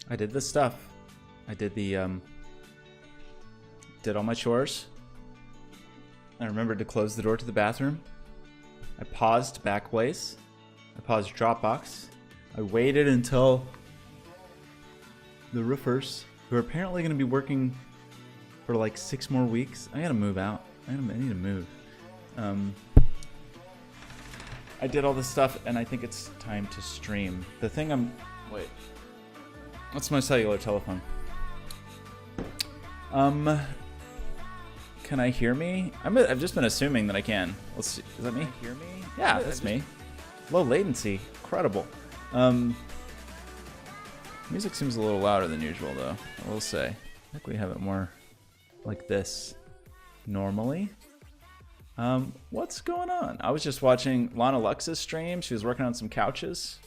I did the stuff. I did the did all my chores. I remembered to close the door to the bathroom. I paused Backblaze. I paused Dropbox. I waited until the roofers, who are apparently going to be working for like 6 more weeks. I gotta move out. I need to move. I did all this stuff, and I think it's time to stream. The thing wait. That's my cellular telephone. Can I hear me? I've just been assuming that I can. Let's see. Is that me? Can I hear me? Yeah, that's me. Low latency. Incredible. Music seems a little louder than usual, though. I will say. I think we have it more like this normally. What's going on? I was just watching Lana Lux's stream. She was working on some couches.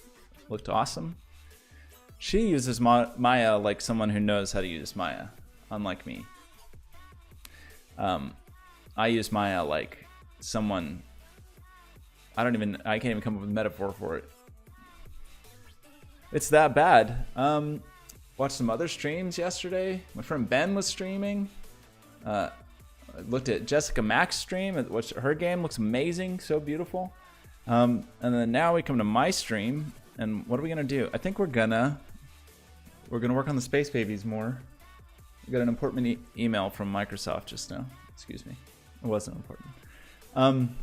Looked awesome. She uses Maya like someone who knows how to use Maya, unlike me. I use Maya like someone. I can't even come up with a metaphor for it. It's that bad. Watched some other streams yesterday. My friend Ben was streaming. I looked at Jessica Mack's stream. Her game looks amazing, so beautiful. And then now we come to my stream, and what are we gonna do? I think we're gonna work on the Space Babies more. We got an important email from Microsoft just now. Excuse me, it wasn't important.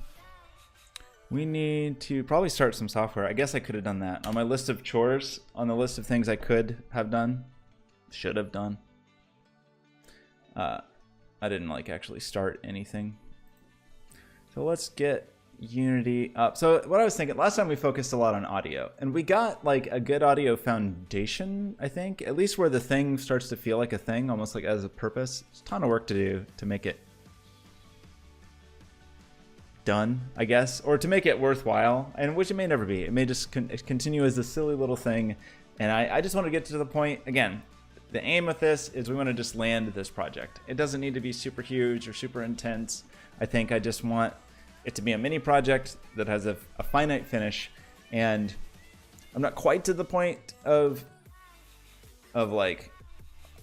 We need to probably start some software. I guess I could have done that on my list of chores. On the list of things I could have done, should have done. I didn't like actually start anything. So let's get Unity up. So what I was thinking, last time we focused a lot on audio, and we got like a good audio foundation, I think, at least where the thing starts to feel like a thing, almost like as a purpose. There's a ton of work to do to make it done, I guess, or to make it worthwhile, and which it may never be. It may just continue as a silly little thing. And I just want to get to the point, again, the aim with this is we want to just land this project. It doesn't need to be super huge or super intense. I think I just want it to be a mini project that has a finite finish, and I'm not quite to the point of like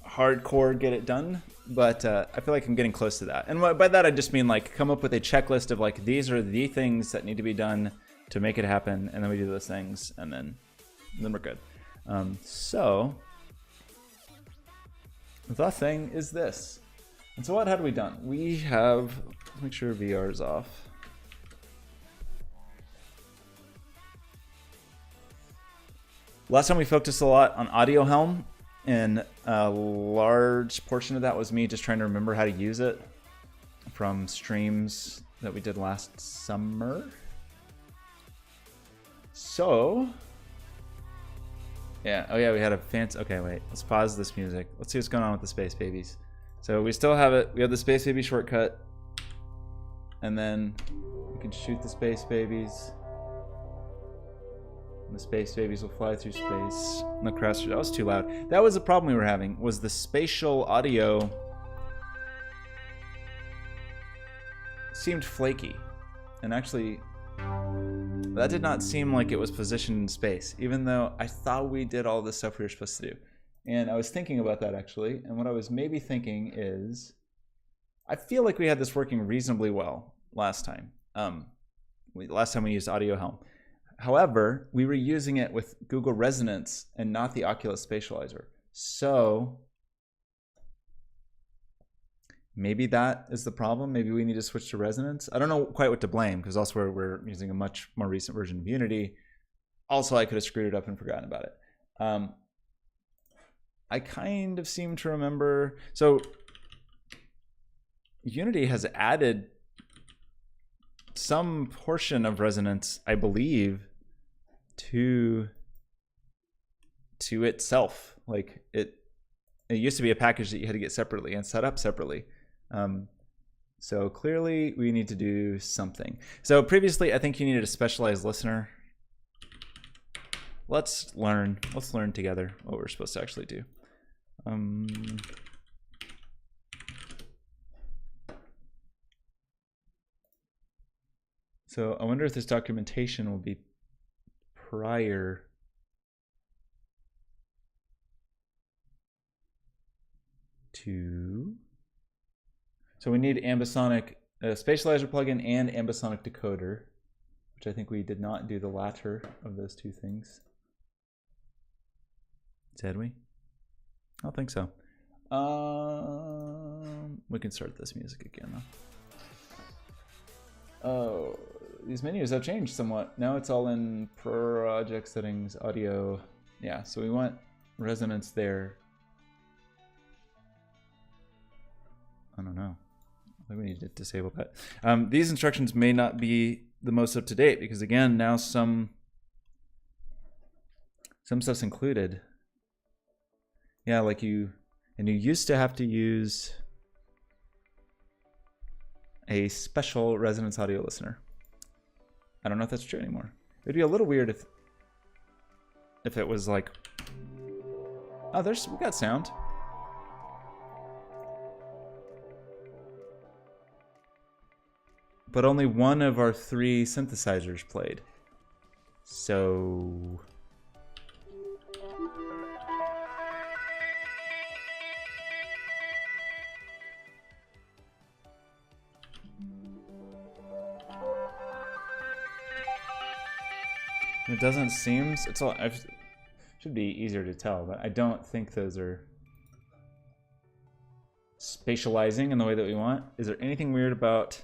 hardcore get it done, but I feel like I'm getting close to that. And by that I just mean like come up with a checklist of like these are the things that need to be done to make it happen, and then we do those things, and then we're good. So the thing is this. And so what had we done? We have, let's make sure VR is off. Last time we focused a lot on Audio Helm, and a large portion of that was me just trying to remember how to use it from streams that we did last summer. So, yeah, oh yeah, we had a fancy, okay, wait, let's pause this music. Let's see what's going on with the Space Babies. So we still have it, we have the Space Baby shortcut, and then we can shoot the Space Babies. And the Space Babies will fly through space. No crash. That was too loud. That was the problem we were having, was the spatial audio seemed flaky. And actually, that did not seem like it was positioned in space, even though I thought we did all the stuff we were supposed to do. And I was thinking about that actually, and what I was maybe thinking is, I feel like we had this working reasonably well last time. Last time we used Audio Helm. However, we were using it with Google Resonance and not the Oculus Spatializer. So maybe that is the problem. Maybe we need to switch to Resonance. I don't know quite what to blame, because also we're using a much more recent version of Unity. Also, I could have screwed it up and forgotten about it. I kind of seem to remember. So Unity has added some portion of Resonance, I believe, to itself. Like it used to be a package that you had to get separately and set up separately. So clearly we need to do something. So previously I think you needed a specialized listener. Let's learn together what we're supposed to actually do. So I wonder if this documentation will be prior. to... So we need ambisonic spatializer plugin and ambisonic decoder, which I think we did not do the latter of those two things. Did we? I don't think so. We can start this music again though. Oh, these menus have changed somewhat. Now it's all in project settings, audio. Yeah, so we want resonance there. I don't know. I think we need to disable that. These instructions may not be the most up to date because again, now some stuff's included. Yeah, like you used to have to use a special resonance audio listener. I don't know if that's true anymore. It'd be a little weird if it was like, oh, we got sound. But only one of our 3 synthesizers played. So... It doesn't seem... It's all... should be easier to tell, but I don't think those are spatializing in the way that we want. Is there anything weird about...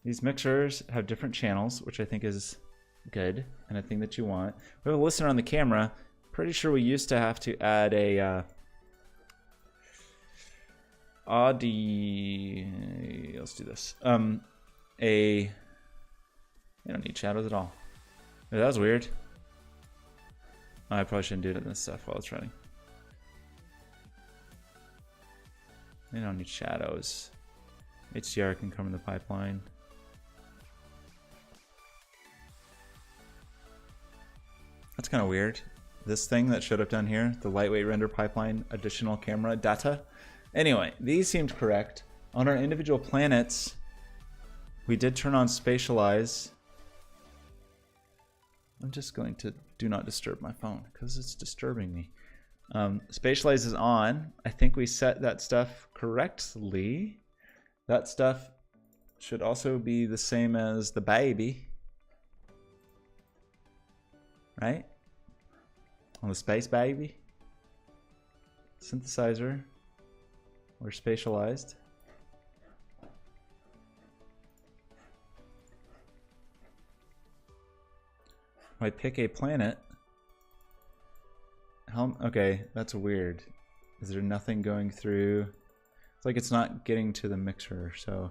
These mixers have different channels, which I think is good and a thing that you want. We have a listener on the camera. Pretty sure we used to have to add a audio. Let's do this. We don't need shadows at all. That was weird. I probably shouldn't do it in this stuff while it's running. We don't need shadows. HDR can come in the pipeline. That's kind of weird. This thing that showed up down here, the lightweight render pipeline, additional camera data. Anyway, these seemed correct. On our individual planets, we did turn on spatialize. I'm just going to do not disturb my phone because it's disturbing me. Spatialize is on. I think we set that stuff correctly. That stuff should also be the same as the baby. Right? On the space baby. Synthesizer. We're spatialized. If I pick a planet. Okay, that's weird. Is there nothing going through? It's like it's not getting to the mixer, so.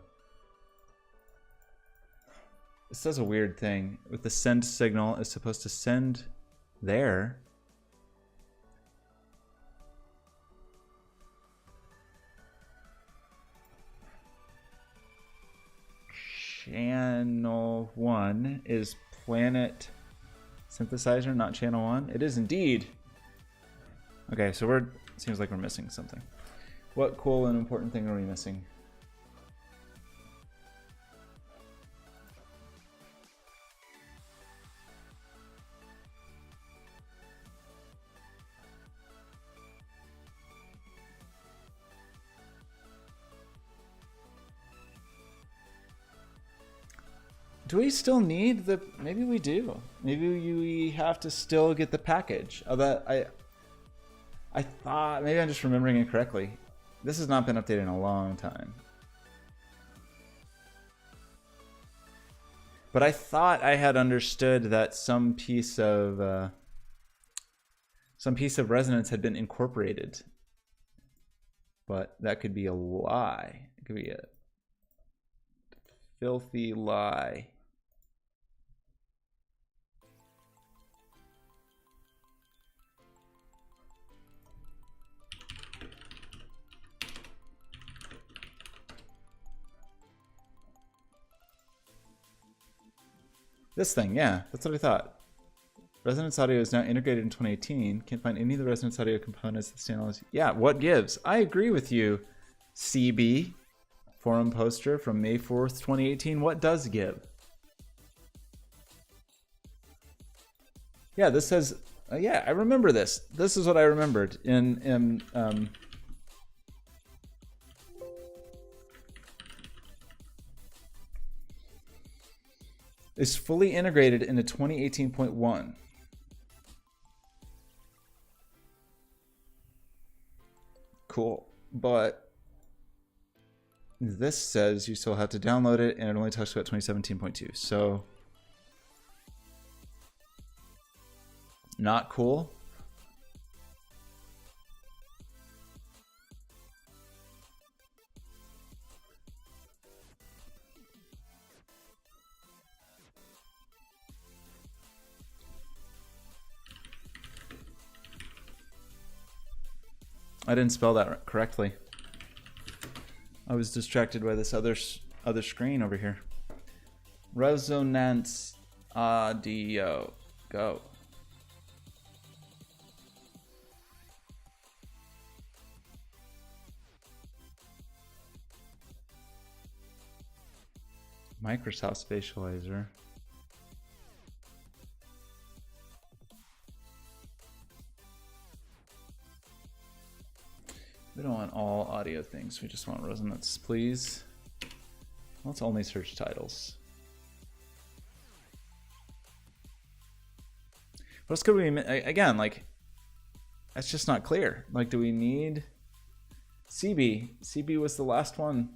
This does a weird thing. With the send signal, it's supposed to send there. Channel 1 is planet synthesizer, not channel 1. It is indeed. Okay, so seems like we're missing something. What cool and important thing are we missing? Do we still need the... Maybe we do. Maybe we have to still get the package. I thought... Maybe I'm just remembering incorrectly. This has not been updated in a long time. But I thought I had understood that some piece of resonance had been incorporated. But that could be a lie. It could be a filthy lie. This thing, yeah, that's what I thought. Resonance audio is now integrated in 2018. Can't find any of the resonance audio components that stand alone. Yeah, what gives? I agree with you, CB. Forum poster from May 4th, 2018. What does give? Yeah, this says, yeah, I remember this. This is what I remembered in is fully integrated into 2018.1. Cool, but this says you still have to download it, and it only talks about 2017.2. So not cool. I didn't spell that correctly. I was distracted by this other screen over here. Resonance audio. Go. Microsoft Spatializer. We don't want all audio things. We just want resonance, please. Let's only search titles. What else could we, again, like, that's just not clear. Like, do we need CB? CB was the last one.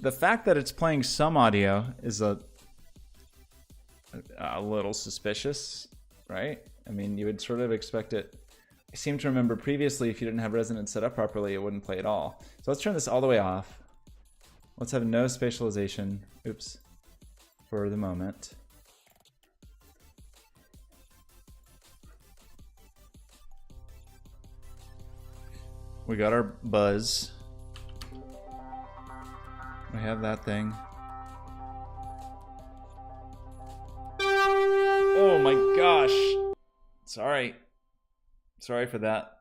The fact that it's playing some audio is a little suspicious, right? I mean, you would sort of expect it. I seem to remember previously, if you didn't have resonance set up properly, it wouldn't play at all. So let's turn this all the way off. Let's have no spatialization, oops, for the moment. We got our buzz. We have that thing. Oh my gosh. Sorry. Sorry for that.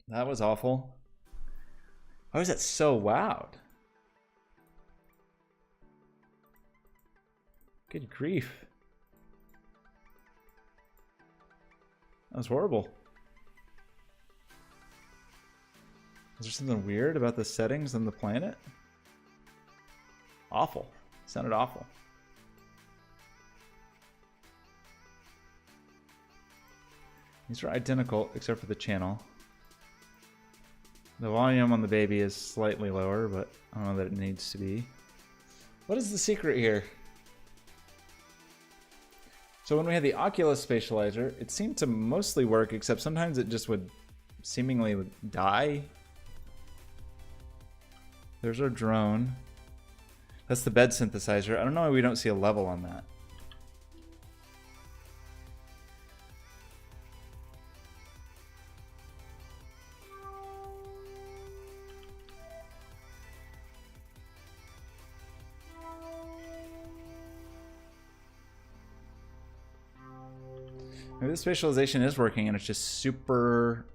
That was awful. Why was that so loud? Good grief. That was horrible. Is there something weird about the settings on the planet? Awful. Sounded awful. These are identical except for the channel. The volume on the baby is slightly lower, but I don't know that it needs to be. What is the secret here? So when we had the Oculus Spatializer, it seemed to mostly work, except sometimes it just would seemingly die. There's our drone. That's the bed synthesizer. I don't know why we don't see a level on that. Maybe the spatialization is working and it's just super...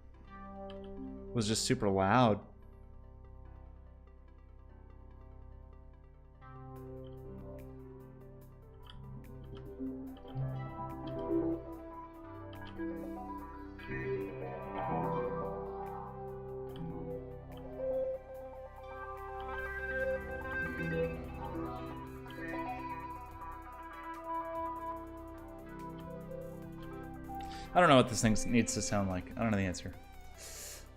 was just super loud. I don't know what this thing needs to sound like. I don't know the answer.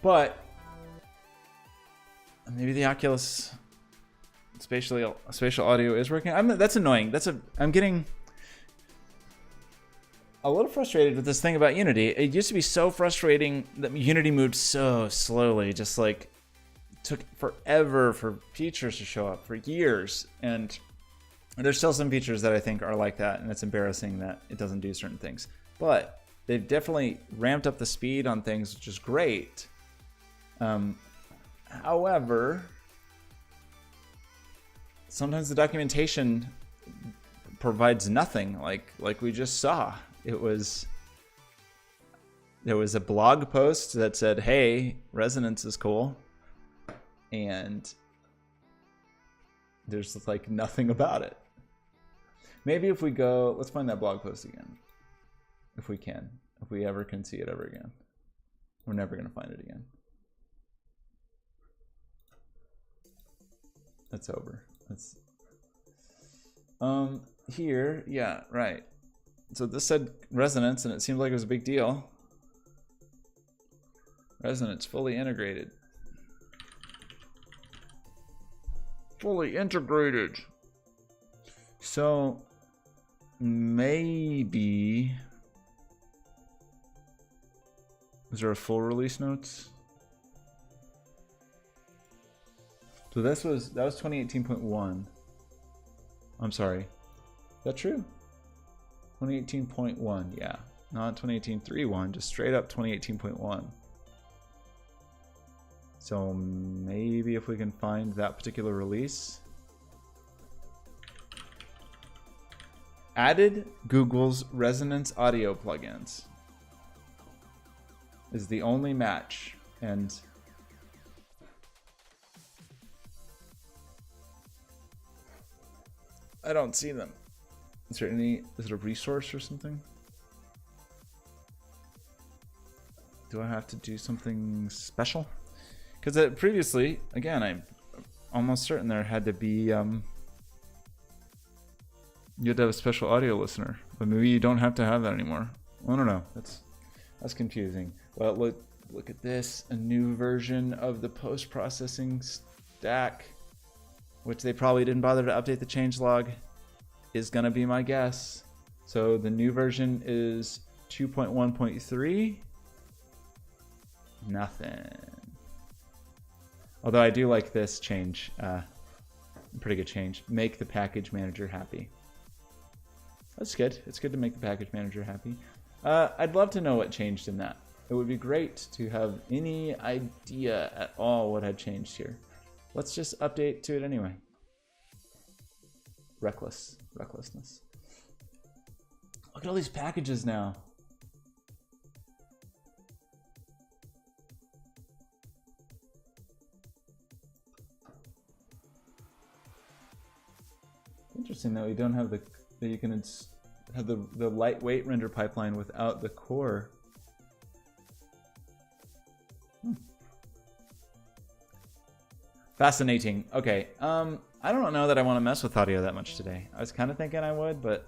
But maybe the Oculus spatial audio is working. That's annoying. I'm getting a little frustrated with this thing about Unity. It used to be so frustrating that Unity moved so slowly, just like took forever for features to show up for years. And there's still some features that I think are like that, and it's embarrassing that it doesn't do certain things. But they've definitely ramped up the speed on things, which is great. However, sometimes the documentation provides nothing, like we just saw. There was a blog post that said, "Hey, resonance is cool," and there's like nothing about it. Maybe if we go, let's find that blog post again. if we can. If we ever can see it ever again. We're never going to find it again. That's over. That's here, yeah, right. So this said resonance and it seemed like it was a big deal. Resonance fully integrated. Fully integrated. So maybe, is there a full release notes? So that was 2018.1. I'm sorry. Is that true? 2018.1, yeah. Not 2018.3.1, just straight up 2018.1. So maybe if we can find that particular release. Added Google's Resonance audio plugins is the only match, and I don't see them. Is there any, is it a resource or something? Do I have to do something special? Because previously, again, I'm almost certain there had to be, you had to have a special audio listener, but maybe you don't have to have that anymore. I don't know. That's confusing. Well, look at this, a new version of the post-processing stack, which they probably didn't bother to update the changelog, is gonna be my guess. So the new version is 2.1.3. Nothing. Although I do like this change, pretty good change. Make the package manager happy. That's good. It's good to make the package manager happy. I'd love to know what changed in that. It would be great to have any idea at all what had changed here. Let's just update to it anyway. Recklessness. Look at all these packages now. Interesting that we don't have that you can have the lightweight render pipeline without the core. Fascinating. Okay, I don't know that I want to mess with audio that much today. I was kind of thinking I would, but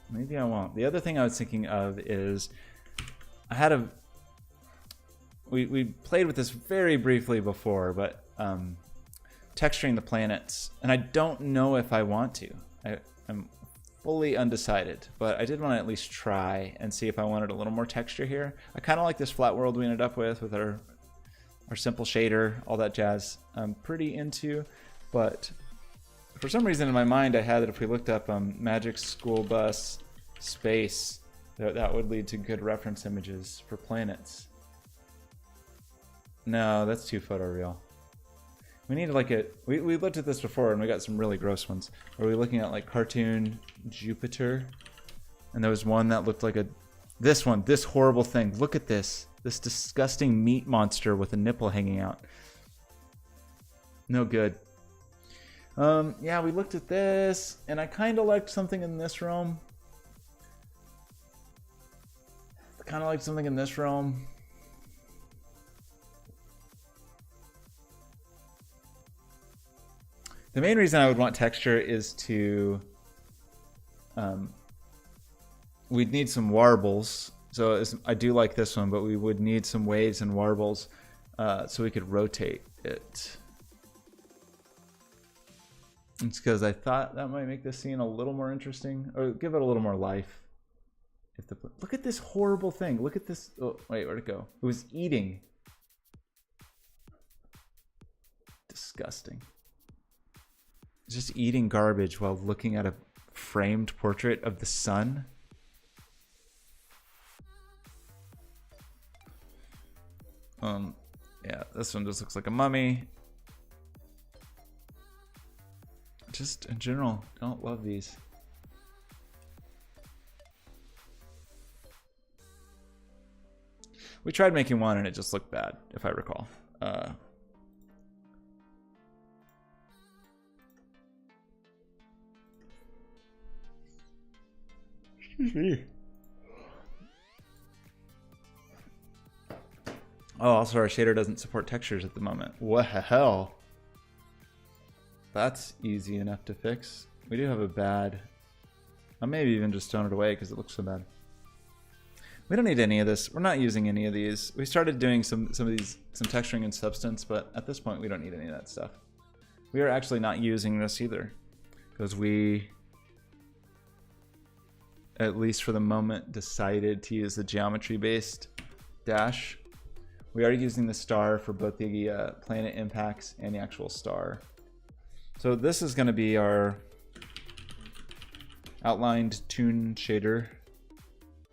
maybe I won't. The other thing I was thinking of is I had we played with this very briefly before, but texturing the planets, and I don't know if I want to. I'm fully undecided, but I did want to at least try and see if I wanted a little more texture here. I kind of like this flat world we ended up with our simple shader, all that jazz. I'm pretty into, but for some reason in my mind I had that if we looked up Magic School Bus space, that would lead to good reference images for planets. No, that's too photoreal. We need like we looked at this before and we got some really gross ones. Are we looking at like cartoon Jupiter? And there was one that looked like this horrible thing. Look at this disgusting meat monster with a nipple hanging out. No good. Yeah, we looked at this and I kind of liked something in this realm. The main reason I would want texture is to, we'd need some warbles. So I do like this one, but we would need some waves and warbles so we could rotate it. It's because I thought that might make this scene a little more interesting, or give it a little more life. Look at this horrible thing. Look at this. Oh, wait, where'd it go? It was eating. Disgusting. Just eating garbage while looking at a framed portrait of the sun. Yeah, this one just looks like a mummy. Just in general, don't love these. We tried making one and it just looked bad, if I recall. Excuse me. Oh, also our shader doesn't support textures at the moment. What the hell? That's easy enough to fix. We do have a bad... I'll maybe even just stone it away because it looks so bad. We don't need any of this. We're not using any of these. We started doing some texturing and substance, but at this point we don't need any of that stuff. We are actually not using this either because we, at least for the moment, decided to use the geometry-based dash. We are using the star for both the planet impacts and the actual star. So this is going to be our outlined toon shader.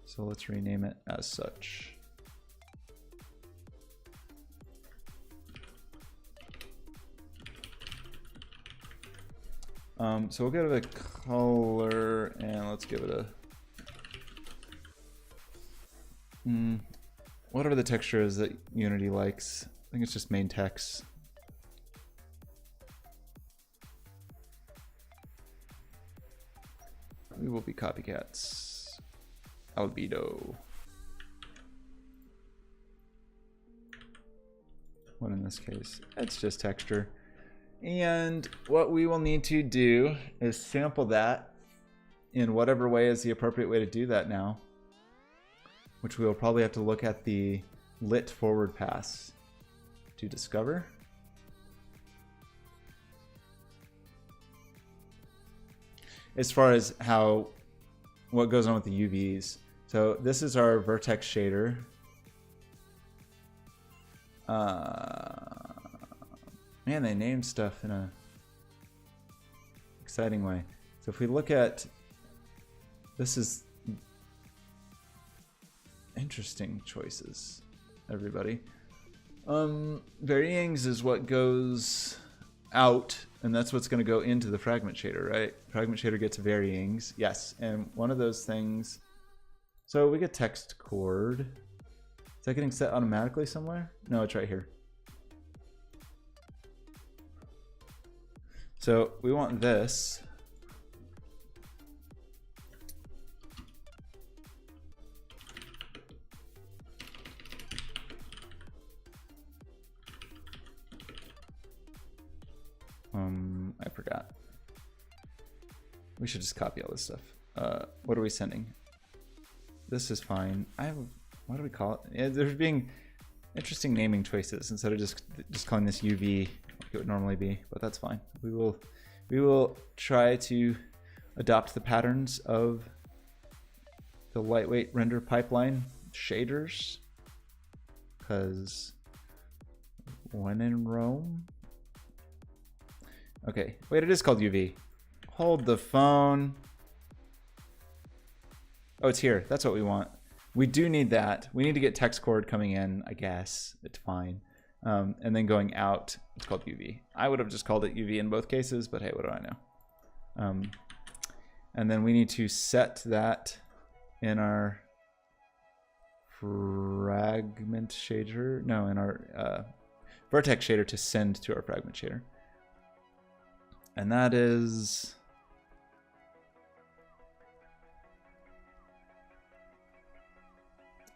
So let's rename it as such. So we'll give it a color and let's give it a whatever the texture is that Unity likes. I think it's just main text. We will be copycats. Albedo. What in this case? It's just texture. And what we will need to do is sample that in whatever way is the appropriate way to do that now, which we will probably have to look at the lit forward pass to discover. As far as what goes on with the UVs. So this is our vertex shader. Man, they named stuff in a exciting way. So if we look at, this is interesting choices, everybody. Varyings is what goes out, and that's what's going to go into the fragment shader, right? Fragment shader gets varyings, yes, and one of those things. So we get text chord. Is that getting set automatically somewhere? No, it's right here. So we want this. I forgot. We should just copy all this stuff. What are we sending? This is fine. What do we call it? Yeah, there's being interesting naming choices instead of just calling this UV like it would normally be, but that's fine. We will try to adopt the patterns of the lightweight render pipeline shaders, because when in Rome. Okay, wait, it is called UV. Hold the phone. Oh, it's here. That's what we want. We do need that. We need to get text chord coming in, I guess. It's fine. And then going out, it's called UV. I would have just called it UV in both cases, but hey, what do I know? And then we need to set that in our fragment shader. No, in our vertex shader to send to our fragment shader. And that is...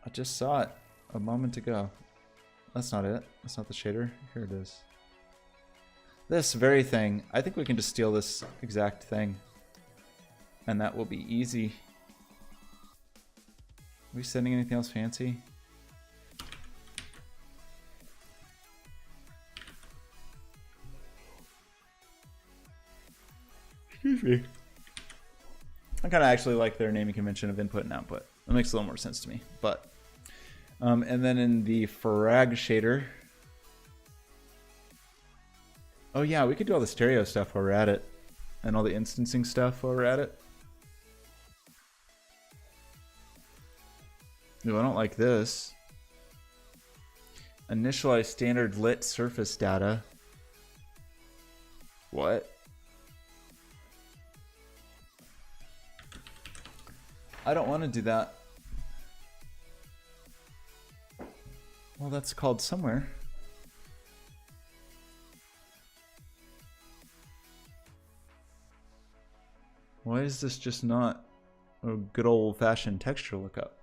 I just saw it a moment ago. That's not it. That's not the shader. Here it is. This very thing. I think we can just steal this exact thing. And that will be easy. Are we sending anything else fancy? Excuse me. I kind of actually like their naming convention of input and output. It makes a little more sense to me. But and then in the frag shader. Oh yeah, we could do all the stereo stuff while we're at it. And all the instancing stuff while we're at it. No, I don't like this. Initialize standard lit surface data. What? I don't want to do that. Well, that's called somewhere. Why is this just not a good old-fashioned texture lookup?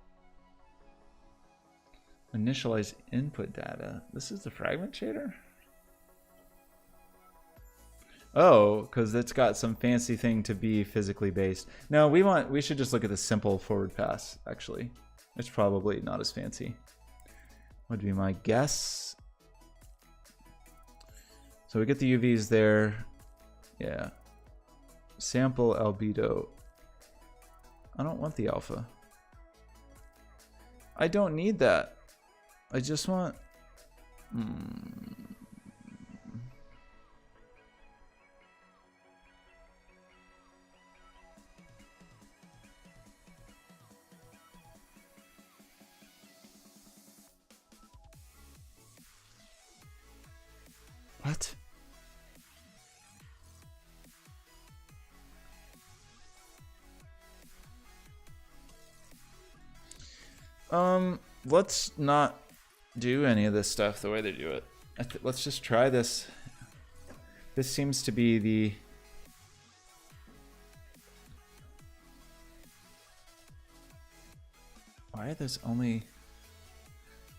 Initialize input data. This is the fragment shader? Oh, because it's got some fancy thing to be physically based. No, we should just look at the simple forward pass, actually. It's probably not as fancy. Would be my guess. So we get the UVs there. Yeah. Sample albedo. I don't want the alpha. I don't need that. I just want... What? Let's not do any of this stuff the way they do it. Let's just try this. This seems to be the... Why are those only...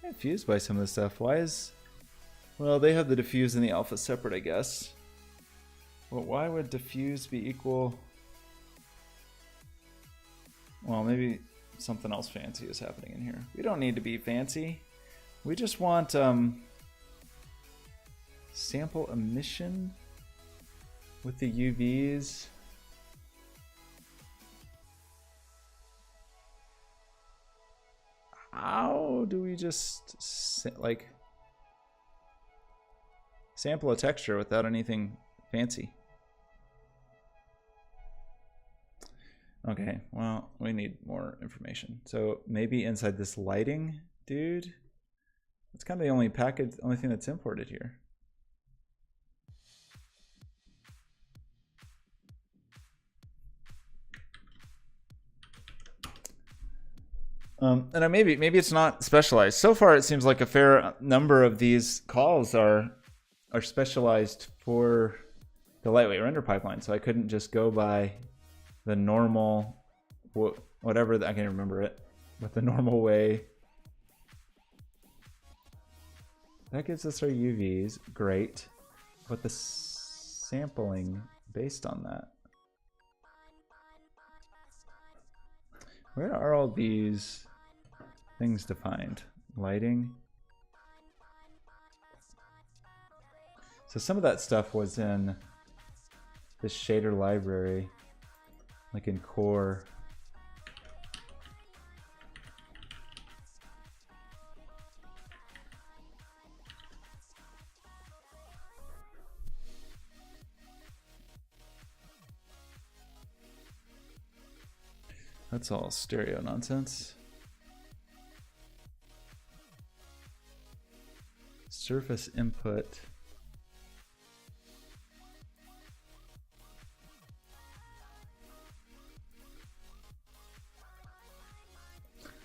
I'm confused by some of this stuff. Why is... Well, they have the diffuse and the alpha separate, I guess. Well, why would diffuse be equal... Well, maybe something else fancy is happening in here. We don't need to be fancy. We just want sample emission with the UVs. How do we just like sample a texture without anything fancy? Okay, well, we need more information. So maybe inside this lighting dude, that's kind of the only thing that's imported here. And maybe it's not specialized. So far, it seems like a fair number of these calls are specialized for the lightweight render pipeline. So I couldn't just go by the normal, whatever, I can't remember it, but the normal way. That gives us our UVs, great. But the sampling based on that. Where are all these things defined? Lighting. So some of that stuff was in this shader library. Like in core. That's all stereo nonsense. Surface input.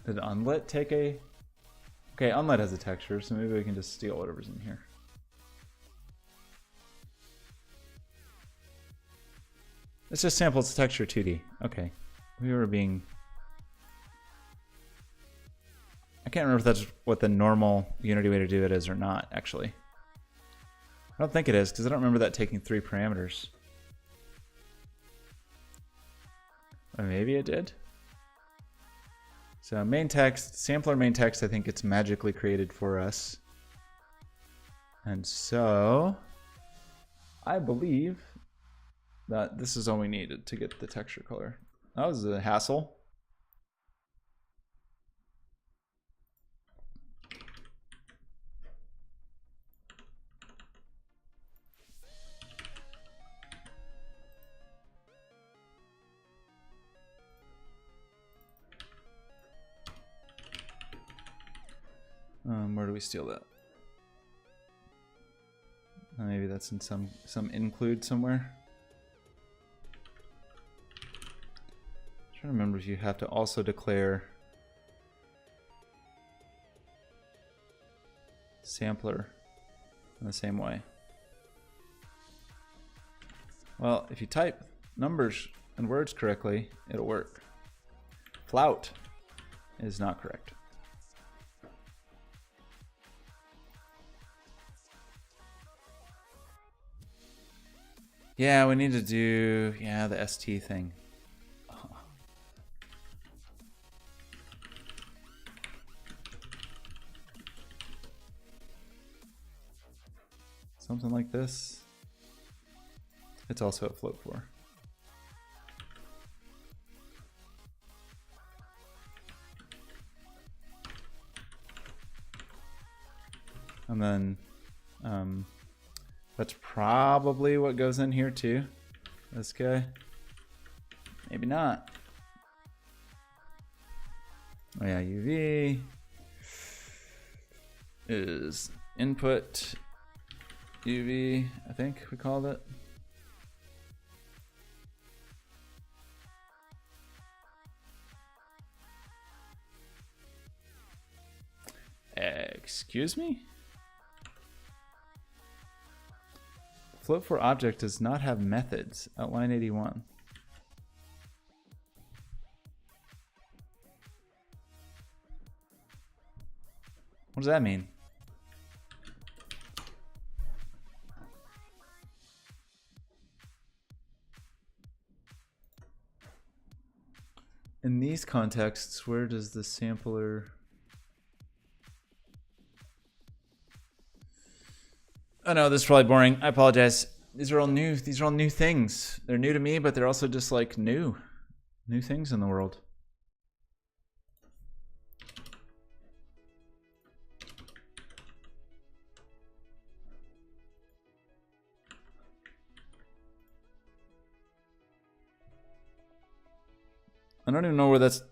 Did Unlit take a... Okay, Unlit has a texture, so maybe we can just steal whatever's in here. Let's just sample its texture 2D. Okay. We were being... I can't remember if that's what the normal Unity way to do it is or not, actually. I don't think it is, because I don't remember that taking 3 parameters. Or maybe it did? So main text, sampler main text, I think it's magically created for us. And so I believe that this is all we needed to get the texture color. That was a hassle. Where do we steal that? Maybe that's in some include somewhere. I'm trying to remember if you have to also declare sampler in the same way. Well, if you type numbers and words correctly, it'll work. Flout is not correct. Yeah, we need to do, yeah, the ST thing. Something like this. It's also a float 4. And then that's probably what goes in here too. This guy. Maybe not. Oh yeah, UV is input UV, I think we called it. Excuse me? Float 4 object does not have methods. Outline 81. What does that mean? In these contexts, where does the sampler... Oh no, this is probably boring. I apologize. These are all new. These are all new things. They're new to me, but they're also just like new things in the world. I don't even know where that's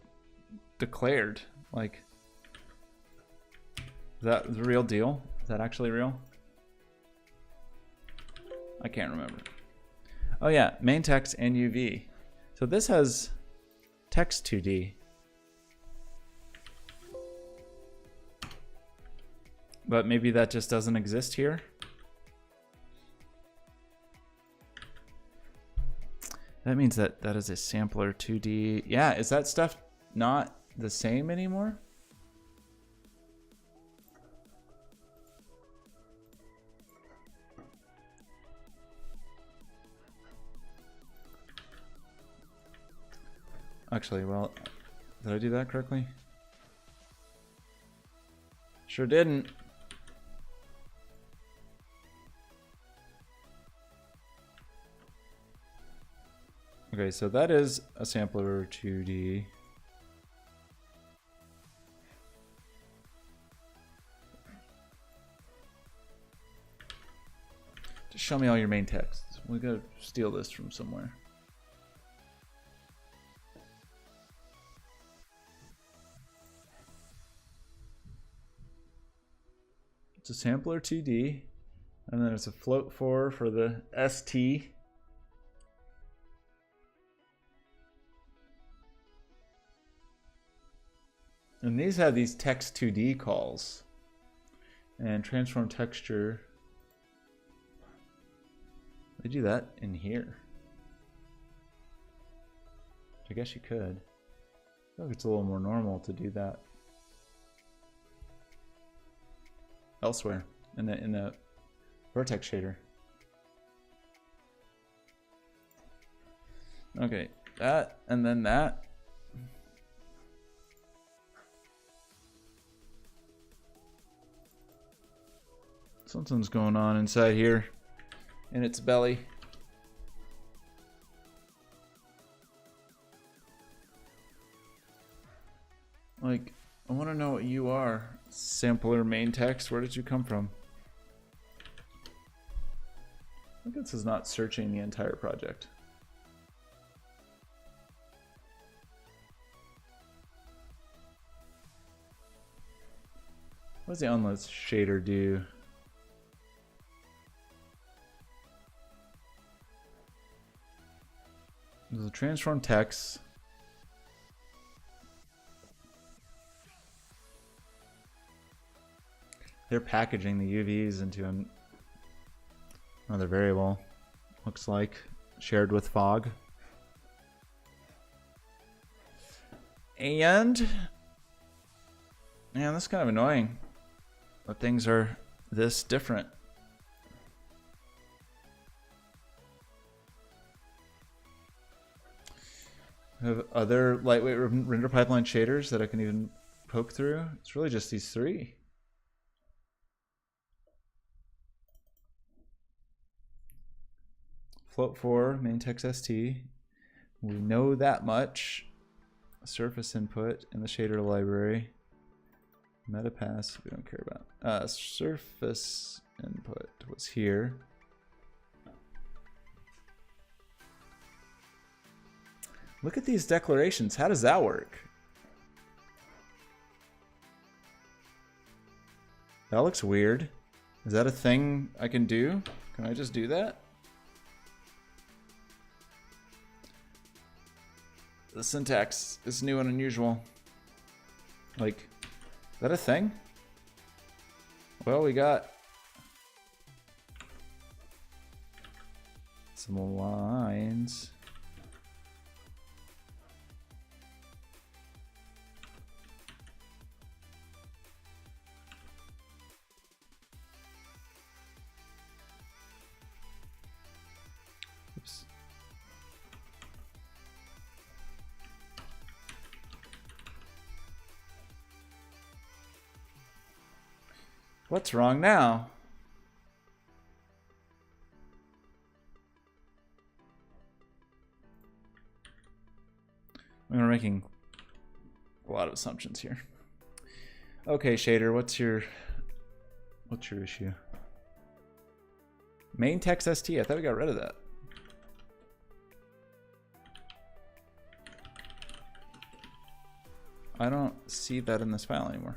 declared. Like, is that the real deal? Is that actually real? I can't remember. Oh yeah, main text and UV. So this has text 2D. But maybe that just doesn't exist here. That means that that is a sampler 2D. Yeah, is that stuff not the same anymore? Actually, well, did I do that correctly? Sure didn't. Okay, so that is a sampler 2D. Just show me all your main texts. We gotta steal this from somewhere. It's a sampler 2D, and then it's a float 4 for the ST. And these have these text 2D calls. And transform texture. They do that in here. I guess you could. I feel like it's a little more normal to do that elsewhere in the vertex shader. Okay, that and then that. Something's going on inside here in its belly. Like, I want to know what you are. Sampler main text, where did you come from? I think this is not searching the entire project. What does the unlit shader do? There's a transform text. They're packaging the UVs into another variable. Looks like shared with fog. And man, that's kind of annoying that things are this different. Have other lightweight render pipeline shaders that I can even poke through? It's really just these three. Float 4, main text ST. We know that much. Surface input in the shader library. Metapass, we don't care about. Surface input was here. Look at these declarations. How does that work? That looks weird. Is that a thing I can do? Can I just do that? The syntax is new and unusual. Like, is that a thing? Well, we got some lines. Oops. What's wrong now? We're making a lot of assumptions here. Okay, shader, what's your issue? Main text ST, I thought we got rid of that. I don't see that in this file anymore.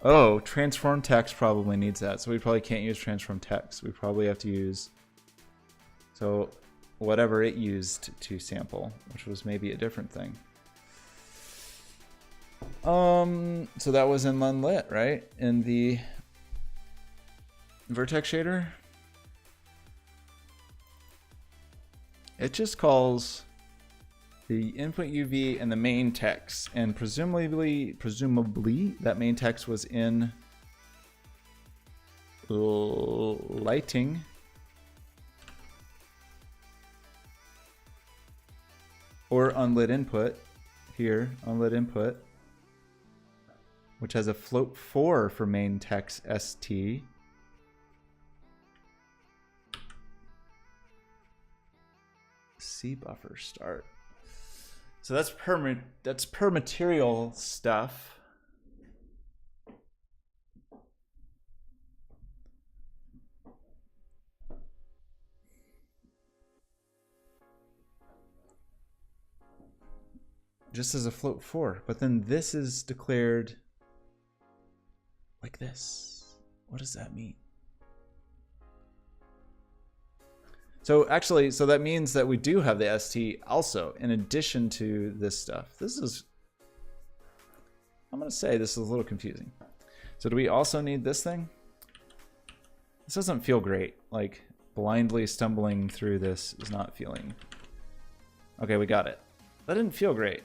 Oh, transform text probably needs that. So we probably can't use transform text. We probably have to use, so whatever it used to sample, which was maybe a different thing. So that was in Lunlit, right? In the vertex shader. It just calls the input UV and the main text, and presumably that main text was in lighting. Or unlit input here, unlit input, which has a float 4 for main text ST. C buffer start. So that's per material stuff. Just as a float 4, but then this is declared like this. What does that mean? So actually, so that means that we do have the ST also, in addition to this stuff. This is, I'm gonna say this is a little confusing. So do we also need this thing? This doesn't feel great. Like, blindly stumbling through this is not feeling. Okay, we got it. That didn't feel great.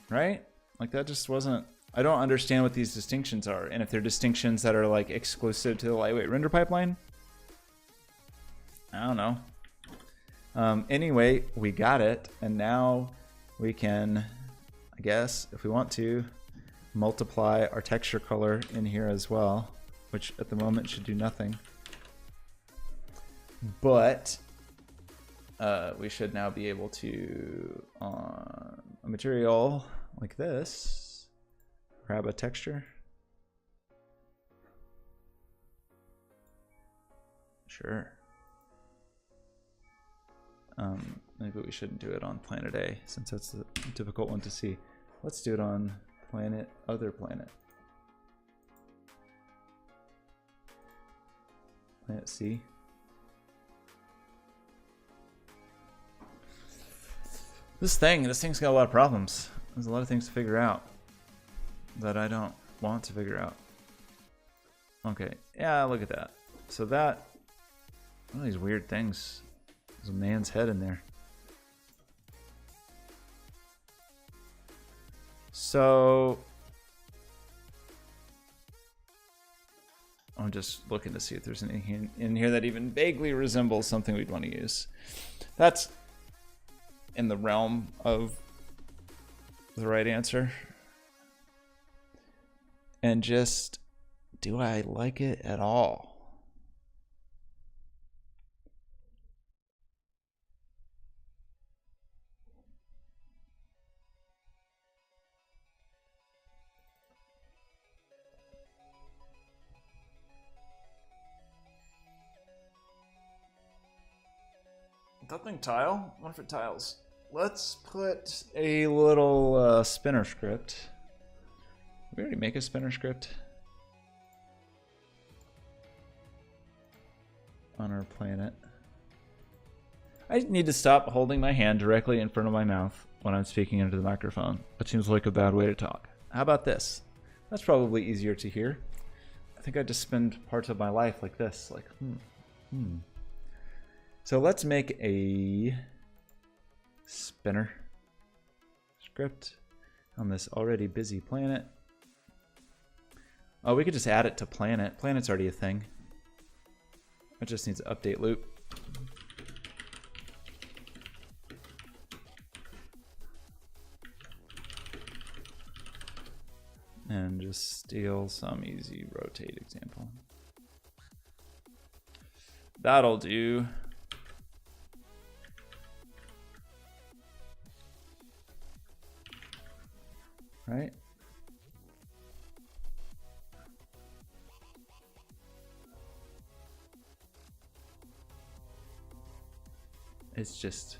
Right? Like, that just wasn't, I don't understand what these distinctions are, and if they're distinctions that are like exclusive to the lightweight render pipeline. I don't know. Anyway, we got it, and now we can, I guess, if we want to, multiply our texture color in here as well, which at the moment should do nothing. But we should now be able to, on a material like this, grab a texture. Sure. Maybe we shouldn't do it on planet A, since that's the difficult one to see. Let's do it on planet, other planet. Planet C. This thing's got a lot of problems. There's a lot of things to figure out that I don't want to figure out. Okay, yeah, look at that. So that, one of these weird things. There's a man's head in there. So I'm just looking to see if there's anything in here that even vaguely resembles something we'd want to use. That's in the realm of the right answer. And just, do I like it at all? Nothing tile? What if it tiles? Let's put a little spinner script. Did we already make a spinner script on our planet? I need to stop holding my hand directly in front of my mouth when I'm speaking into the microphone. That seems like a bad way to talk. How about this? That's probably easier to hear. I think I just spend parts of my life like this, like So let's make a spinner script on this already busy planet. Oh, we could just add it to planet. Planet's already a thing. It just needs an update loop. And just steal some easy rotate example. That'll do. Right? It's just...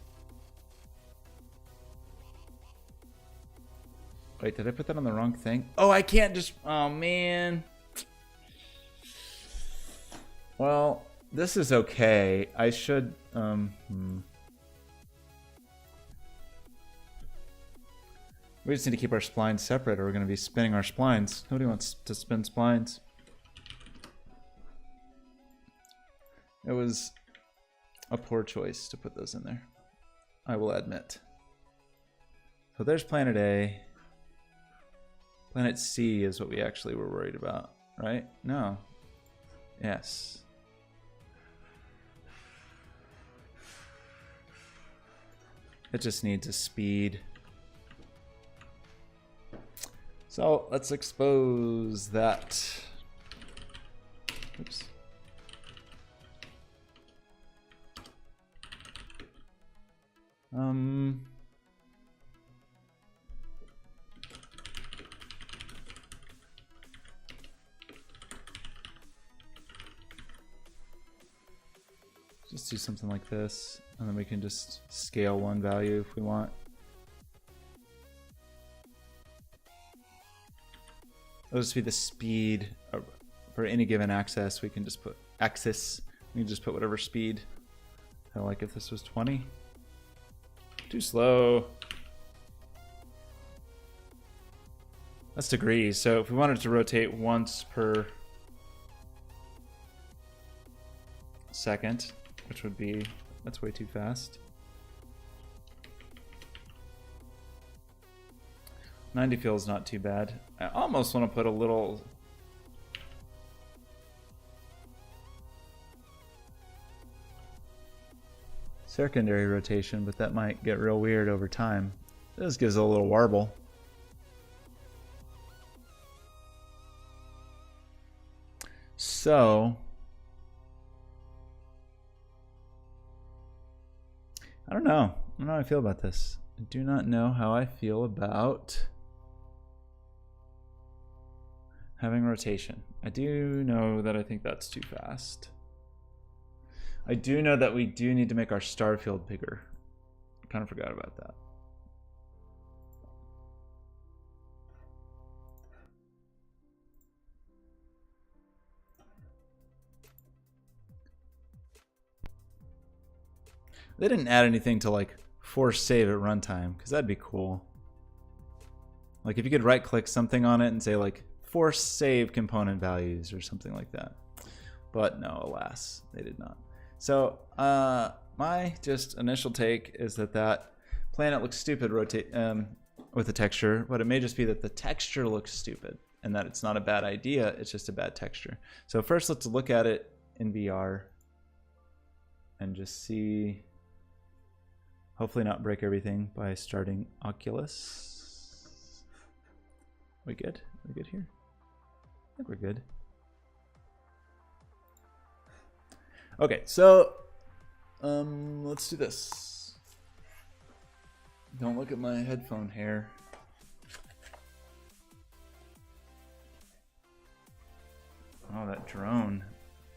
Wait, did I put that on the wrong thing? Oh, I can't just... Oh, man. Well, this is okay. I should... We just need to keep our splines separate or we're going to be spinning our splines. Nobody wants to spin splines. It was a poor choice to put those in there, I will admit. So there's planet A. Planet C is what we actually were worried about, right? No. Yes. It just needs a speed. So let's expose that. Oops. Just do something like this, and then we can just scale one value if we want. It'll just be the speed for any given axis. We can just put axis. We can just put whatever speed. Kind of like if this was 20. Too slow. That's degrees. So if we wanted to rotate once per second, which would be, that's way too fast. 90 feels not too bad. I almost want to put a little... secondary rotation, but that might get real weird over time. This gives it a little warble. So... I don't know. I don't know how I feel about this. I do not know how I feel about having rotation. I do know that I think that's too fast. I do know that we do need to make our star field bigger. I kind of forgot about that. They didn't add anything to like force save at runtime, because that'd be cool. Like if you could right click something on it and say like force save component values or something like that. But no, alas, they did not. So my just initial take is that that planet looks stupid rotate with the texture, but it may just be that the texture looks stupid and that it's not a bad idea, it's just a bad texture. So first let's look at it in VR and just see, hopefully not break everything by starting Oculus. We good? We good here? I think we're good. Okay, so let's do this. Don't look at my headphone hair. Oh, that drone.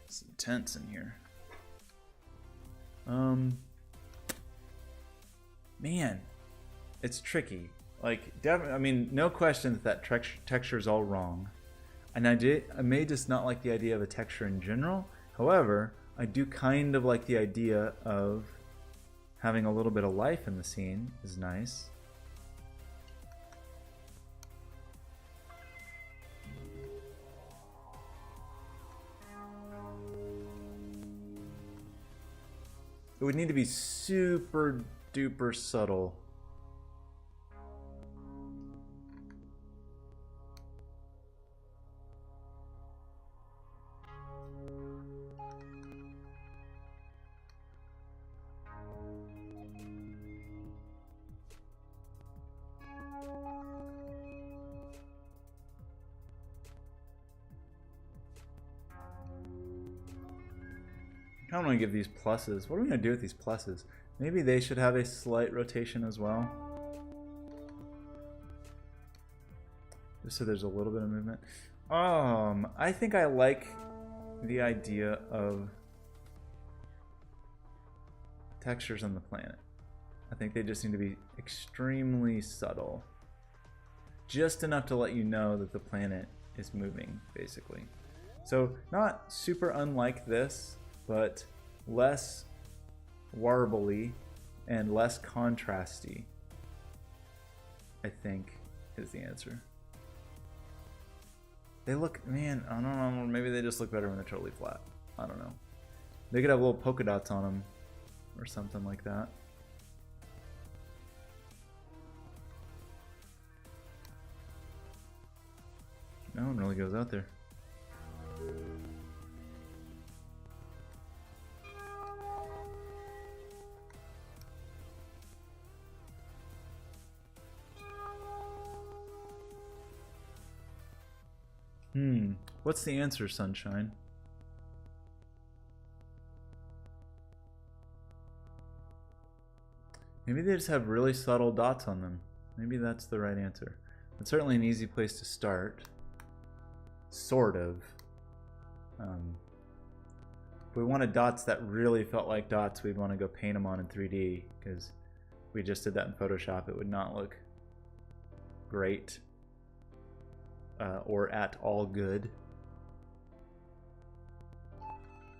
It's intense in here. Man, it's tricky. Like, I mean, no question that texture is all wrong. And I may just not like the idea of a texture in general. However, I do kind of like the idea of having a little bit of life in the scene is nice. It would need to be super duper subtle. I don't want to give these pluses. What are we going to do with these pluses? Maybe they should have a slight rotation as well. Just so there's a little bit of movement. I think I like the idea of textures on the planet. I think they just need to be extremely subtle. Just enough to let you know that the planet is moving, basically. So not super unlike this, but less warbly and less contrasty, I think, is the answer. They look, man, I don't know, maybe they just look better when they're totally flat. I don't know. They could have little polka dots on them or something like that. No one really goes out there. What's the answer, Sunshine? Maybe they just have really subtle dots on them. Maybe that's the right answer. It's certainly an easy place to start. Sort of. If we wanted dots that really felt like dots, we'd want to go paint them on in 3D, because if we just did that in Photoshop, it would not look great or at all good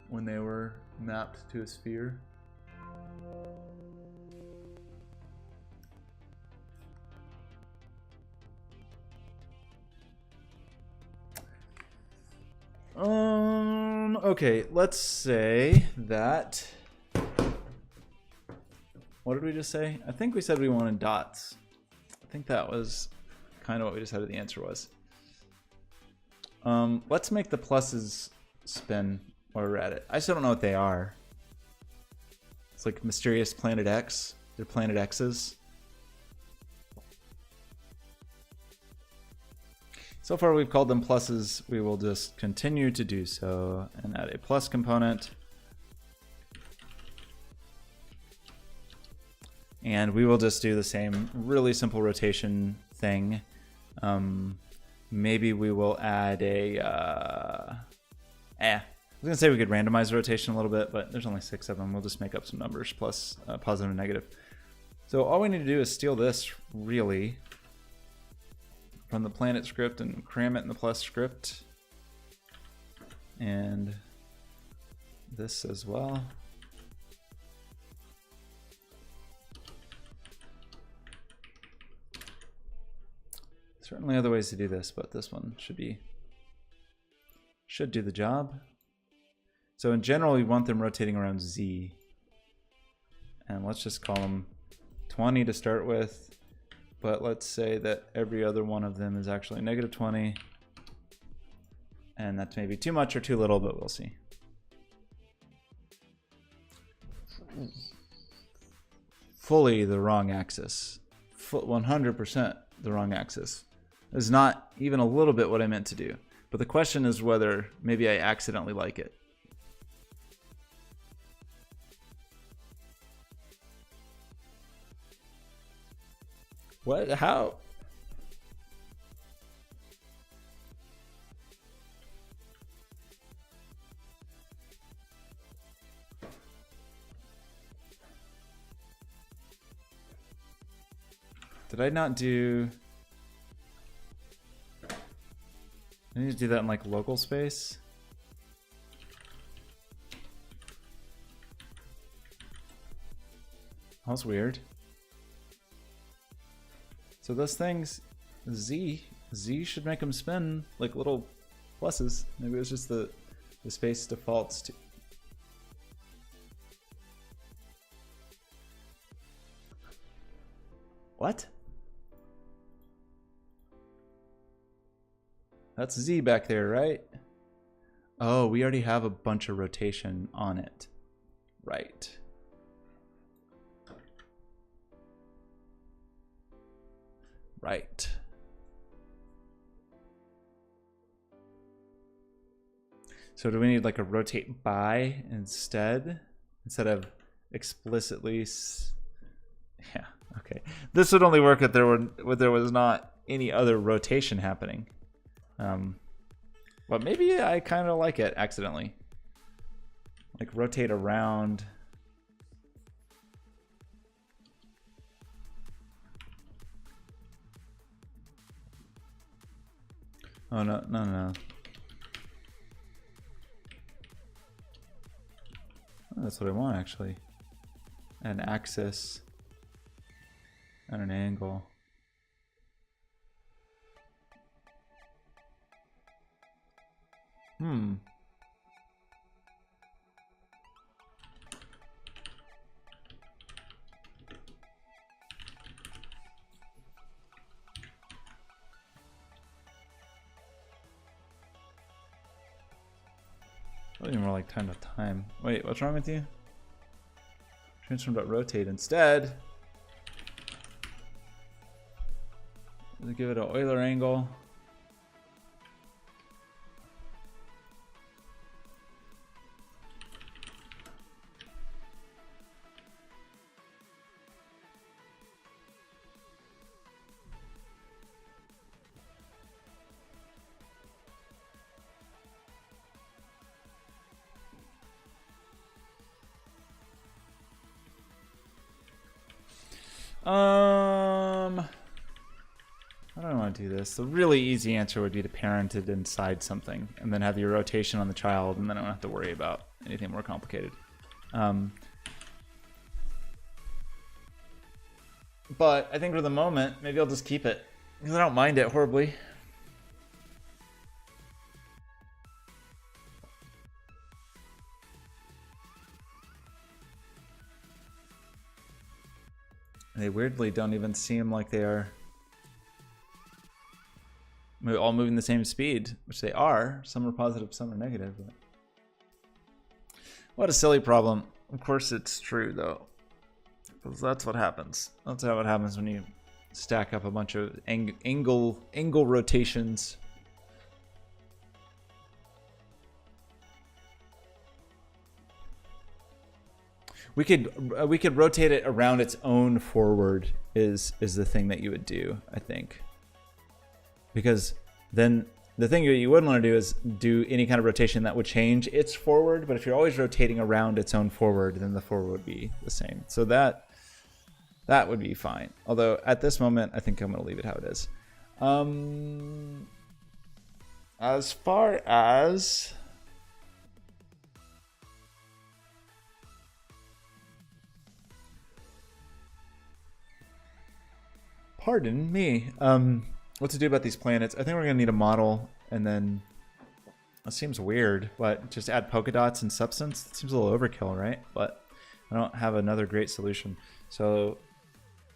when they were mapped to a sphere. Okay, let's say that... What did we just say? I think we said we wanted dots. I think that was kind of what we decided the answer was. Let's make the pluses spin while we're at it. I still don't know what they are. It's like Mysterious Planet X. They're Planet X's. So far we've called them pluses. We will just continue to do so and add a plus component. And we will just do the same really simple rotation thing. Maybe we will add a... I was going to say we could randomize the rotation a little bit, but there's only 6 of them. We'll just make up some numbers plus positive and negative. So all we need to do is steal this, really, from the planet script and cram it in the plus script. And this as well. Certainly other ways to do this, but this one should do the job. So in general, we want them rotating around Z. And let's just call them 20 to start with. But let's say that every other one of them is actually negative 20 And that's maybe too much or too little, but we'll see. Fully the wrong axis. 100% the wrong axis. It's not even a little bit what I meant to do. But the question is whether maybe I accidentally like it. What? How? Did I not do... I need to do that in like local space. That was weird. So those things, Z should make them spin like little pluses. Maybe it was just the space defaults to... What? That's Z back there, right? Oh, we already have a bunch of rotation on it. Right. Right. So do we need like a rotate by instead of explicitly... Yeah, okay. This would only work if there was not any other rotation happening. But maybe I kind of like it accidentally. Like rotate around. Oh, no. Oh, that's what I want, actually. An axis and an angle. Probably more like time to time. Wait, what's wrong with you? Transform.rotate instead. Let's give it an Euler angle. I don't want to do this. The really easy answer would be to parent it inside something and then have your rotation on the child, and then I don't have to worry about anything more complicated. But I think for the moment, maybe I'll just keep it because I don't mind it horribly. They weirdly don't even seem like they are all moving the same speed, which they are. Some are positive, some are negative. But... What a silly problem. Of course it's true, though. Because that's what happens. That's how it happens when you stack up a bunch of angle rotations. We could rotate it around its own forward is the thing that you would do, I think. Because then the thing you wouldn't want to do is do any kind of rotation that would change its forward, but if you're always rotating around its own forward, then the forward would be the same. So that would be fine. Although at this moment, I think I'm going to leave it how it is. As far as... Pardon me. What to do about these planets? I think we're gonna need a model, and then it seems weird. What? Just add polka dots and substance? That seems a little overkill, right? But I don't have another great solution. So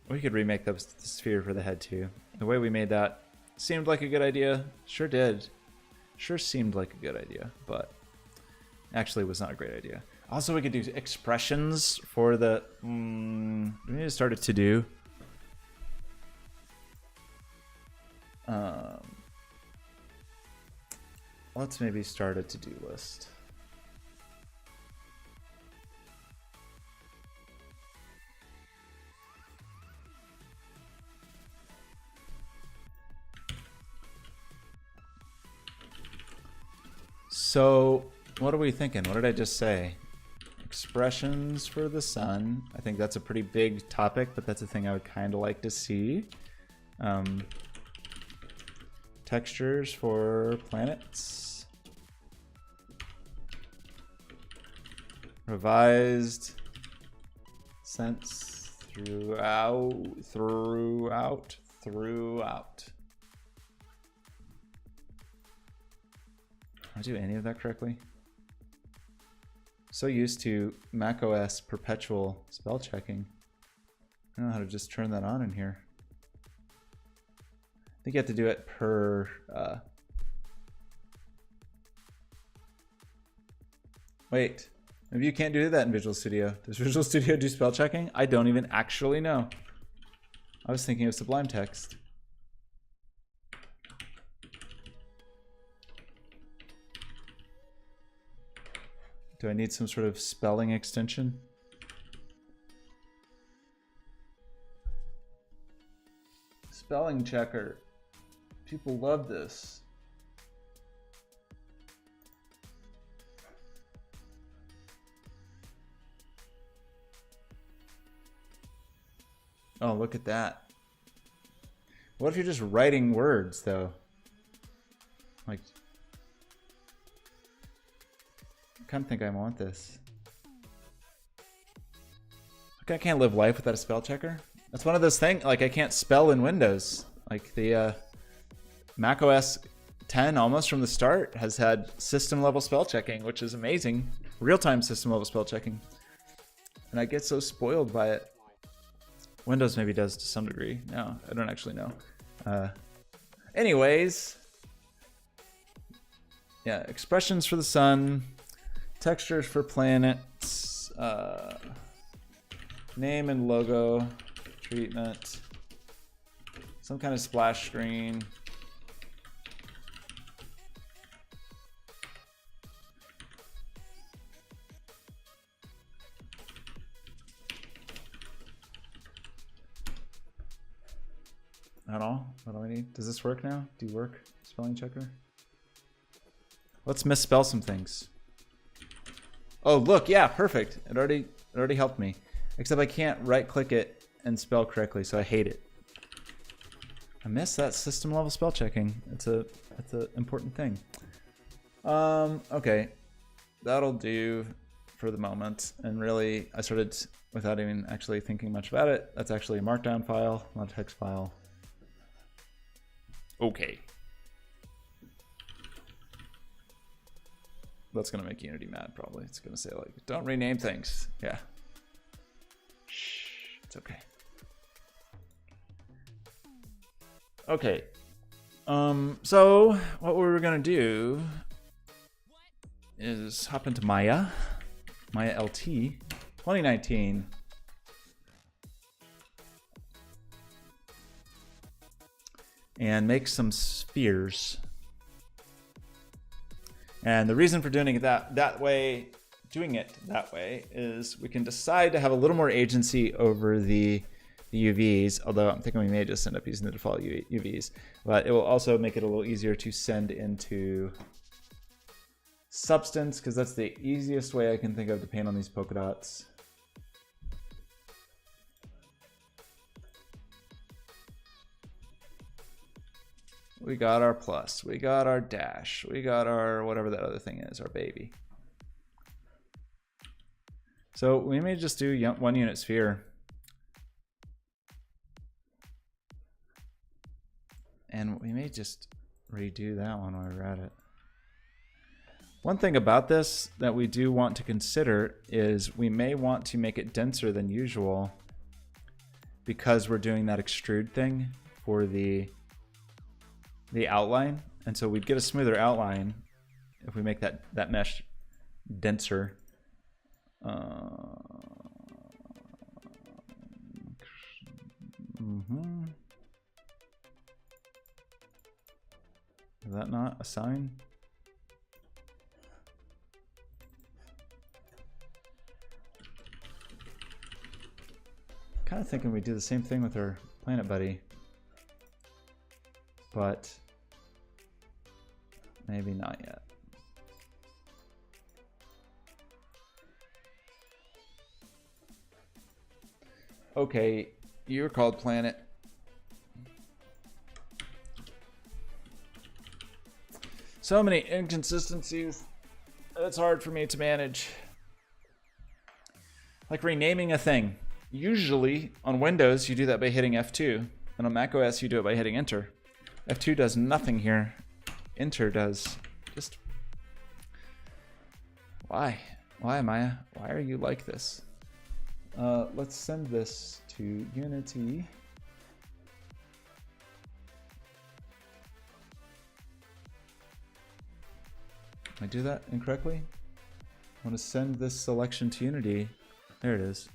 we could remake the sphere for the head too. The way we made that seemed like a good idea. Sure did. Sure seemed like a good idea, but actually was not a great idea. Also, we could do expressions for the... we need to start a to-do. Let's maybe start a to-do list. So, what are we thinking? What did I just say? Expressions for the sun. I think that's a pretty big topic, but that's a thing I would kind of like to see. Textures for planets. Revised sense throughout. Did I do any of that correctly? So used to macOS perpetual spell checking. I don't know how to just turn that on in here. I think you have to do it per... Wait, maybe you can't do that in Visual Studio. Does Visual Studio do spell checking? I don't even actually know. I was thinking of Sublime Text. Do I need some sort of spelling extension? Spelling checker. People love this. Oh, look at that. What if you're just writing words, though? Like... I kind of think I want this. Okay, I can't live life without a spell checker. That's one of those things, like I can't spell in Windows. Like the macOS 10 almost from the start has had system level spell checking, which is amazing. Real-time system level spell checking. And I get so spoiled by it. Windows maybe does to some degree. No, I don't actually know. Anyways. Yeah, expressions for the sun. Textures for planets, name and logo, treatment, some kind of splash screen. At all? What do I need? Does this work now? Do you work, spelling checker? Let's misspell some things. Oh, look, yeah, perfect. It already helped me. Except I can't right-click it and spell correctly, so I hate it. I miss that system-level spell checking. That's an important thing. Okay. That'll do for the moment. And really, I started without even actually thinking much about it. That's actually a markdown file, not a text file. Okay. That's gonna make Unity mad, probably. It's gonna say, like, don't rename things. Yeah. Shh, it's okay. Okay. So what we're gonna do is hop into Maya LT 2019. And make some spheres. And the reason for doing it that way is we can decide to have a little more agency over the UVs, although I'm thinking we may just end up using the default UVs, but it will also make it a little easier to send into Substance, because that's the easiest way I can think of to paint on these polka dots. We got our plus, we got our dash, we got our whatever that other thing is, our baby. So we may just do 1 unit sphere. And we may just redo that one while we're at it. One thing about this that we do want to consider is we may want to make it denser than usual because we're doing that extrude thing for the outline. And so we'd get a smoother outline if we make that mesh denser. Is that not a sign? Kind of thinking we do the same thing with our planet buddy, but maybe not yet. Okay, you're called planet. So many inconsistencies. It's hard for me to manage. Like renaming a thing. Usually on Windows you do that by hitting F2, and on macOS you do it by hitting Enter. F2 does nothing here. Enter does just... Why? Why, Maya? Why are you like this? Let's send this to Unity. Did I do that incorrectly? I want to send this selection to Unity. There it is.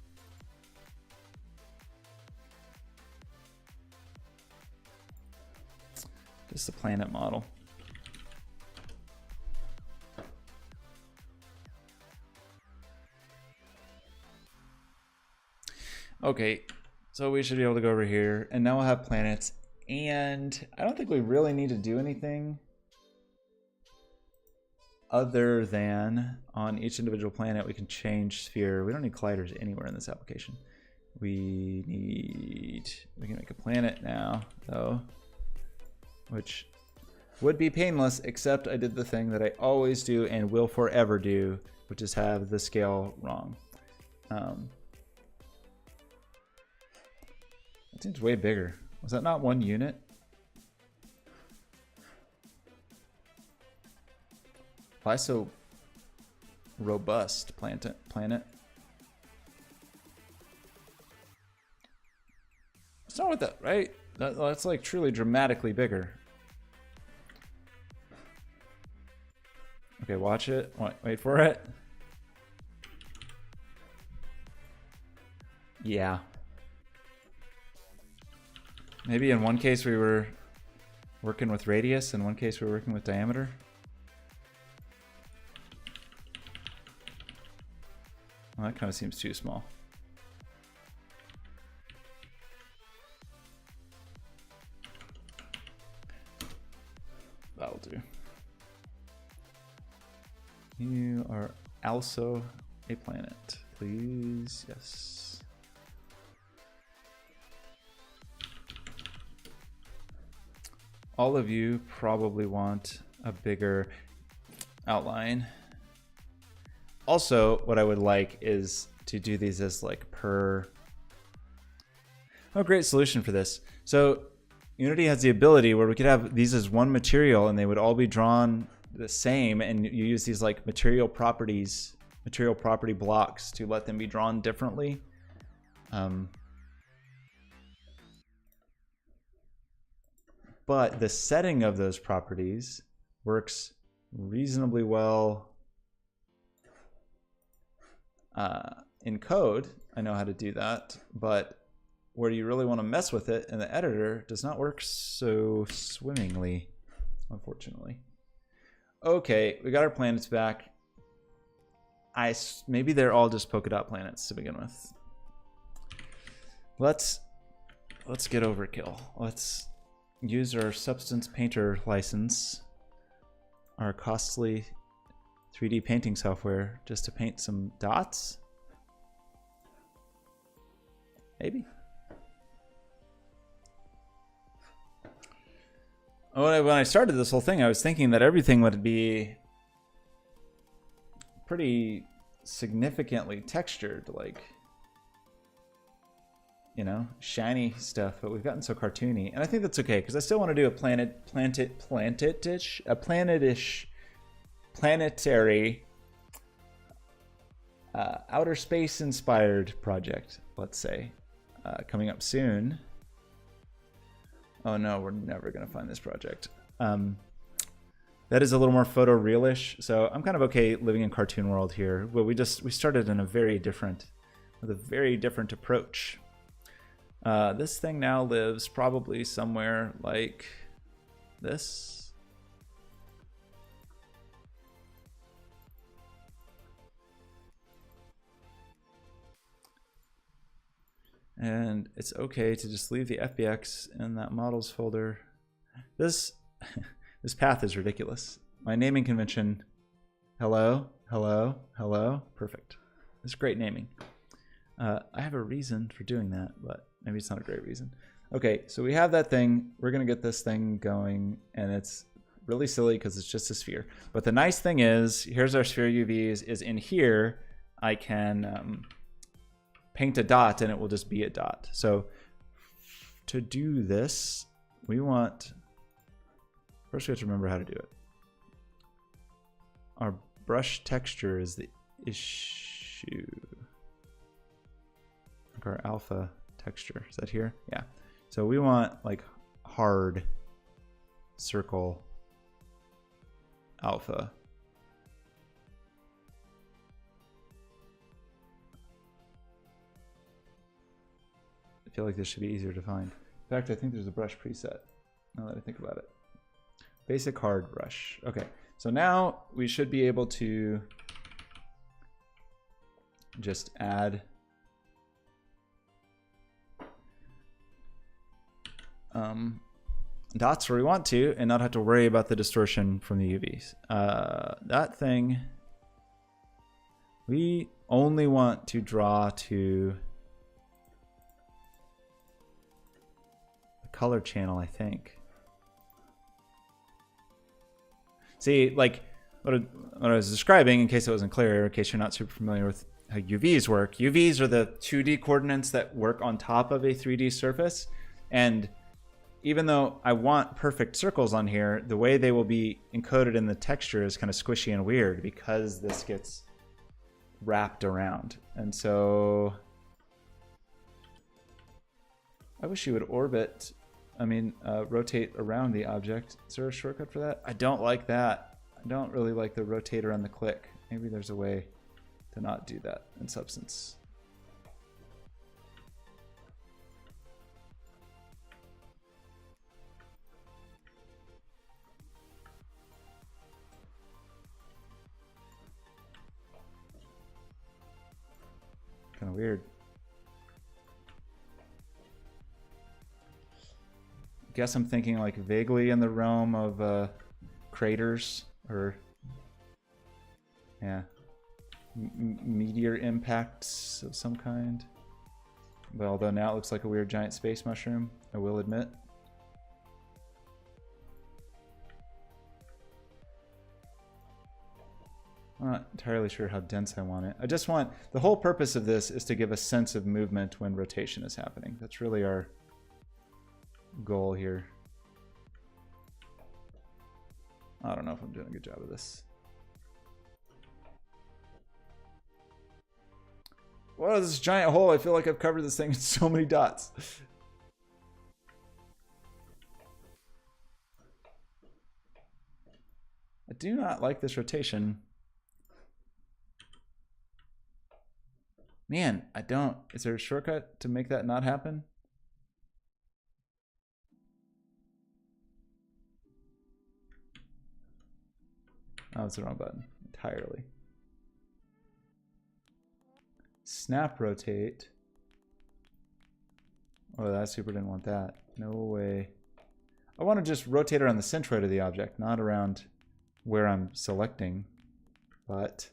Just the planet model. Okay, so we should be able to go over here, and now we'll have planets, and I don't think we really need to do anything other than on each individual planet we can change sphere. We don't need colliders anywhere in this application. We can make a planet now, though, which would be painless, except I did the thing that I always do and will forever do, which is have the scale wrong. It seems way bigger. Was that not 1 unit? Why so robust, planet? It's not with that, right? That's like truly dramatically bigger. Okay, watch it. Wait for it. Yeah. Maybe in one case we were working with radius, in one case we were working with diameter. Well, that kind of seems too small. That'll do. You are also a planet, please. Yes. All of you probably want a bigger outline. Also, what I would like is to do these as like per... Oh, great solution for this. So Unity has the ability where we could have these as one material and they would all be drawn the same, and you use these like material properties, material property blocks to let them be drawn differently. But the setting of those properties works reasonably well in code. I know how to do that, but where you really want to mess with it in the editor does not work so swimmingly, unfortunately. Okay, we got our planets back. Maybe they're all just polka dot planets to begin with. Let's get overkill. Let's use our Substance Painter license, our costly 3D painting software, just to paint some dots. Maybe. When I started this whole thing, I was thinking that everything would be pretty significantly textured, like, you know, shiny stuff, but we've gotten so cartoony, and I think that's okay because I still want to do a planetary, outer space inspired project, let's say, coming up soon. Oh no, we're never gonna find this project. That is a little more photorealish, so I'm kind of okay living in cartoon world here. But we started in a very different, with a very different approach. This thing now lives probably somewhere like this. And it's okay to just leave the FBX in that models folder. This this path is ridiculous. My naming convention, hello, hello, hello, perfect. It's great naming. I have a reason for doing that, but maybe it's not a great reason. Okay, so we have that thing. We're gonna get this thing going, and it's really silly because it's just a sphere. But the nice thing is, here's our sphere UVs, is in here, I can paint a dot and it will just be a dot. So to do this, we want, first we have to remember how to do it. Our brush texture is the issue. Like our alpha texture, is that here? Yeah. So we want like hard circle alpha. I feel like this should be easier to find. In fact, I think there's a brush preset, now that I think about it. Basic hard brush. Okay, so now we should be able to just add dots where we want to and not have to worry about the distortion from the UVs. That thing, we only want to draw to the color channel, I think. See, like what I was describing, in case it wasn't clear, in case you're not super familiar with how UVs work. UVs are the 2D coordinates that work on top of a 3D surface. And even though I want perfect circles on here, the way they will be encoded in the texture is kind of squishy and weird because this gets wrapped around. And so I wish you would rotate around the object. Is there a shortcut for that? I don't like that. I don't really like the rotate around the click. Maybe there's a way to not do that in Substance. Kind of weird. Guess I'm thinking like vaguely in the realm of craters or yeah, meteor impacts of some kind. But although now it looks like a weird giant space mushroom, I will admit. I'm not entirely sure how dense I want it. I just want, the whole purpose of this is to give a sense of movement when rotation is happening. That's really our goal here. I don't know if I'm doing a good job of this. What is this giant hole? I feel like I've covered this thing in so many dots. I do not like this rotation. Man, I don't. Is there a shortcut to make that not happen? Oh, it's the wrong button entirely. Snap rotate. Oh, that super didn't want that. No way. I want to just rotate around the centroid of the object, not around where I'm selecting, but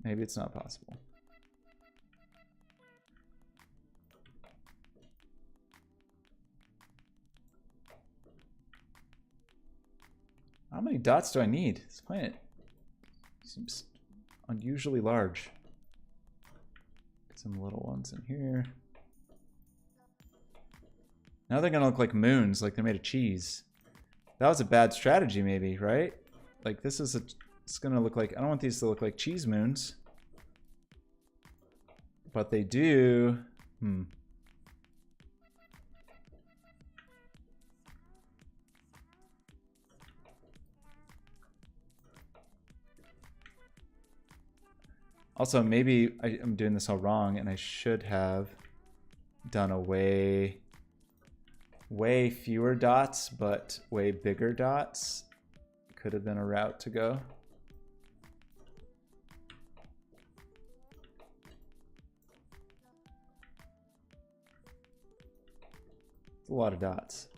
maybe it's not possible. How many dots do I need? This planet seems unusually large. Get some little ones in here. Now they're gonna look like moons, like they're made of cheese. That was a bad strategy, maybe, right? Like this is it's gonna look like, I don't want these to look like cheese moons. But they do. Also, maybe I'm doing this all wrong, and I should have done a way fewer dots, but way bigger dots. Could have been a route to go. It's a lot of dots.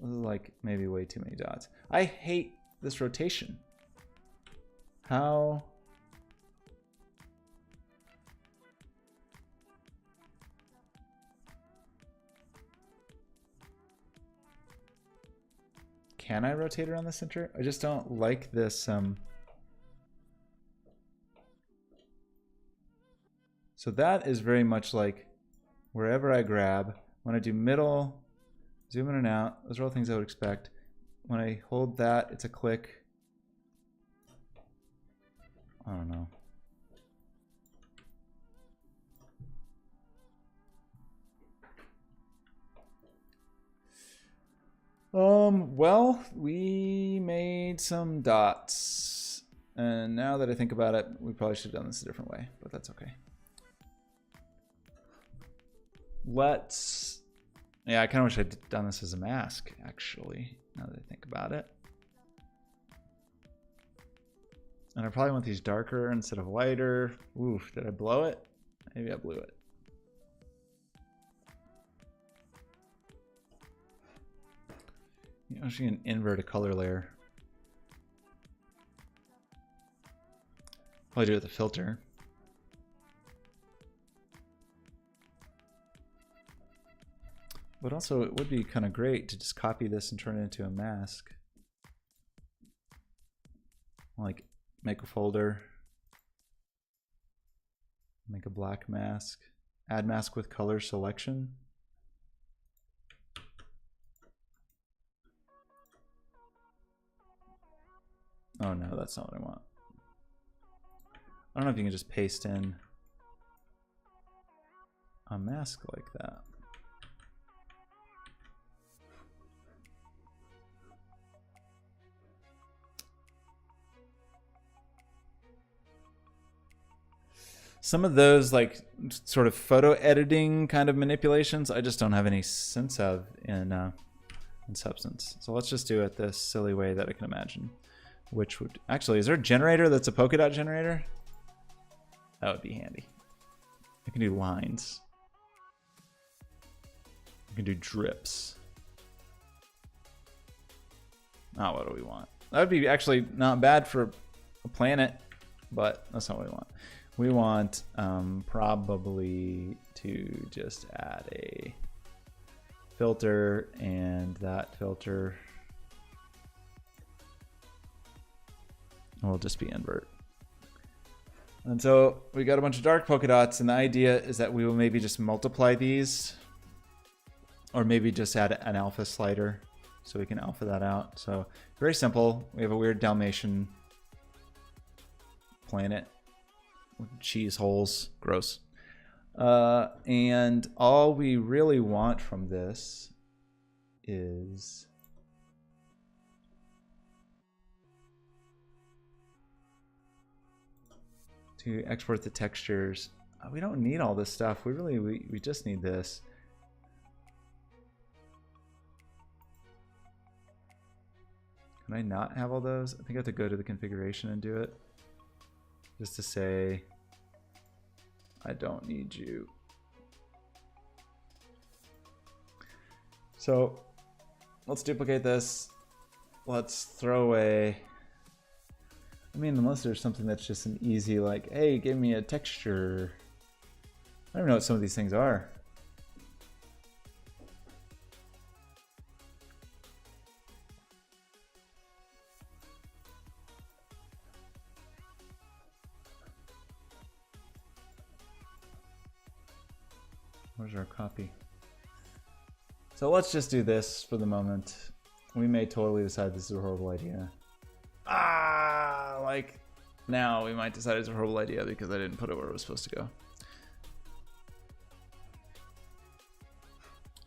This is like maybe way too many dots. I hate this rotation. How? Can I rotate around the center? I just don't like this. So that is very much like wherever I grab. When I do middle, zoom in and out, those are all things I would expect. When I hold that, it's a click. I don't know. Well, we made some dots. And now that I think about it, we probably should have done this a different way, but that's okay. Yeah, I kind of wish I'd done this as a mask, actually, now that I think about it. And I probably want these darker instead of lighter. Oof, did I blow it? Maybe I blew it. I'm actually gonna invert a color layer. Probably do it with a filter. But also, it would be kind of great to just copy this and turn it into a mask. Like, make a folder. Make a black mask. Add mask with color selection. Oh no, that's not what I want. I don't know if you can just paste in a mask like that. Some of those like sort of photo editing kind of manipulations, I just don't have any sense of in Substance. So let's just do it this silly way that I can imagine. Which would actually, is there a generator that's a polka dot generator? That would be handy. I can do lines. I can do drips. Oh, what do we want? That would be actually not bad for a planet, but that's not what we want. We want probably to just add a filter, and that filter will just be invert. And so we got a bunch of dark polka dots, and the idea is that we will maybe just multiply these, or maybe just add an alpha slider so we can alpha that out. So very simple. We have a weird Dalmatian planet with cheese holes. Gross. And all we really want from this is to export the textures. We don't need all this stuff. We just need this. Can I not have all those? I think I have to go to the configuration and do it. Just to say, I don't need you. So let's duplicate this. Let's throw away. I mean, unless there's something that's just an easy, like, hey, give me a texture. I don't even know what some of these things are. Where's our copy? So let's just do this for the moment. We may totally decide this is a horrible idea. Like now we might decide it's a horrible idea because I didn't put it where it was supposed to go.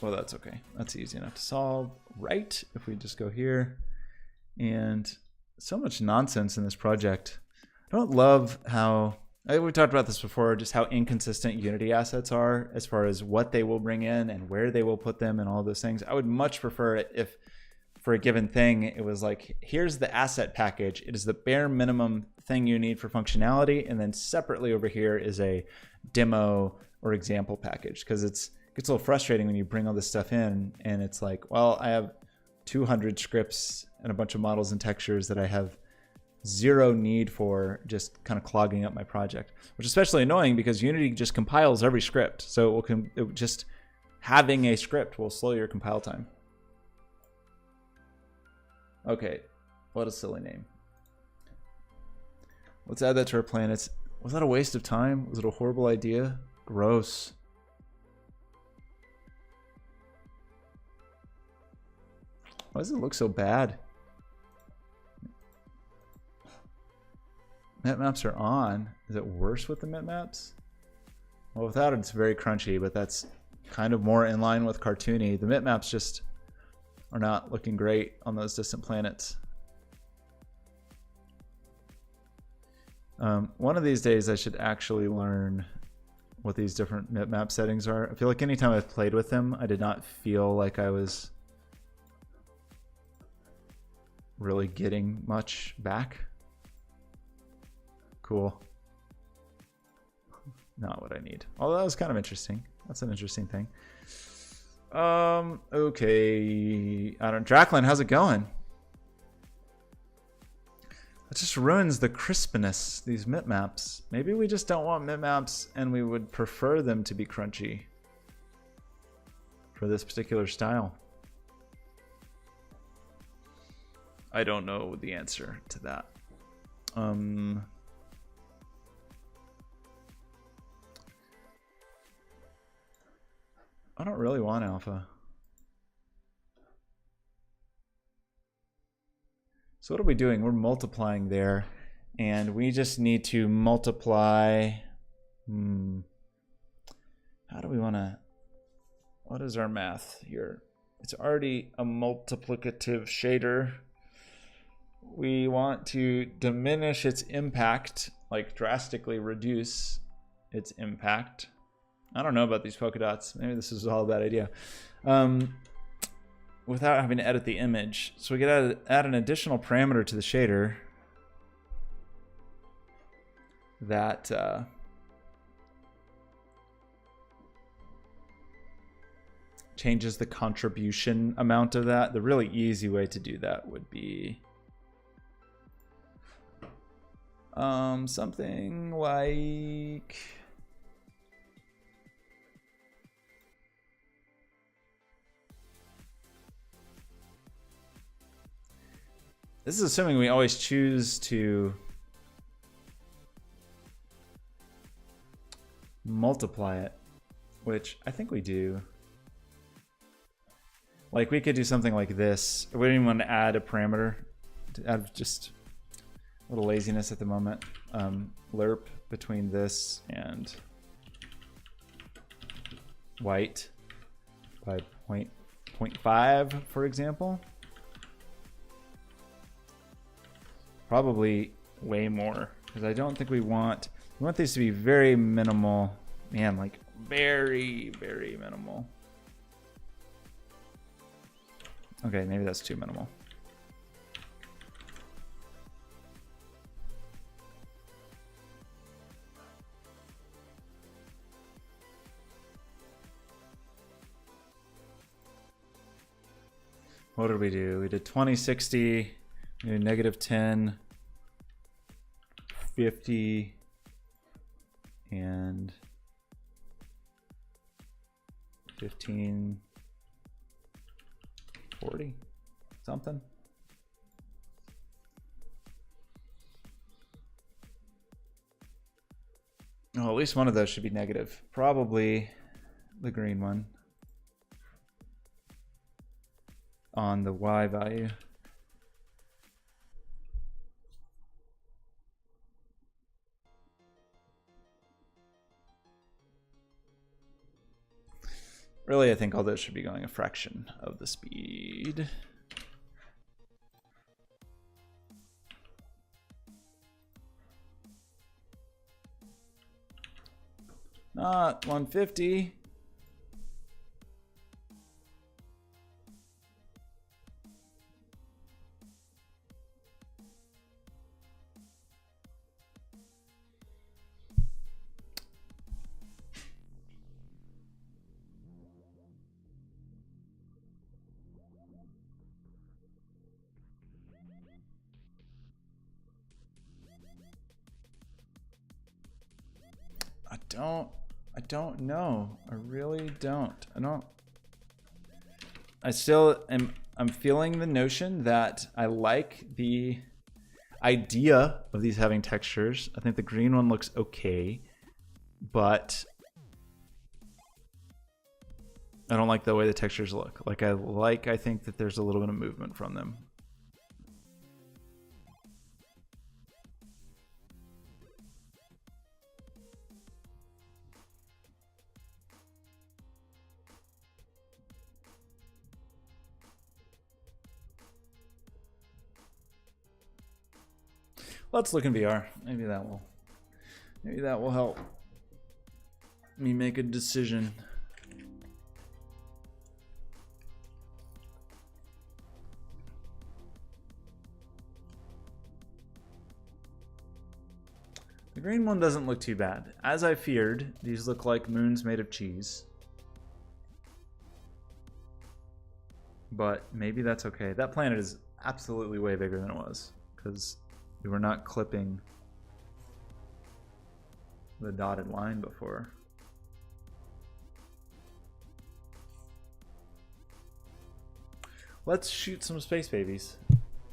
Well, that's okay. That's easy enough to solve, right? If we just go here, and so much nonsense in this project. don't love how, we talked about this before, just how inconsistent Unity assets are as far as what they will bring in and where they will put them and all those things. I would much prefer it if for a given thing, it was like, here's the asset package. It is the bare minimum thing you need for functionality. And then separately over here is a demo or example package, because it gets a little frustrating when you bring all this stuff in and it's like, well, I have 200 scripts and a bunch of models and textures that I have zero need for, just kind of clogging up my project, which is especially annoying because Unity just compiles every script. So just having a script will slow your compile time. Okay, what a silly name. Let's add that to our planets. Was that a waste of time? Was it a horrible idea? Gross. Why does it look so bad? Map-maps are on. Is it worse with the map-maps? Well, without it, it's very crunchy, but that's kind of more in line with cartoony. The map-maps just are not looking great on those distant planets. One of these days I should actually learn what these different map settings are. I feel like anytime I've played with them, I did not feel like I was really getting much back. Cool. Not what I need. Although that was kind of interesting. That's an interesting thing. Okay. Draclin, how's it going? It just ruins the crispness, these mip-maps. Maybe we just don't want mip-maps and we would prefer them to be crunchy for this particular style. I don't know the answer to that. I don't really want alpha. So what are we doing? We're multiplying there, and we just need to multiply. How do we want to? What is our math here? It's already a multiplicative shader. We want to diminish its impact, like drastically reduce its impact. I don't know about these polka dots. Maybe this is all a bad idea. Without having to edit the image. So we could add an additional parameter to the shader that changes the contribution amount of that. The really easy way to do that would be something like... This is assuming we always choose to multiply it, which I think we do. Like we could do something like this. We don't even want to add a parameter. To add just a little laziness at the moment. Lerp between this and white by 0.5, for example. Probably way more, because I don't think we want these to be very minimal. Man, like very, very minimal. Okay, maybe that's too minimal. What did we do? We did 20, 60, we did negative 10, 50, and 15, 40, something. Oh, at least one of those should be negative. Probably the green one on the Y value. Really, I think all this should be going a fraction of the speed. Not 150. I don't know. I really don't. I'm feeling the notion that I like the idea of these having textures. I think the green one looks okay, but I don't like the way the textures look. I think that there's a little bit of movement from them. Let's look in VR. Maybe that will help me make a decision. The green one doesn't look too bad. As I feared, these look like moons made of cheese. But maybe that's okay. That planet is absolutely way bigger than it was, because we were not clipping the dotted line before. Let's shoot some space babies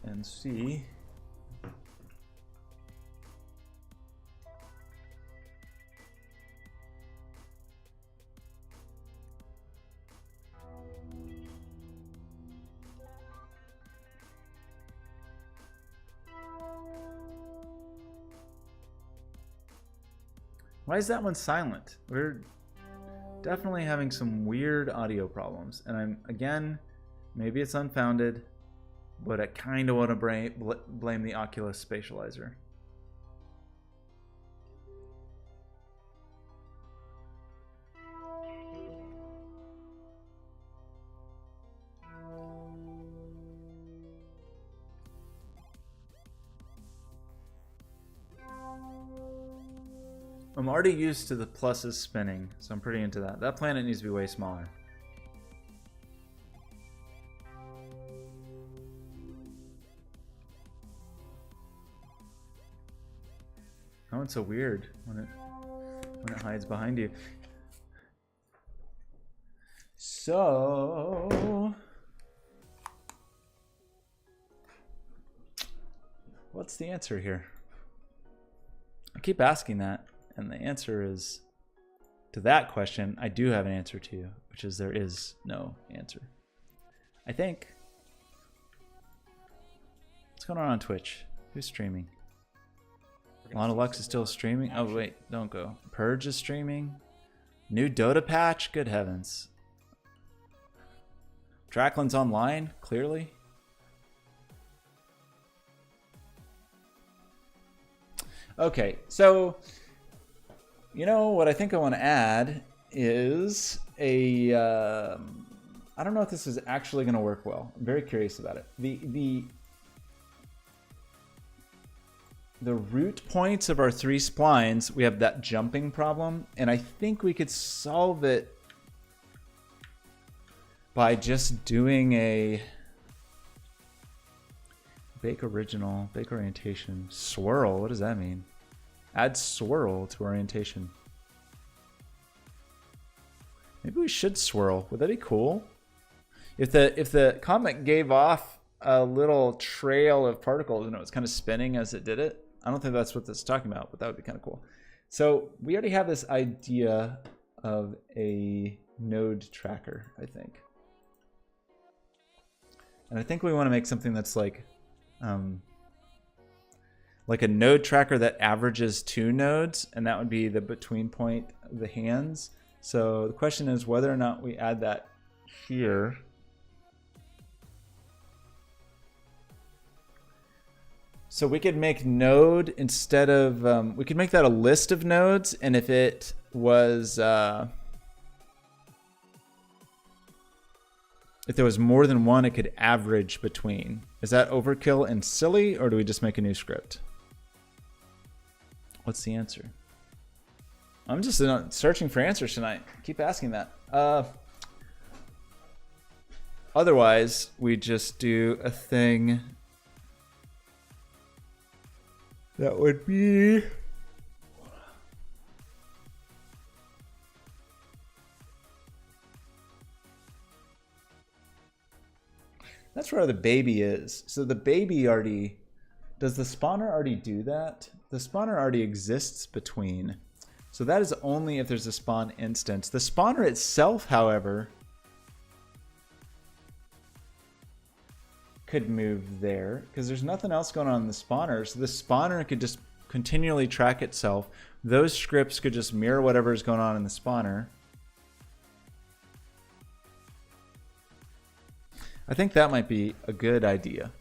and see. Why is that one silent? We're definitely having some weird audio problems. And again, maybe it's unfounded, but I kind of want to blame the Oculus spatializer. I'm already used to the pluses spinning, so I'm pretty into that. That planet needs to be way smaller. Oh, it's so weird when it hides behind you. So, what's the answer here? I keep asking that. And the answer is, to that question, I do have an answer to you, which is there is no answer. I think. What's going on Twitch? Who's streaming? Lana Lux is still streaming? Oh, wait, don't go. Purge is streaming. New Dota patch? Good heavens. Dracklin's online, clearly. Okay, so you know what I think I want to add is a I don't know if this is actually going to work well. I'm very curious about it. The root points of our three splines, we have that jumping problem, and I think we could solve it by just doing a bake original, bake orientation, swirl. What does that mean? Add swirl to orientation. Maybe we should swirl. Would that be cool? If the comet gave off a little trail of particles and it was kind of spinning as it did it, I don't think that's what this is talking about, but that would be kind of cool. So we already have this idea of a node tracker, I think. And I think we want to make something that's like a node tracker that averages 2 nodes, and that would be the between point of the hands. So the question is whether or not we add that here. So we could make node instead of, we could make that a list of nodes, and if it was if there was more than one, it could average between. Is that overkill and silly, or do we just make a new script? What's the answer? I'm just searching for answers tonight. Keep asking that. Otherwise, we just do a thing that would be... That's where the baby is. So the baby already... Does the spawner already do that? The spawner already exists between. So that is only if there's a spawn instance. The spawner itself, however, could move there because there's nothing else going on in the spawner. So the spawner could just continually track itself. Those scripts could just mirror whatever is going on in the spawner. I think that might be a good idea.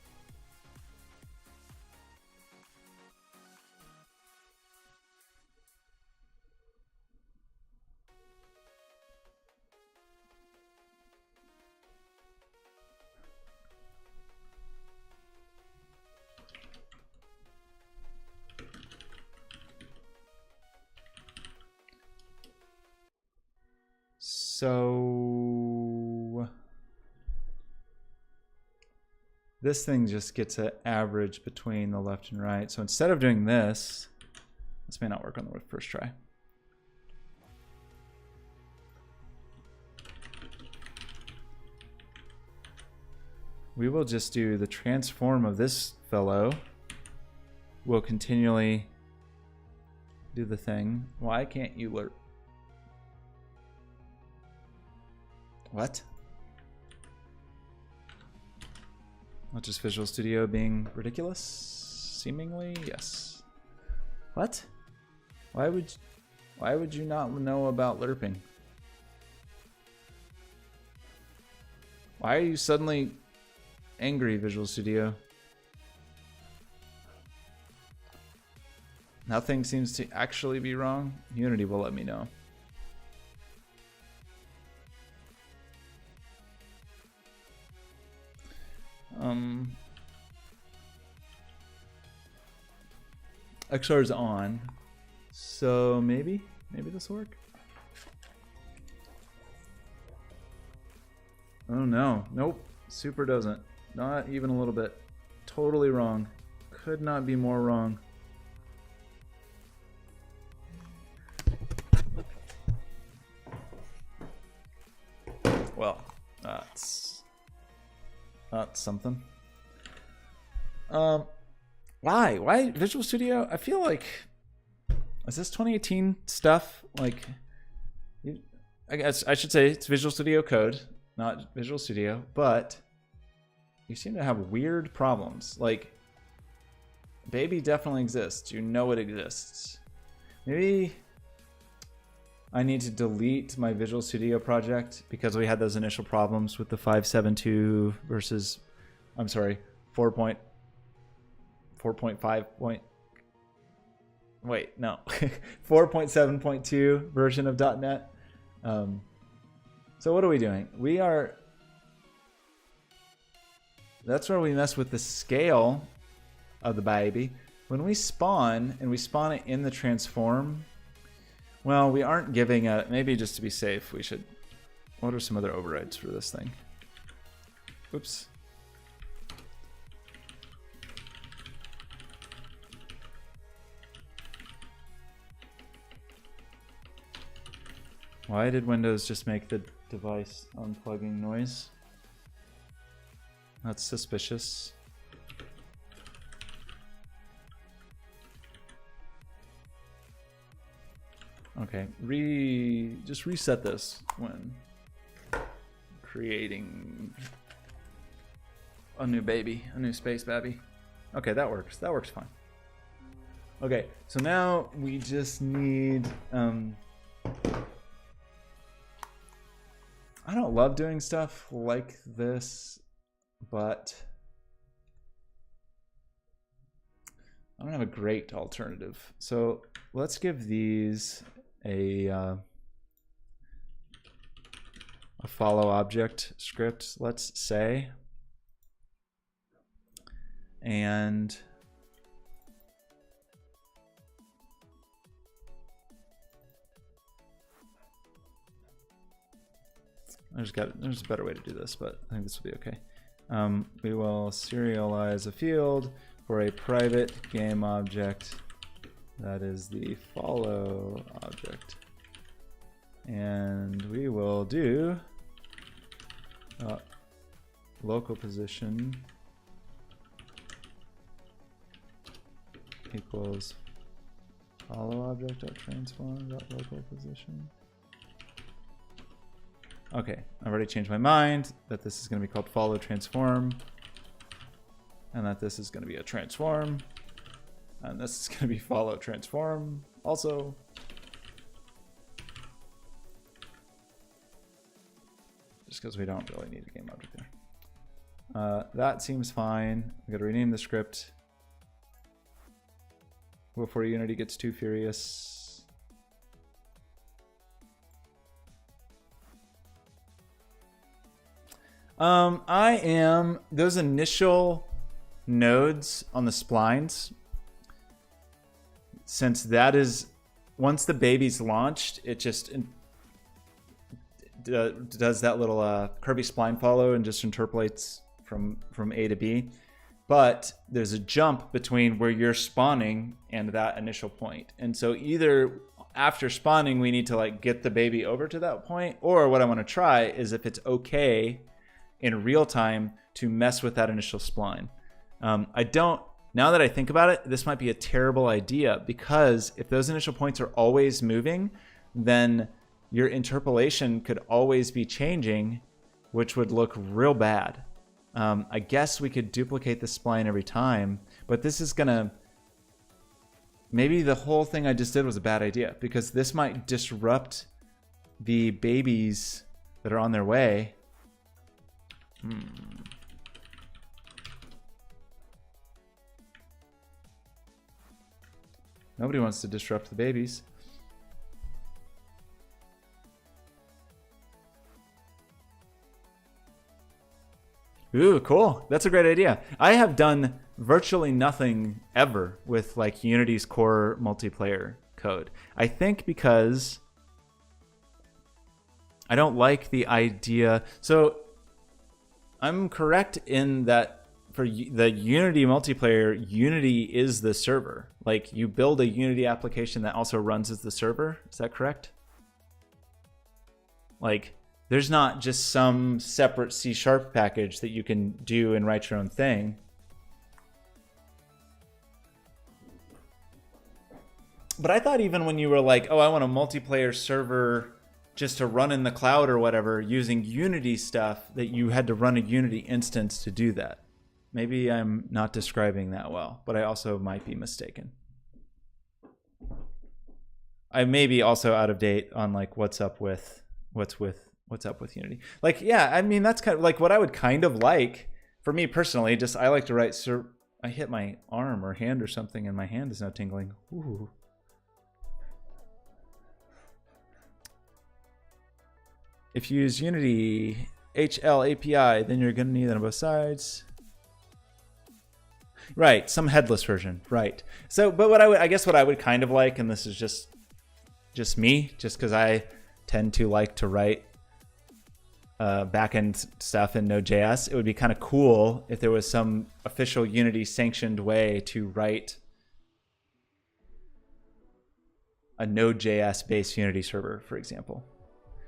So this thing just gets an average between the left and right. So instead of doing this may not work on the first try. We will just do the transform of this fellow. We'll continually do the thing. Why can't you lerp? What? Not just Visual Studio being ridiculous? Seemingly, yes. What? Why would you not know about lerping? Why are you suddenly angry, Visual Studio? Nothing seems to actually be wrong. Unity will let me know. XR is on, so maybe this will work. Oh no, nope, super doesn't. Not even a little bit. Totally wrong. Could not be more wrong. Well, that's something. Why Visual Studio? I feel like, is this 2018 stuff? Like, I guess I should say it's Visual Studio Code, not Visual Studio, but you seem to have weird problems. Like, baby definitely exists. You know it exists. Maybe I need to delete my Visual Studio project because we had those initial problems with the 5.7.2 versus, I'm sorry, 4.7.2 version of .NET. So what are we doing? That's where we mess with the scale of the baby. When we spawn, and we spawn it in the transform, well, we aren't giving a, maybe just to be safe, we should, what are some other overrides for this thing? Oops. Why did Windows just make the device unplugging noise? That's suspicious. Okay, just reset this when creating a new baby, a new space baby. Okay, that works. That works fine. Okay, so now we just need I don't love doing stuff like this, but I don't have a great alternative. So let's give these a follow object script, let's say, and there's a better way to do this, but I think this will be okay. We will serialize a field for a private game object that is the follow object, and we will do local position equals follow object dot transform dot local position. Okay, I've already changed my mind that this is going to be called follow transform, and that this is going to be a transform, and this is going to be follow transform also. Just because we don't really need a game object there. That seems fine. I got to rename the script before Unity gets too furious. Those initial nodes on the splines, since that is, once the baby's launched, it just does that little Kirby spline follow and just interpolates from A to B. But there's a jump between where you're spawning and that initial point. And so either after spawning, we need to like get the baby over to that point, or what I want to try is if it's okay in real time to mess with that initial spline. Now that I think about it, this might be a terrible idea, because if those initial points are always moving, then your interpolation could always be changing, which would look real bad. I guess we could duplicate the spline every time, but this is gonna, maybe the whole thing I just did was a bad idea, because this might disrupt the babies that are on their way. Nobody wants to disrupt the babies. Ooh, cool. That's a great idea. I have done virtually nothing ever with like Unity's core multiplayer code. I think because I don't like the idea. So I'm correct in that for the Unity multiplayer, Unity is the server. Like you build a Unity application that also runs as the server. Is that correct? Like there's not just some separate C# package that you can do and write your own thing. But I thought even when you were like, oh, I want a multiplayer server just to run in the cloud or whatever using Unity stuff, that you had to run a Unity instance to do that. Maybe I'm not describing that well, but I also might be mistaken. I may be also out of date on like what's up with Unity. Like, yeah, I mean, that's kind of like what I would kind of like for me personally. Just I like to write. I hit my arm or hand or something, and my hand is now tingling. Ooh. If you use Unity HL API, then you're gonna need it on both sides. Right, some headless version. Right. So, but what I guess what I would kind of like, and this is just me, just because I tend to like to write backend stuff in Node.js, it would be kind of cool if there was some official Unity sanctioned way to write a Node.js based Unity server, for example.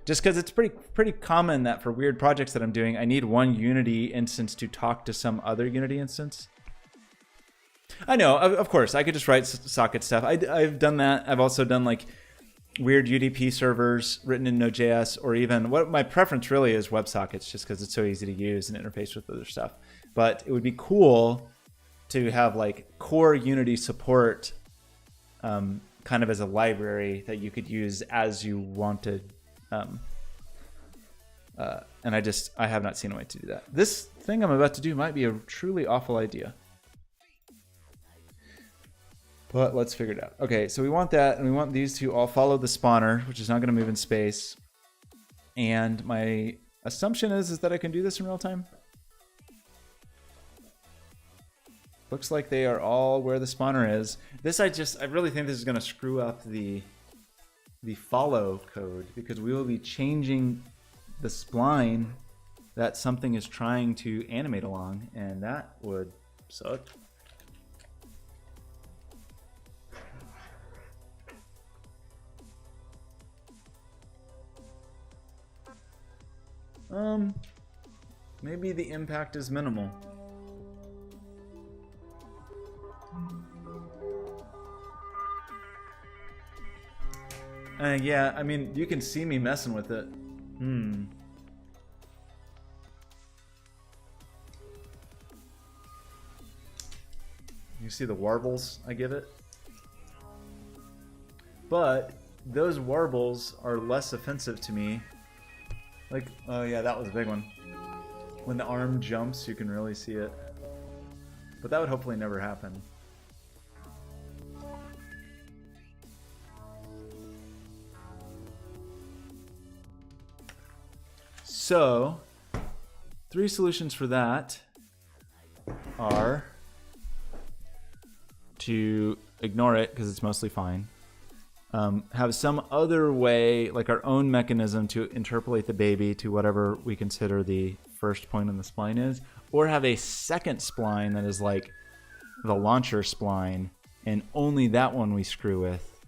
Just because it's pretty common that for weird projects that I'm doing, I need one Unity instance to talk to some other Unity instance. I know, of course, I could just write socket stuff. I've done that. I've also done like weird UDP servers written in Node.js, or even what my preference really is WebSockets, just because it's so easy to use and interface with other stuff. But it would be cool to have like core Unity support kind of as a library that you could use as you wanted. And I have not seen a way to do that. This thing I'm about to do might be a truly awful idea. But let's figure it out. Okay, so we want that, and we want these to all follow the spawner, which is not going to move in space. And my assumption is that I can do this in real time. Looks like they are all where the spawner is. This I really think this is going to screw up the follow code, because we will be changing the spline that something is trying to animate along, and that would suck. Maybe the impact is minimal. Yeah, I mean, you can see me messing with it. You see the warbles I give it? But those warbles are less offensive to me. Like, oh yeah, that was a big one. When the arm jumps, you can really see it. But that would hopefully never happen. So, 3 solutions for that are to ignore it because it's mostly fine. Have some other way, like our own mechanism to interpolate the baby to whatever we consider the first point in the spline is, or have a second spline that is like the launcher spline, and only that one we screw with,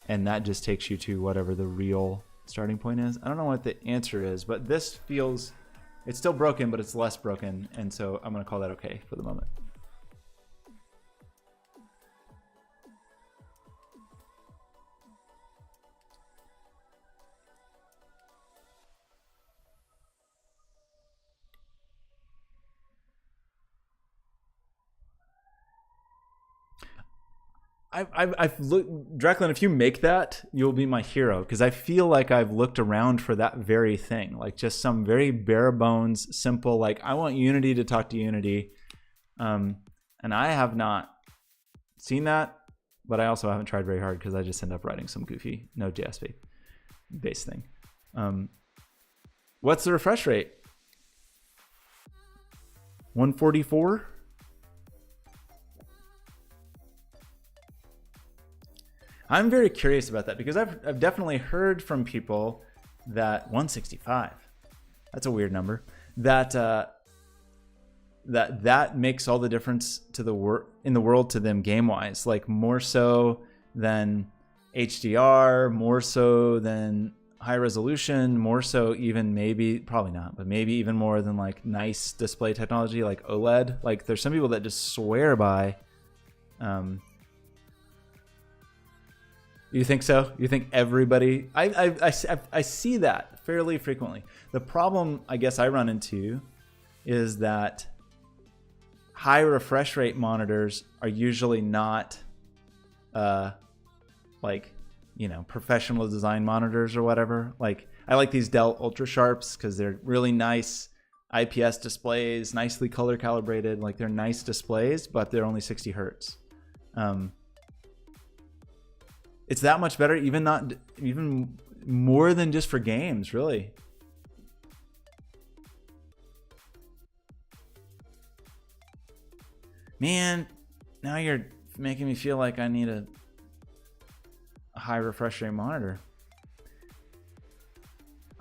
and that just takes you to whatever the real starting point is. I don't know what the answer is, but this feels, it's still broken, but it's less broken, and so I'm going to call that okay for the moment. I've looked, Drecklin, if you make that, you'll be my hero, because I feel like I've looked around for that very thing, like just some very bare bones, simple, like I want Unity to talk to Unity, and I have not seen that, but I also haven't tried very hard because I just end up writing some goofy Node.js base thing. What's the refresh rate? 144? I'm very curious about that because I've definitely heard from people that 165, that's a weird number, that that makes all the difference to the in the world to them game wise, like more so than HDR, more so than high resolution, more so even maybe, probably not, but maybe even more than like nice display technology like OLED. Like there's some people that just swear by You think so? You think everybody? I see that fairly frequently. The problem I guess I run into is that high refresh rate monitors are usually not like, you know, professional design monitors or whatever. Like I like these Dell Ultra Sharps because they're really nice IPS displays, nicely color calibrated. Like they're nice displays, but they're only 60 hertz. It's that much better, even more than just for games, really. Man, now you're making me feel like I need a high refresh rate monitor.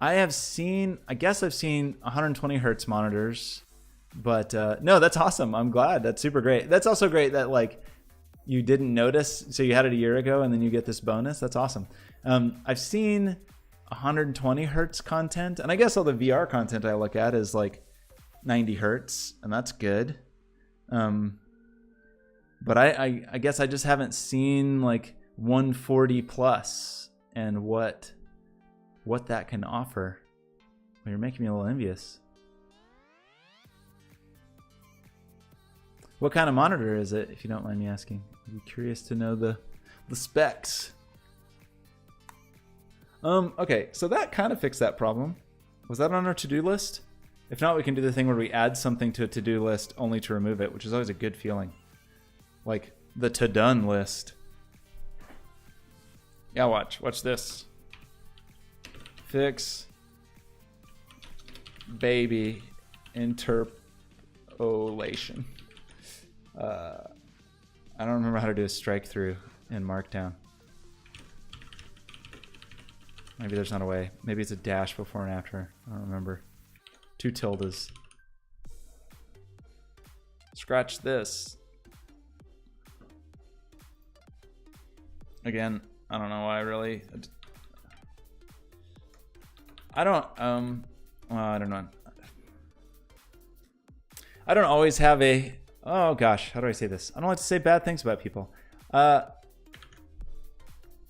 I guess I've seen 120 hertz monitors, but no, that's awesome. I'm glad. That's super great. That's also great that like you didn't notice, so you had it a year ago and then you get this bonus. That's awesome. I've seen 120 hertz content, and I guess all the VR content I look at is like 90 hertz, and that's good. But I guess I just haven't seen like 140 plus and what that can offer. Well, you're making me a little envious. What kind of monitor is it, if you don't mind me asking? I'd be curious to know the specs. Okay, so that kind of fixed that problem. Was that on our to-do list? If not, we can do the thing where we add something to a to-do list only to remove it, which is always a good feeling. Like the to-done list. Yeah, watch this. Fix baby interpolation. I don't remember how to do a strike through in Markdown. Maybe there's not a way. Maybe it's a dash before and after. I don't remember. 2 tildes. Scratch this. Again, I don't know why really. I don't well, I don't know. I don't always have a, oh gosh, how do I say this? I don't like to say bad things about people. I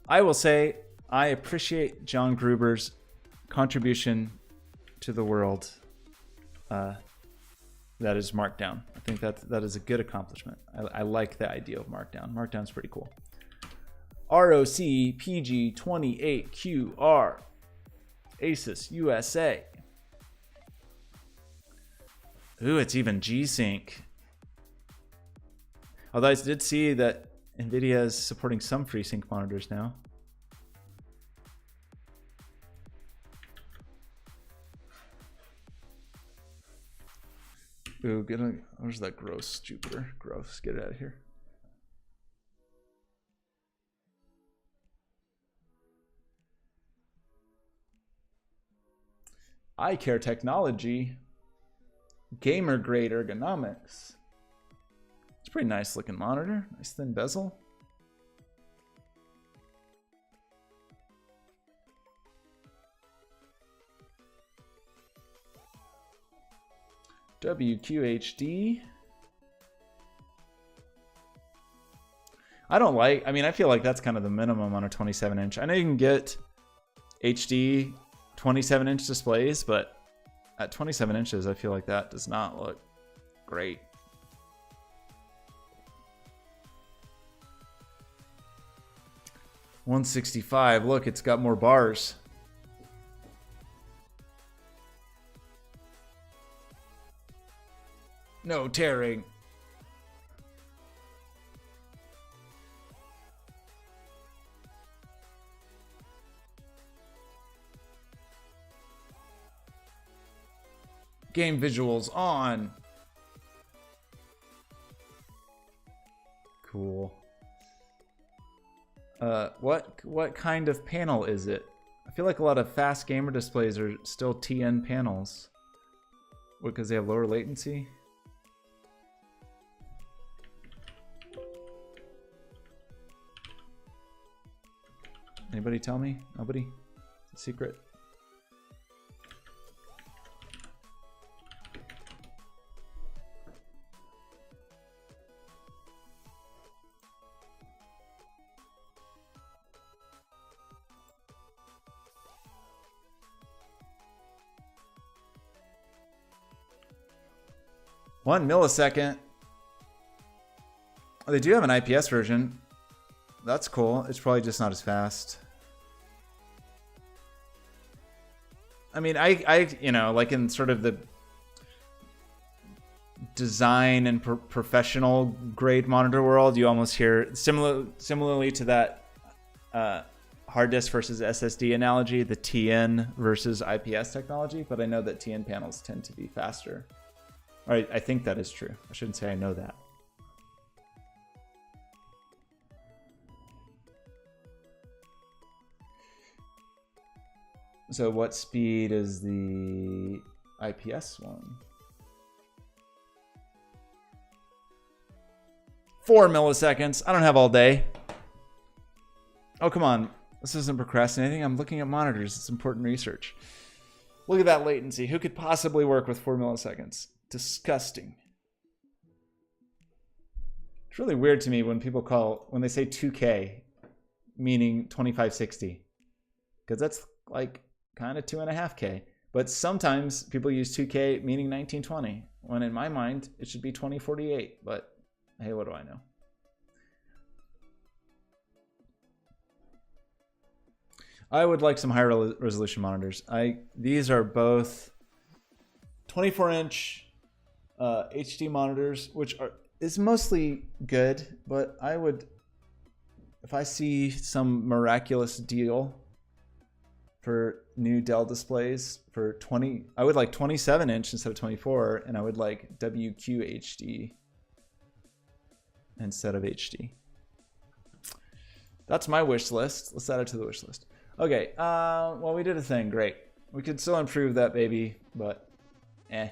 will say I appreciate John Gruber's contribution to the world. That is Markdown. I think that is a good accomplishment. I like the idea of Markdown. Markdown's pretty cool. ROCPG28QR Asus USA. Ooh, it's even G-Sync. Although I did see that NVIDIA is supporting some FreeSync monitors now. Ooh, where's that gross Jupiter? Gross, get it out of here. iCare Technology, gamer grade ergonomics. It's a pretty nice looking monitor, nice thin bezel. WQHD. I mean, I feel like that's kind of the minimum on a 27-inch. I know you can get HD 27-inch displays, but at 27 inches, I feel like that does not look great. $165. Look, it's got more bars. No tearing. Game visuals on. Cool. What kind of panel is it? I feel like a lot of fast gamer displays are still TN panels. What, because they have lower latency? Anybody tell me? Nobody? It's a secret. One millisecond. Oh, they do have an IPS version. That's cool. It's probably just not as fast. I mean, I you know, like in sort of the design and professional grade monitor world, you almost hear similarly to that hard disk versus SSD analogy, the TN versus IPS technology. But I know that TN panels tend to be faster. All right, I think that is true. I shouldn't say I know that. So what speed is the IPS one? 4 milliseconds. I don't have all day. Oh, come on. This isn't procrastinating. I'm looking at monitors. It's important research. Look at that latency. Who could possibly work with 4 milliseconds? Disgusting. It's really weird to me when they say 2K, meaning 2560. Because that's like kind of 2.5K. But sometimes people use 2K meaning 1920, when in my mind it should be 2048. But hey, what do I know? I would like some higher resolution monitors. These are both 24-inch HD monitors, which are is mostly good, but I would, if I see some miraculous deal for new Dell displays for 20, I would like 27 inch instead of 24, and I would like WQHD instead of HD. That's my wish list. Let's add it to the wish list. Okay, well, we did a thing, great. We could still improve that baby, but eh.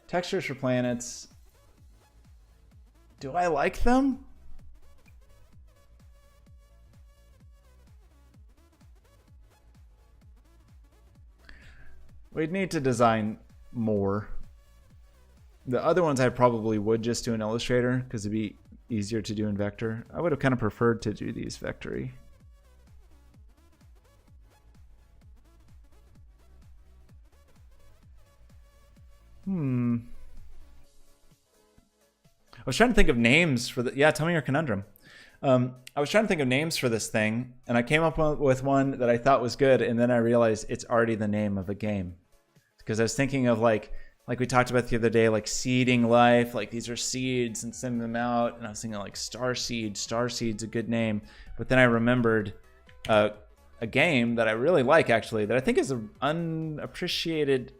Textures for planets. Do I like them? We'd need to design more. The other ones I probably would just do in Illustrator because it'd be easier to do in Vector. I would have kind of preferred to do these Vectory. I was trying to think of names for the, yeah, tell me your conundrum. I was trying to think of names for this thing, and I came up with one that I thought was good, and then I realized it's already the name of a game. Because I was thinking of like we talked about the other day, like seeding life, like these are seeds and sending them out, and I was thinking like Starseed's a good name. But then I remembered a game that I really like, actually, that I think is an underappreciated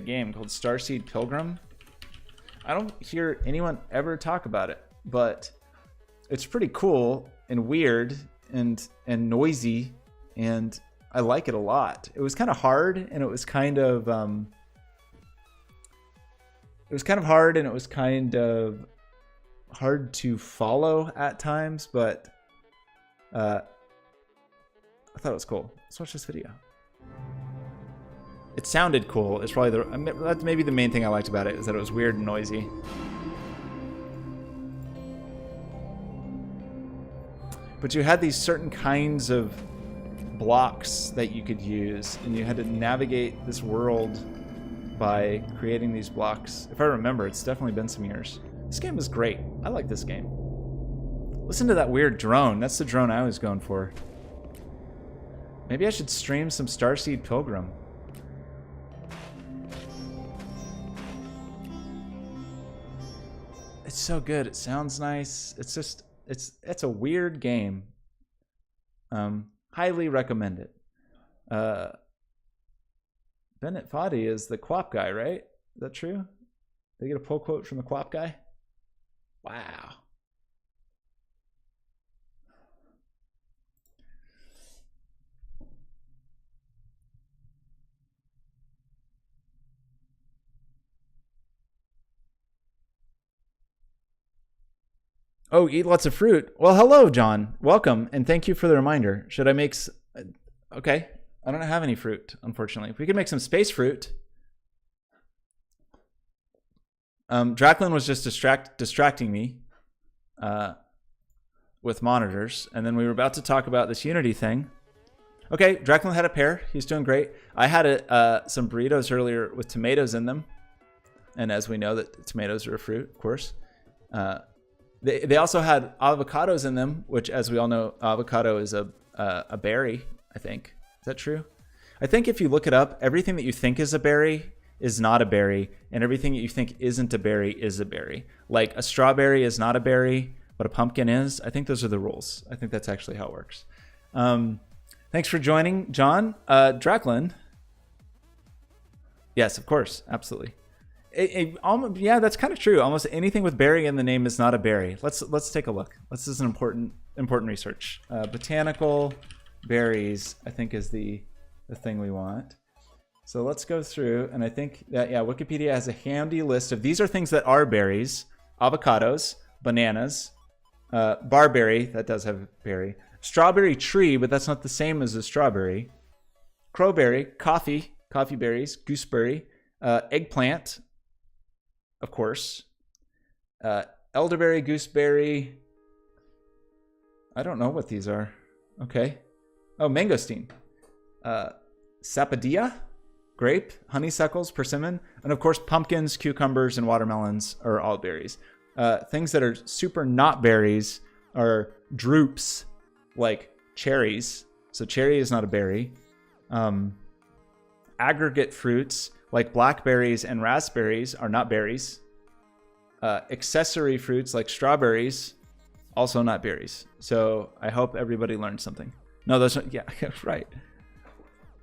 game called Starseed Pilgrim. I don't hear anyone ever talk about it, but it's pretty cool and weird and noisy, and I like it a lot. It was kind of hard, and it was kind of hard to follow at times, but I thought it was cool. Let's watch this video. It sounded cool. It's probably that's maybe the main thing I liked about it, is that it was weird and noisy. But you had these certain kinds of blocks that you could use, and you had to navigate this world by creating these blocks. If I remember, it's definitely been some years. This game is great. I like this game. Listen to that weird drone. That's the drone I was going for. Maybe I should stream some Starseed Pilgrim. It's so good. It sounds nice. It's just, it's a weird game. Highly recommend it. Bennett Foddy is the Quap guy, right? Is that true? They get a pull quote from the Quap guy? Wow. Oh, eat lots of fruit. Well, hello, John. Welcome, and thank you for the reminder. Should I make... Okay, I don't have any fruit, unfortunately. We could make some space fruit. Draclin was just distracting me with monitors, and then we were about to talk about this Unity thing. Okay, Draclin had a pear. He's doing great. I had some burritos earlier with tomatoes in them, and as we know, that tomatoes are a fruit, of course. They also had avocados in them, which, as we all know, avocado is a berry, I think. Is that true? I think if you look it up, everything that you think is a berry is not a berry, and everything that you think isn't a berry is a berry. Like a strawberry is not a berry, but a pumpkin is. I think those are the rules. I think that's actually how it works. Thanks for joining, John. Draclin. Yes, of course. Absolutely. Yeah, that's kind of true. Almost anything with berry in the name is not a berry. Let's take a look. This is an important research. Botanical berries, I think, is the thing we want. So let's go through, and I think that, yeah, Wikipedia has a handy list of, these are things that are berries: avocados, bananas, barberry, that does have berry, strawberry tree, but that's not the same as a strawberry, crowberry, coffee berries, gooseberry, eggplant, of course, elderberry, gooseberry. I don't know what these are. Okay. Oh, mangosteen. Sapodilla, grape, honeysuckles, persimmon, and of course pumpkins, cucumbers, and watermelons are all berries. Things that are super not berries are drupes, like cherries. So cherry is not a berry. Aggregate fruits like blackberries and raspberries are not berries. accessory fruits like strawberries, also not berries. So I hope everybody learned something. No, those are, yeah, right.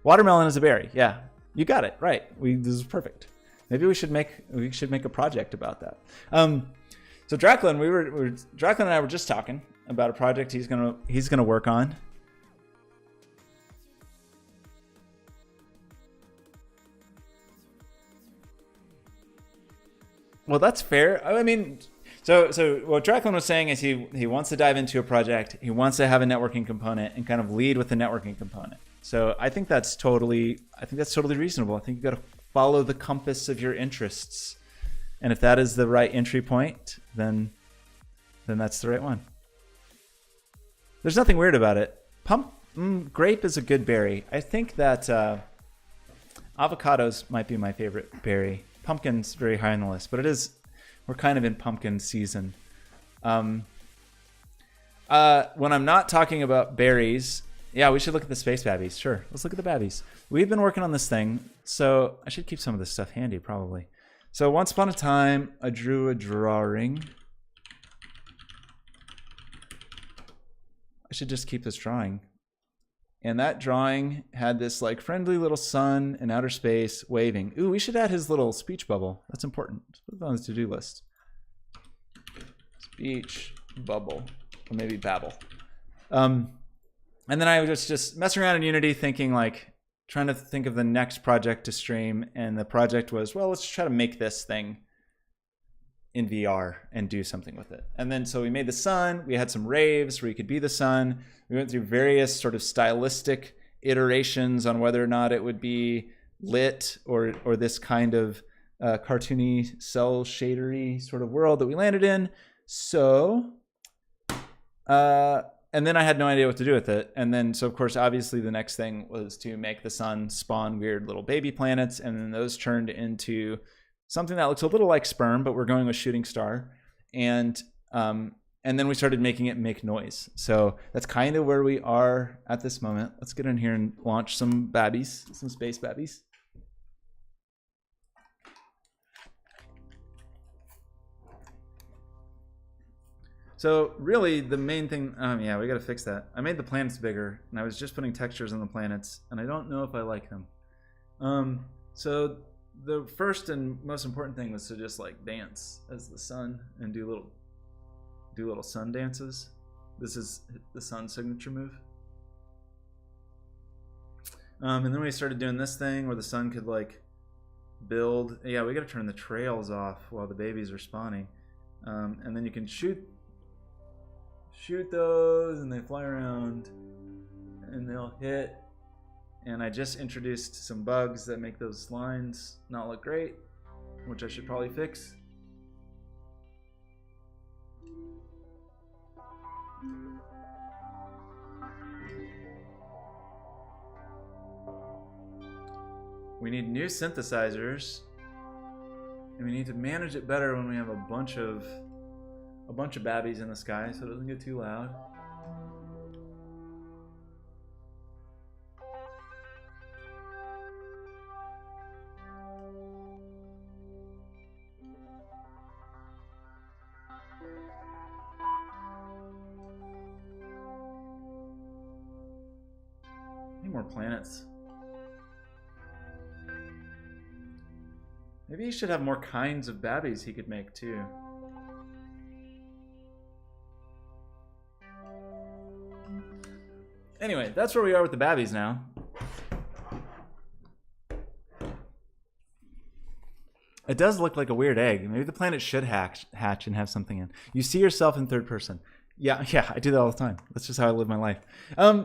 Watermelon is a berry. Yeah, you got it right. This is perfect. Maybe we should make a project about that. So Draclin, Draclin and I were just talking about a project he's gonna work on. Well, that's fair. I mean, so what Draclin was saying is he wants to dive into a project. He wants to have a networking component and kind of lead with the networking component. So I think that's totally reasonable. I think you got to follow the compass of your interests, and if that is the right entry point, then that's the right one. There's nothing weird about it. Grape is a good berry. I think that avocados might be my favorite berry. Pumpkin's very high on the list, but we're kind of in pumpkin season. When I'm not talking about berries, yeah, we should look at the space babbies. Sure, let's look at the babbies. We've been working on this thing, so I should keep some of this stuff handy, probably. So once upon a time, I drew a drawing. I should just keep this drawing. And that drawing had this like friendly little sun in outer space waving. Ooh, we should add his little speech bubble. That's important. Put it on the to-do list. Speech bubble, or maybe babble. And then I was just messing around in Unity thinking like, trying to think of the next project to stream. And the project was, well, let's try to make this thing in VR and do something with it. And then so we made the sun. We had some raves where you could be the sun. We went through various sort of stylistic iterations on whether or not it would be lit or this kind of cartoony cell shadery sort of world that we landed in. So and then I had no idea what to do with it. And then so of course obviously the next thing was to make the sun spawn weird little baby planets, and then those turned into something that looks a little like sperm, but we're going with shooting star. And then we started making it make noise. So that's kind of where we are at this moment. Let's get in here and launch some babbies, some space babbies. So really the main thing, yeah, we got to fix that. I made the planets bigger, and I was just putting textures on the planets, and I don't know if I like them. So the first and most important thing was to just like dance as the sun and do little sun dances. This is the sun signature move. And then we started doing this thing where the sun could like build. Yeah, we got to turn the trails off while the babies are spawning. And then you can shoot those, and they fly around and they'll hit. And I just introduced some bugs that make those lines not look great, which I should probably fix. We need new synthesizers, and we need to manage it better when we have a bunch of babbies in the sky so it doesn't get too loud. Need more planets. Maybe he should have more kinds of babbies he could make too. Anyway, that's where we are with the babbies now. It does look like a weird egg. Maybe the planet should hatch and have something in. You see yourself in third person. Yeah, I do that all the time. That's just how I live my life.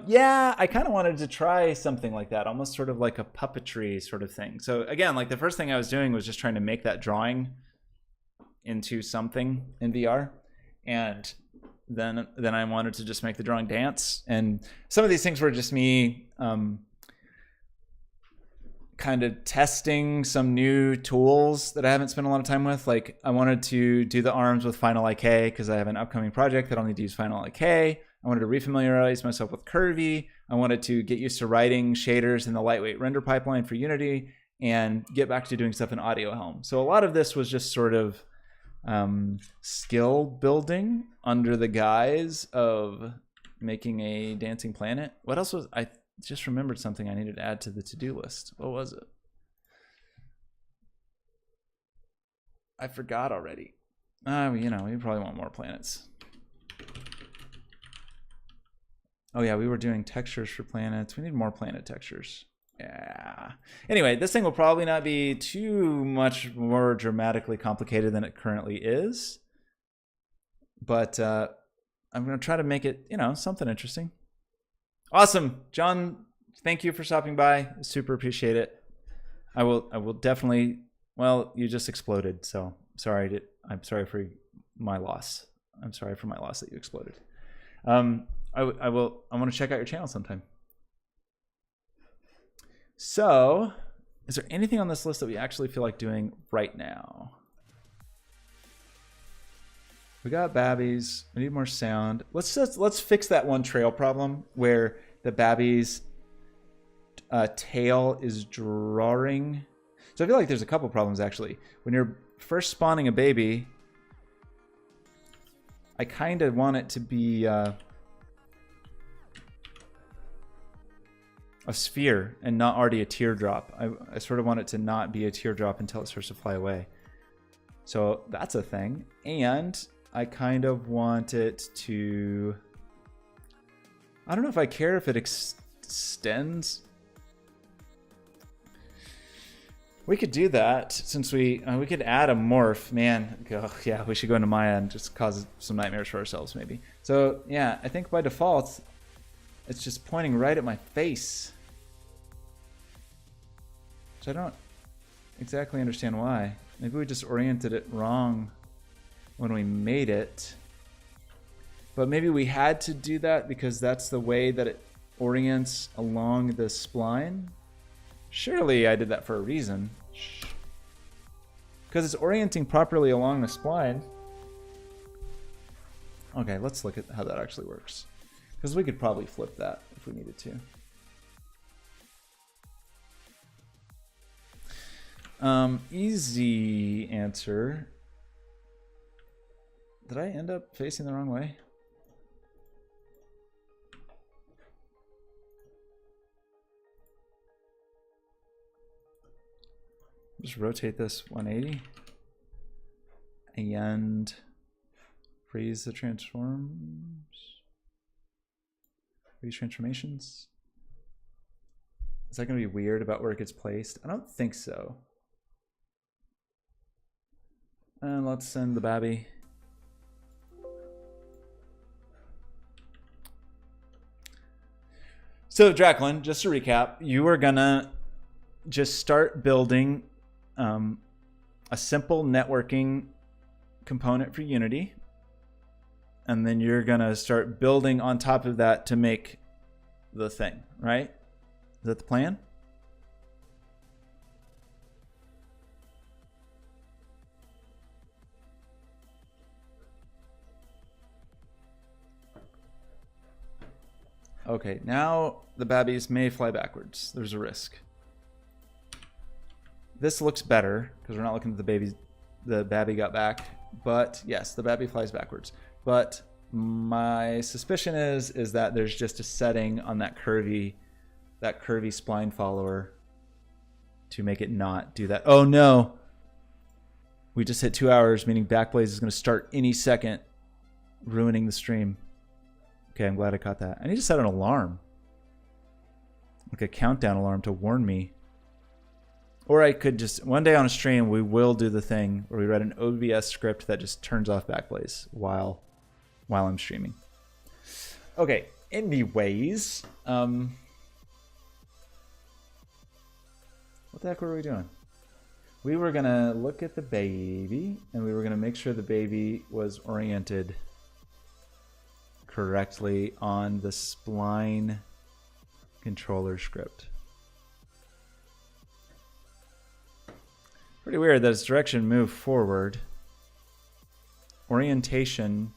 Yeah, I kind of wanted to try something like that, almost sort of like a puppetry sort of thing. So again, like the first thing I was doing was just trying to make that drawing into something in VR. And then I wanted to just make the drawing dance. And some of these things were just me kind of testing some new tools that I haven't spent a lot of time with. Like I wanted to do the arms with Final IK because I have an upcoming project that I'll need to use Final IK. I wanted to refamiliarize myself with Curvy. I wanted to get used to writing shaders in the lightweight render pipeline for Unity and get back to doing stuff in Audio Helm. So a lot of this was just sort of skill building under the guise of making a dancing planet. What else was I just remembered something I needed to add to the to-do list. What was it? I forgot already. You know, we probably want more planets. Oh yeah, we were doing textures for planets. We need more planet textures. Yeah. Anyway, this thing will probably not be too much more dramatically complicated than it currently is. But I'm going to try to make it, you know, something interesting. Awesome. John, thank you for stopping by. Super appreciate it. I will definitely, well, you just exploded, so I'm sorry for my loss. I'm sorry for my loss that you exploded. I want to check out your channel sometime. So, is there anything on this list that we actually feel like doing right now? We got babbies. We need more sound. Let's fix that one trail problem where the babby's tail is drawing. So I feel like there's a couple problems actually. When you're first spawning a baby, I kind of want it to be a sphere and not already a teardrop. I sort of want it to not be a teardrop until it starts to fly away. So that's a thing. And I kind of want it to, I don't know if I care if it extends. We could do that since we could add a morph. Man, yeah, we should go into Maya and just cause some nightmares for ourselves maybe. So yeah, I think by default, it's just pointing right at my face. Which I don't exactly understand why. Maybe we just oriented it wrong when we made it. But maybe we had to do that because that's the way that it orients along the spline. Surely I did that for a reason. Because it's orienting properly along the spline. Okay, let's look at how that actually works. Because we could probably flip that if we needed to. Easy answer. Did I end up facing the wrong way? Just rotate this 180 and freeze the transforms. Freeze transformations. Is that going to be weird about where it gets placed? I don't think so. And let's send the babby. So Draklin, just to recap, you are gonna just start building a simple networking component for Unity, and then you're gonna start building on top of that to make the thing, right? Is that the plan? Okay, now the babbies may fly backwards. There's a risk. This looks better because we're not looking at the baby. The babby got back, but yes, the babby flies backwards. But my suspicion is that there's just a setting on that curvy spline follower to make it not do that. Oh no! We just hit 2 hours, meaning Backblaze is going to start any second, ruining the stream. Okay, I'm glad I caught that. I need to set an alarm. Like a countdown alarm to warn me. Or I could just, one day on a stream, we will do the thing where we write an OBS script that just turns off Backblaze while I'm streaming. Okay, anyways. What the heck were we doing? We were going to look at the baby, and we were going to make sure the baby was oriented correctly on the spline controller script. Pretty weird that its direction moved forward. Orientation.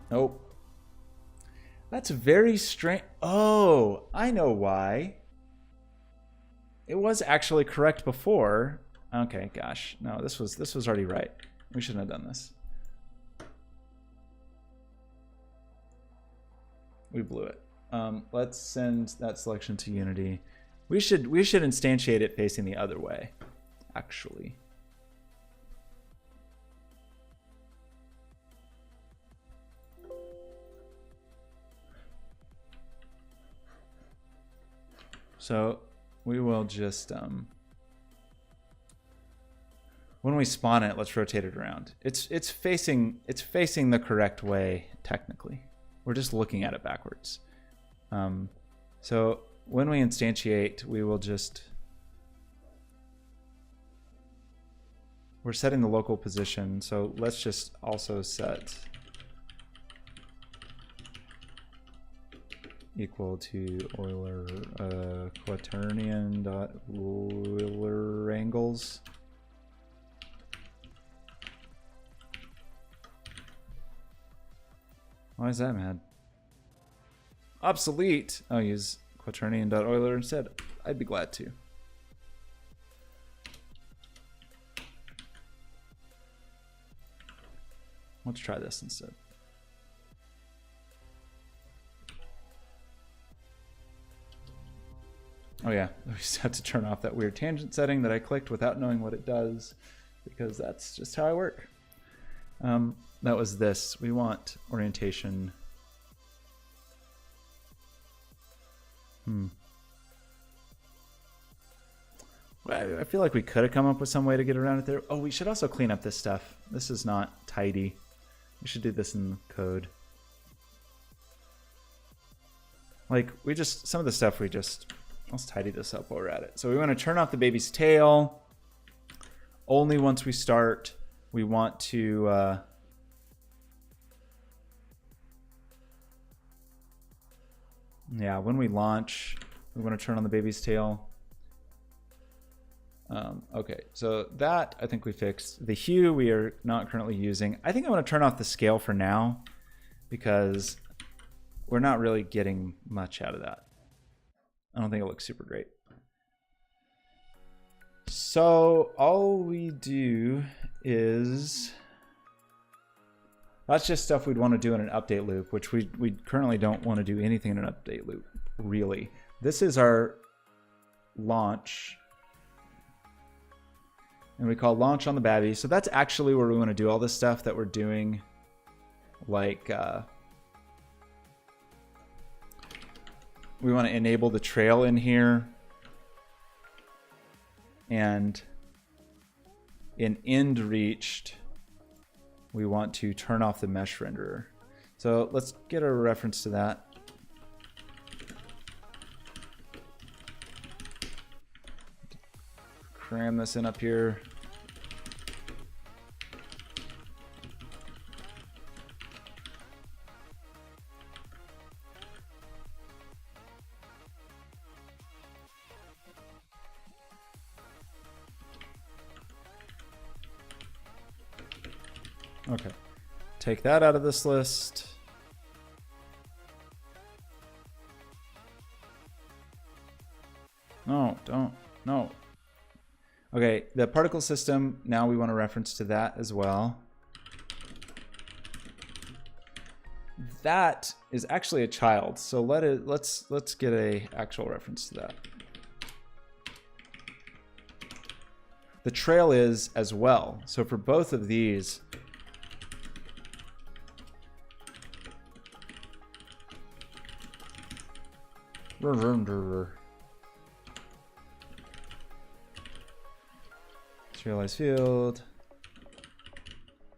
Nope. That's very strange. Oh, I know why. It was actually correct before. Okay, gosh. No, this was already right. We shouldn't have done this. We blew it. Let's send that selection to Unity. We should instantiate it facing the other way, actually. So we will just when we spawn it, let's rotate it around. It's facing the correct way technically. We're just looking at it backwards. So when we instantiate, we will just, we're setting the local position. So let's just also set equal to Euler quaternion dot Euler angles. Why is that mad? Obsolete. I'll use quaternion dot Euler instead. I'd be glad to. Let's try this instead. Oh yeah, we just have to turn off that weird tangent setting that I clicked without knowing what it does, because that's just how I work. That was this. We want orientation. I feel like we could have come up with some way to get around it there. Oh, we should also clean up this stuff. This is not tidy. We should do this in code. Like, some of the stuff let's tidy this up while we're at it. So we want to turn off the baby's tail. Only once we start, we want to yeah, when we launch, we want to turn on the baby's tail. Okay, so that I think we fixed. The hue we are not currently using. I think I want to turn off the scale for now because we're not really getting much out of that. I don't think it looks super great. So all we do is, that's just stuff we'd want to do in an update loop, which we currently don't want to do anything in an update loop, really. This is our launch, and we call launch on the babby. So that's actually where we want to do all this stuff that we're doing, like we want to enable the trail in here, and in end reached, we want to turn off the mesh renderer. So let's get a reference to that. Cram this in up here. Okay, take that out of this list. No, don't, no. Okay, the particle system, now we want a reference to that as well. That is actually a child, so let's get a actual reference to that. The trail is as well, so for both of these, serialized field,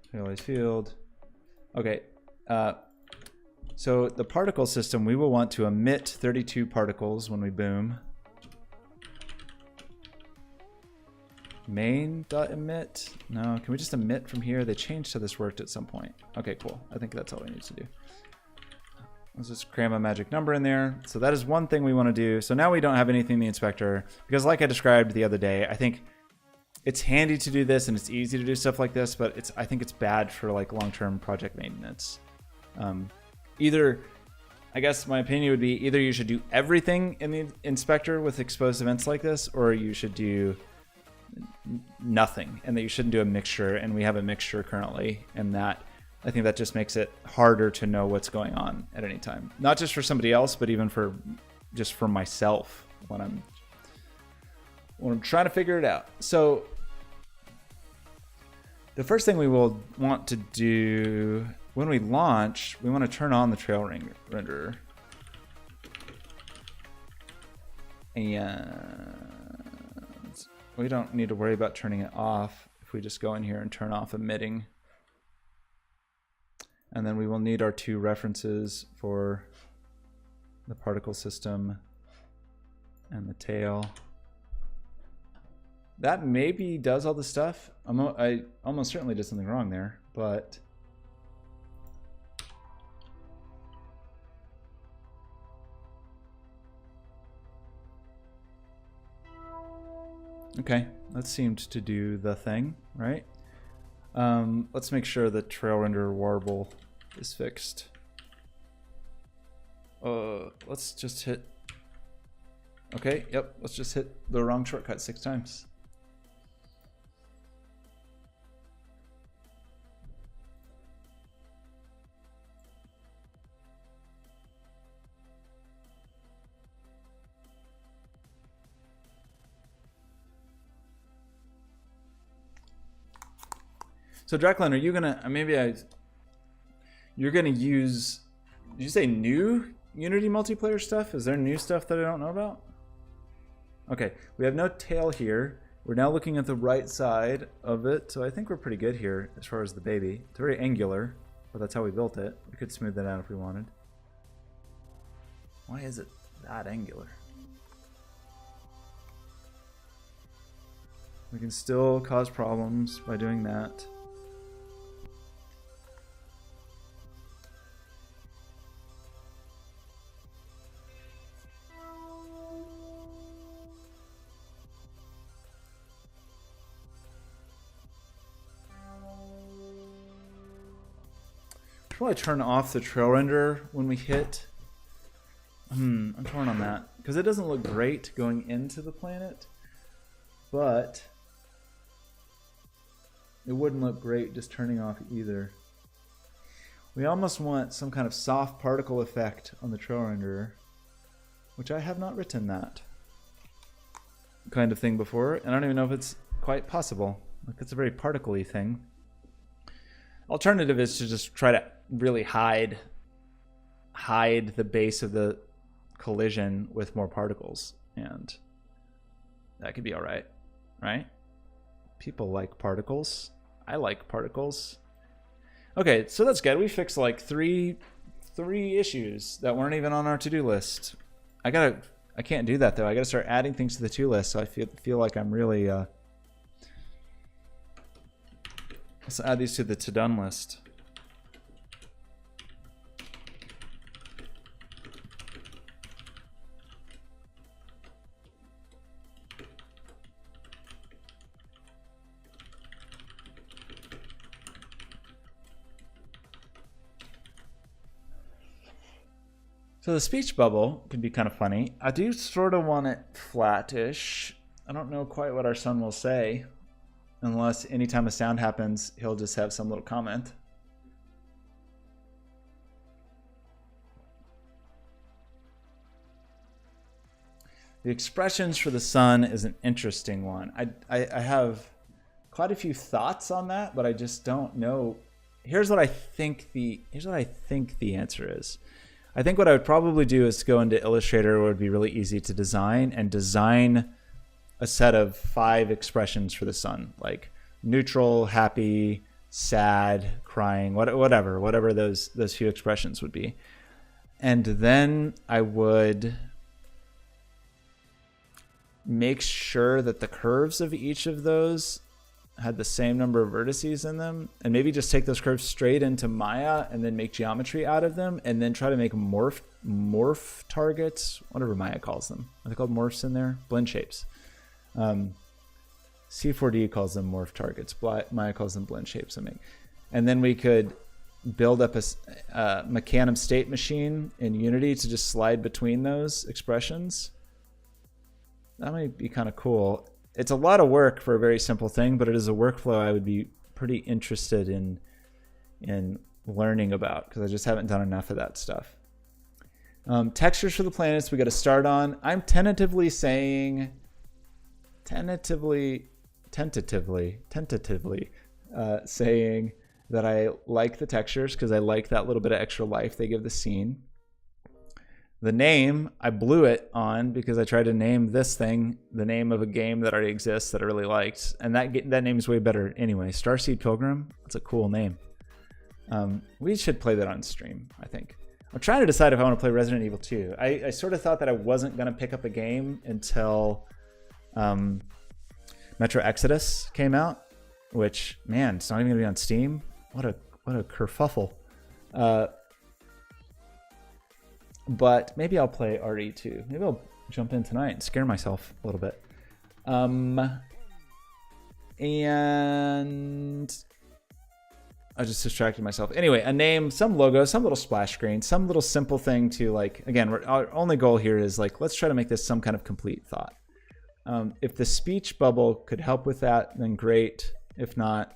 serialized field. Okay, so the particle system, we will want to emit 32 particles when we boom. Main.emit? No, can we just emit from here? They changed how this worked at some point. Okay, cool. I think that's all we need to do. Let's just cram a magic number in there. So that is one thing we want to do. So now we don't have anything in the inspector, because like I described the other day, I think it's handy to do this and it's easy to do stuff like this, but I think it's bad for like long-term project maintenance. Either, I guess my opinion would be either you should do everything in the inspector with exposed events like this, or you should do nothing, and that you shouldn't do a mixture. And we have a mixture currently, and that I think that just makes it harder to know what's going on at any time. Not just for somebody else, but even for just for myself when I'm trying to figure it out. So the first thing we will want to do when we launch, we want to turn on the trail renderer. And we don't need to worry about turning it off if we just go in here and turn off emitting. And then we will need our two references for the particle system and the tail. That maybe does all the stuff. I almost certainly did something wrong there, but okay, that seemed to do the thing, right? Let's make sure the trail render warble is fixed. Let's just hit. Okay, yep, let's just hit the wrong shortcut 6 times. So Draclin, are you gonna you're gonna use, did you say new Unity multiplayer stuff? Is there new stuff that I don't know about? Okay, we have no tail here. We're now looking at the right side of it, so I think we're pretty good here as far as the baby. It's very angular, but that's how we built it. We could smooth that out if we wanted. Why is it that angular? We can still cause problems by doing that. Probably turn off the trail renderer when we hit. I'm torn on that because it doesn't look great going into the planet, but it wouldn't look great just turning off either. We almost want some kind of soft particle effect on the trail renderer, which I have not written that kind of thing before, and I don't even know if it's quite possible. Like, it's a very particle-y thing. Alternative is to just try to really hide the base of the collision with more particles, and that could be all right, right? People like particles. I like particles. Okay, so that's good. We fixed like three issues that weren't even on our to-do list. I can't do that though. I gotta start adding things to the to-do list, so I feel like I'm really let's add these to the to-done list. So the speech bubble could be kind of funny. I do sort of want it flattish. I don't know quite what our son will say, unless anytime a sound happens, he'll just have some little comment. The expressions for the sun is an interesting one. I have quite a few thoughts on that, but I just don't know. Here's what I think the answer is. I think what I would probably do is go into Illustrator, where it would be really easy to design, and design a set of 5 expressions for the sun, like neutral, happy, sad, crying, whatever those few expressions would be. And then I would make sure that the curves of each of those had the same number of vertices in them, and maybe just take those curves straight into Maya and then make geometry out of them, and then try to make morph targets, whatever Maya calls them. Are they called morphs in there? Blend shapes. C4D calls them morph targets. Maya calls them blend shapes. And then we could build up a Mecanum state machine in Unity to just slide between those expressions. That might be kind of cool. It's a lot of work for a very simple thing, but it is a workflow I would be pretty interested in learning about, because I just haven't done enough of that stuff. Textures for the planets we got to start on. I'm tentatively saying saying that I like the textures because I like that little bit of extra life they give the scene. The name, I blew it on because I tried to name this thing the name of a game that already exists that I really liked, and that name is way better anyway. Starseed Pilgrim, that's a cool name. We should play that on stream, I think. I'm trying to decide if I want to play Resident Evil 2. I sort of thought that I wasn't going to pick up a game until Metro Exodus came out, which, man, it's not even going to be on Steam. What a kerfuffle. But maybe I'll play RE2. Maybe I'll jump in tonight and scare myself a little bit. And I just distracted myself. Anyway, a name, some logo, some little splash screen, some little simple thing to, like, again, our only goal here is, like, let's try to make this some kind of complete thought. If the speech bubble could help with that, then great. If not,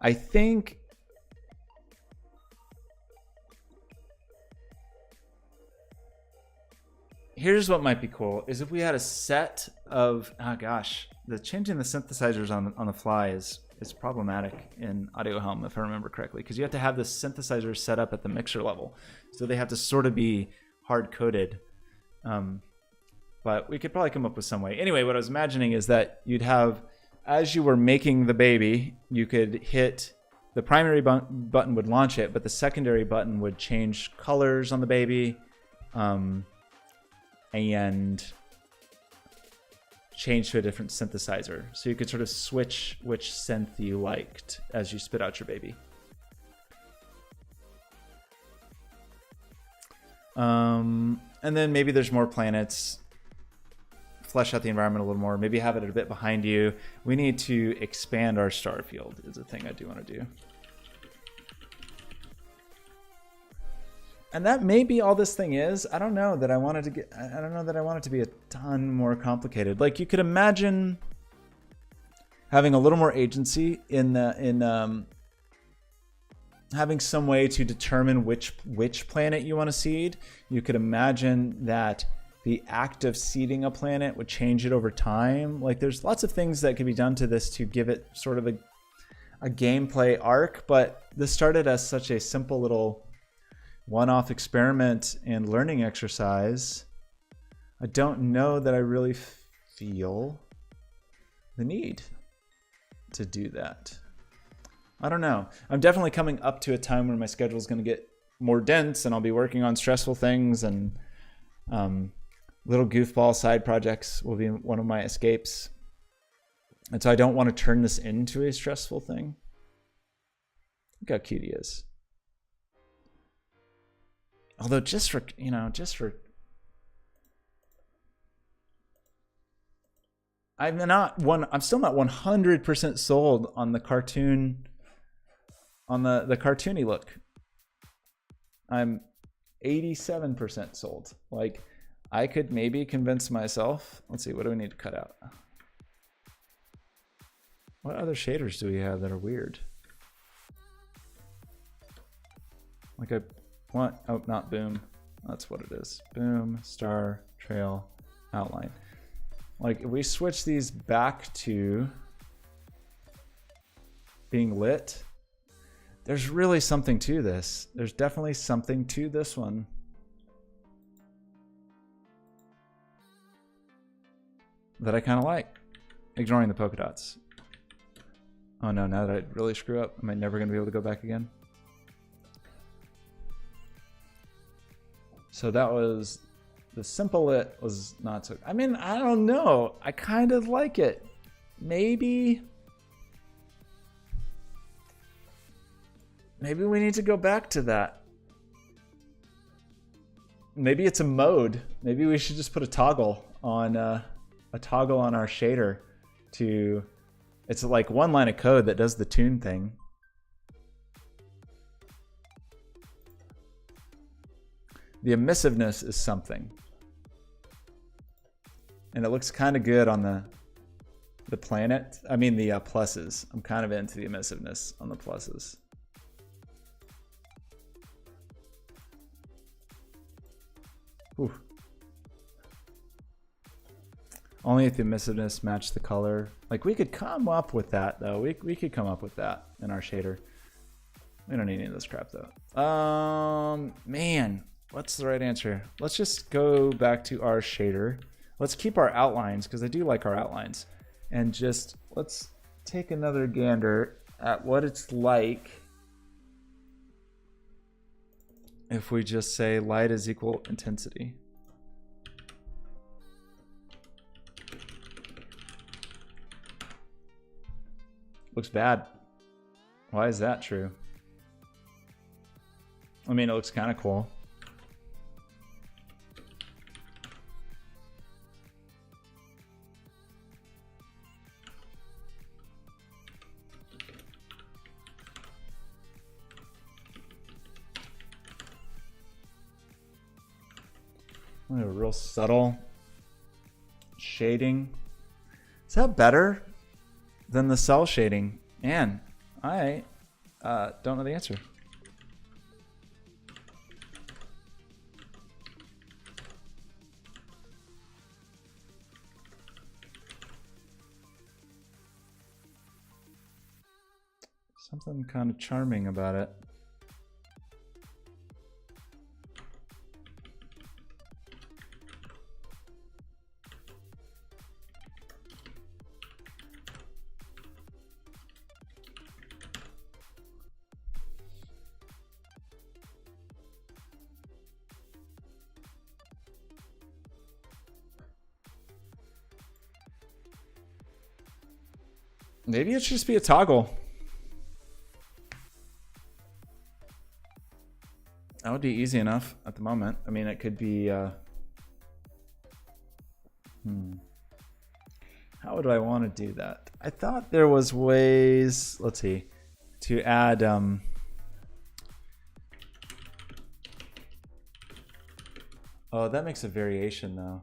I think here's what might be cool is if we had a set of, oh gosh, the changing the synthesizers on the fly is problematic in Audio Helm, if I remember correctly, because you have to have the synthesizer set up at the mixer level, so they have to sort of be hard coded. But we could probably come up with some way. Anyway, what I was imagining is that you'd have, as you were making the baby, you could hit the primary button would launch it, but the secondary button would change colors on the baby, and change to a different synthesizer. So you could sort of switch which synth you liked as you spit out your baby. And then maybe there's more planets. Flesh out the environment a little more. Maybe have it a bit behind you. We need to expand our star field is a thing I do want to do. And that may be all this thing is. I don't know that I wanted to get. I don't know that I want it to be a ton more complicated. Like, you could imagine having a little more agency in having some way to determine which planet you want to seed. You could imagine that the act of seeding a planet would change it over time. Like, there's lots of things that could be done to this to give it sort of a gameplay arc. But this started as such a simple little one-off experiment and learning exercise. I don't know that I really feel the need to do that. I don't know. I'm definitely coming up to a time where my schedule is going to get more dense and I'll be working on stressful things, and little goofball side projects will be one of my escapes. And so I don't want to turn this into a stressful thing. Look how cute he is. Although I'm still not 100% sold on the cartoon, on the cartoony look. I'm 87% sold. Like, I could maybe convince myself. Let's see, what do we need to cut out? What other shaders do we have that are weird? Like, I want, oh, not boom. That's what it is. Boom, star, trail, outline. Like, if we switch these back to being lit, there's really something to this. There's definitely something to this one. That I kind of like. Ignoring the polka dots. Oh no, now that I really screw up, am I never going to be able to go back again? So that was, the simple lit was not so, I mean, I don't know. I kind of like it. Maybe we need to go back to that. Maybe it's a mode. Maybe we should just put a toggle on our shader to. It's like one line of code that does the tune thing. The emissiveness is something, and it looks kind of good on the planet. I mean the pluses. I'm kind of into the emissiveness on the pluses. Ooh. Only if the emissiveness matched the color. Like we could come up with that though. We could come up with that in our shader. We don't need any of this crap though. Man, what's the right answer? Let's just go back to our shader. Let's keep our outlines because I do like our outlines. And just let's take another gander at what it's like if we just say light is equal intensity. Looks bad. Why is that true? I mean, it looks kind of cool. A real subtle shading. Is that better than the cell shading? Man, I don't know the answer. Something kind of charming about it. Maybe it should just be a toggle. That would be easy enough at the moment. I mean, it could be... How would I want to do that? I thought there was ways, let's see, to add... Oh, that makes a variation though.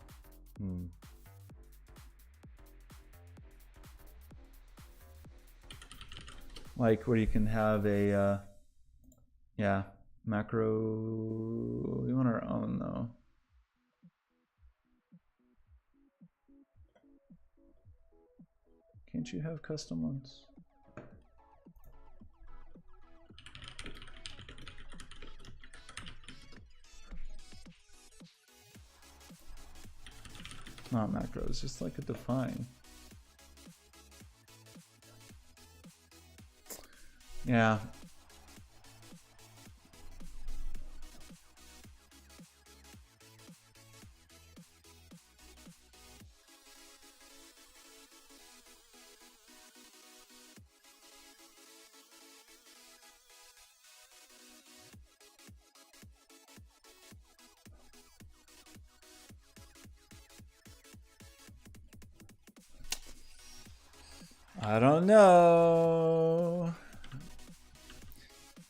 Like where you can have a, yeah, macro. We want our own though. Can't you have custom ones? Not macros, just like a define. Yeah. I don't know.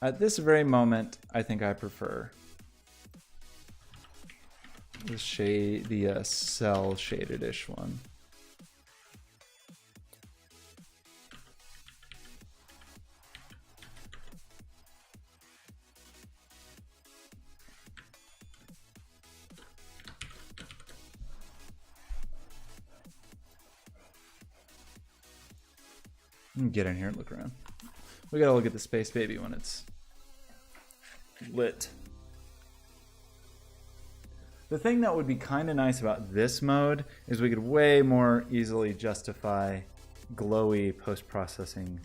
At this very moment, I think I prefer the shade, the cell shaded-ish one. Get in here and look around. We gotta look at the Space Baby when it's lit. The thing that would be kind of nice about this mode is we could way more easily justify glowy post-processing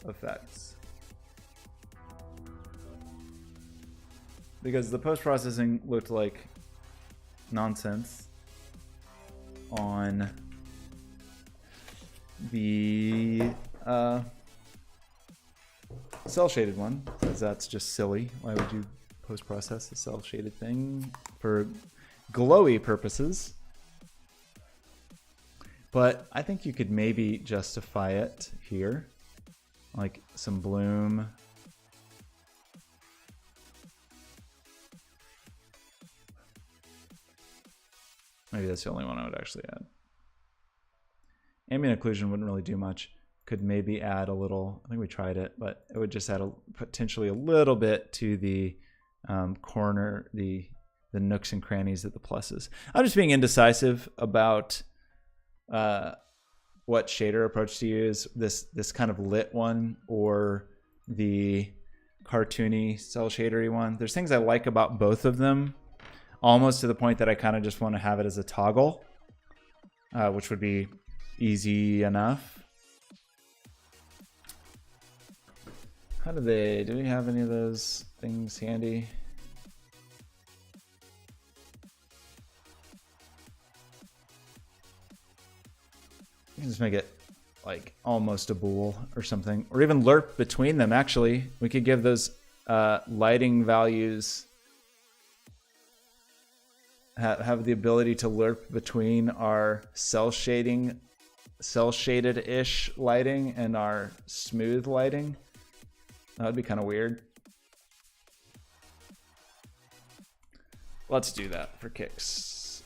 effects. Because the post-processing looked like nonsense on the cell shaded one, because that's just silly. Why would you post-process the cell shaded thing for glowy purposes. But I think you could maybe justify it here, like some bloom. Maybe that's the only one I would actually add. Ambient occlusion wouldn't really do much. Could maybe add a little, I think we tried it, but it would just add potentially a little bit to the corner, the nooks and crannies of the pluses. I'm just being indecisive about what shader approach to use, this kind of lit one or the cartoony cell shadery one. There's things I like about both of them, almost to the point that I kind of just want to have it as a toggle, which would be easy enough. Do we have any of those things handy? You can just make it like almost a bool or something, or even lerp between them. Actually, we could give those lighting values have the ability to lerp between our cell shaded-ish lighting and our smooth lighting. That would be kind of weird. Let's do that for kicks.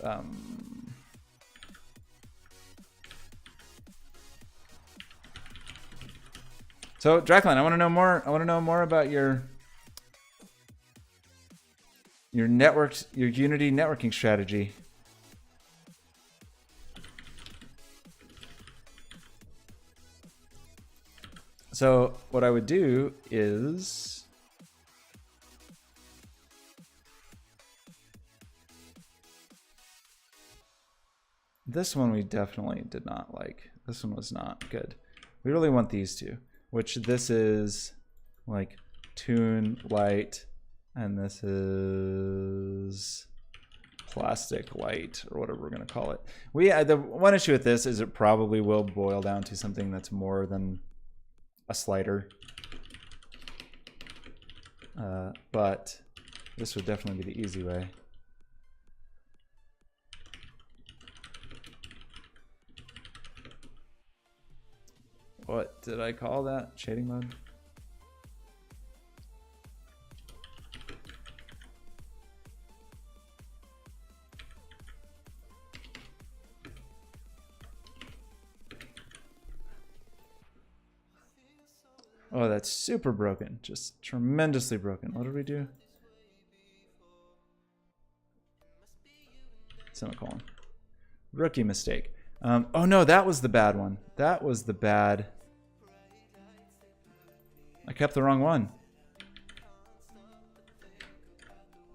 So Draclin, I want to know more. I want to know more about your Unity networking strategy. So what I would do is this one we definitely did not like. This one was not good. We really want these two, which this is like tune light, and this is plastic light, or whatever we're going to call it. The one issue with this is it probably will boil down to something that's more than a slider, but this would definitely be the easy way. What did I call that? Shading mode? Oh, that's super broken. Just tremendously broken. What did we do? Semicolon. Rookie mistake. Oh no, that was the bad one. That was the bad. I kept the wrong one.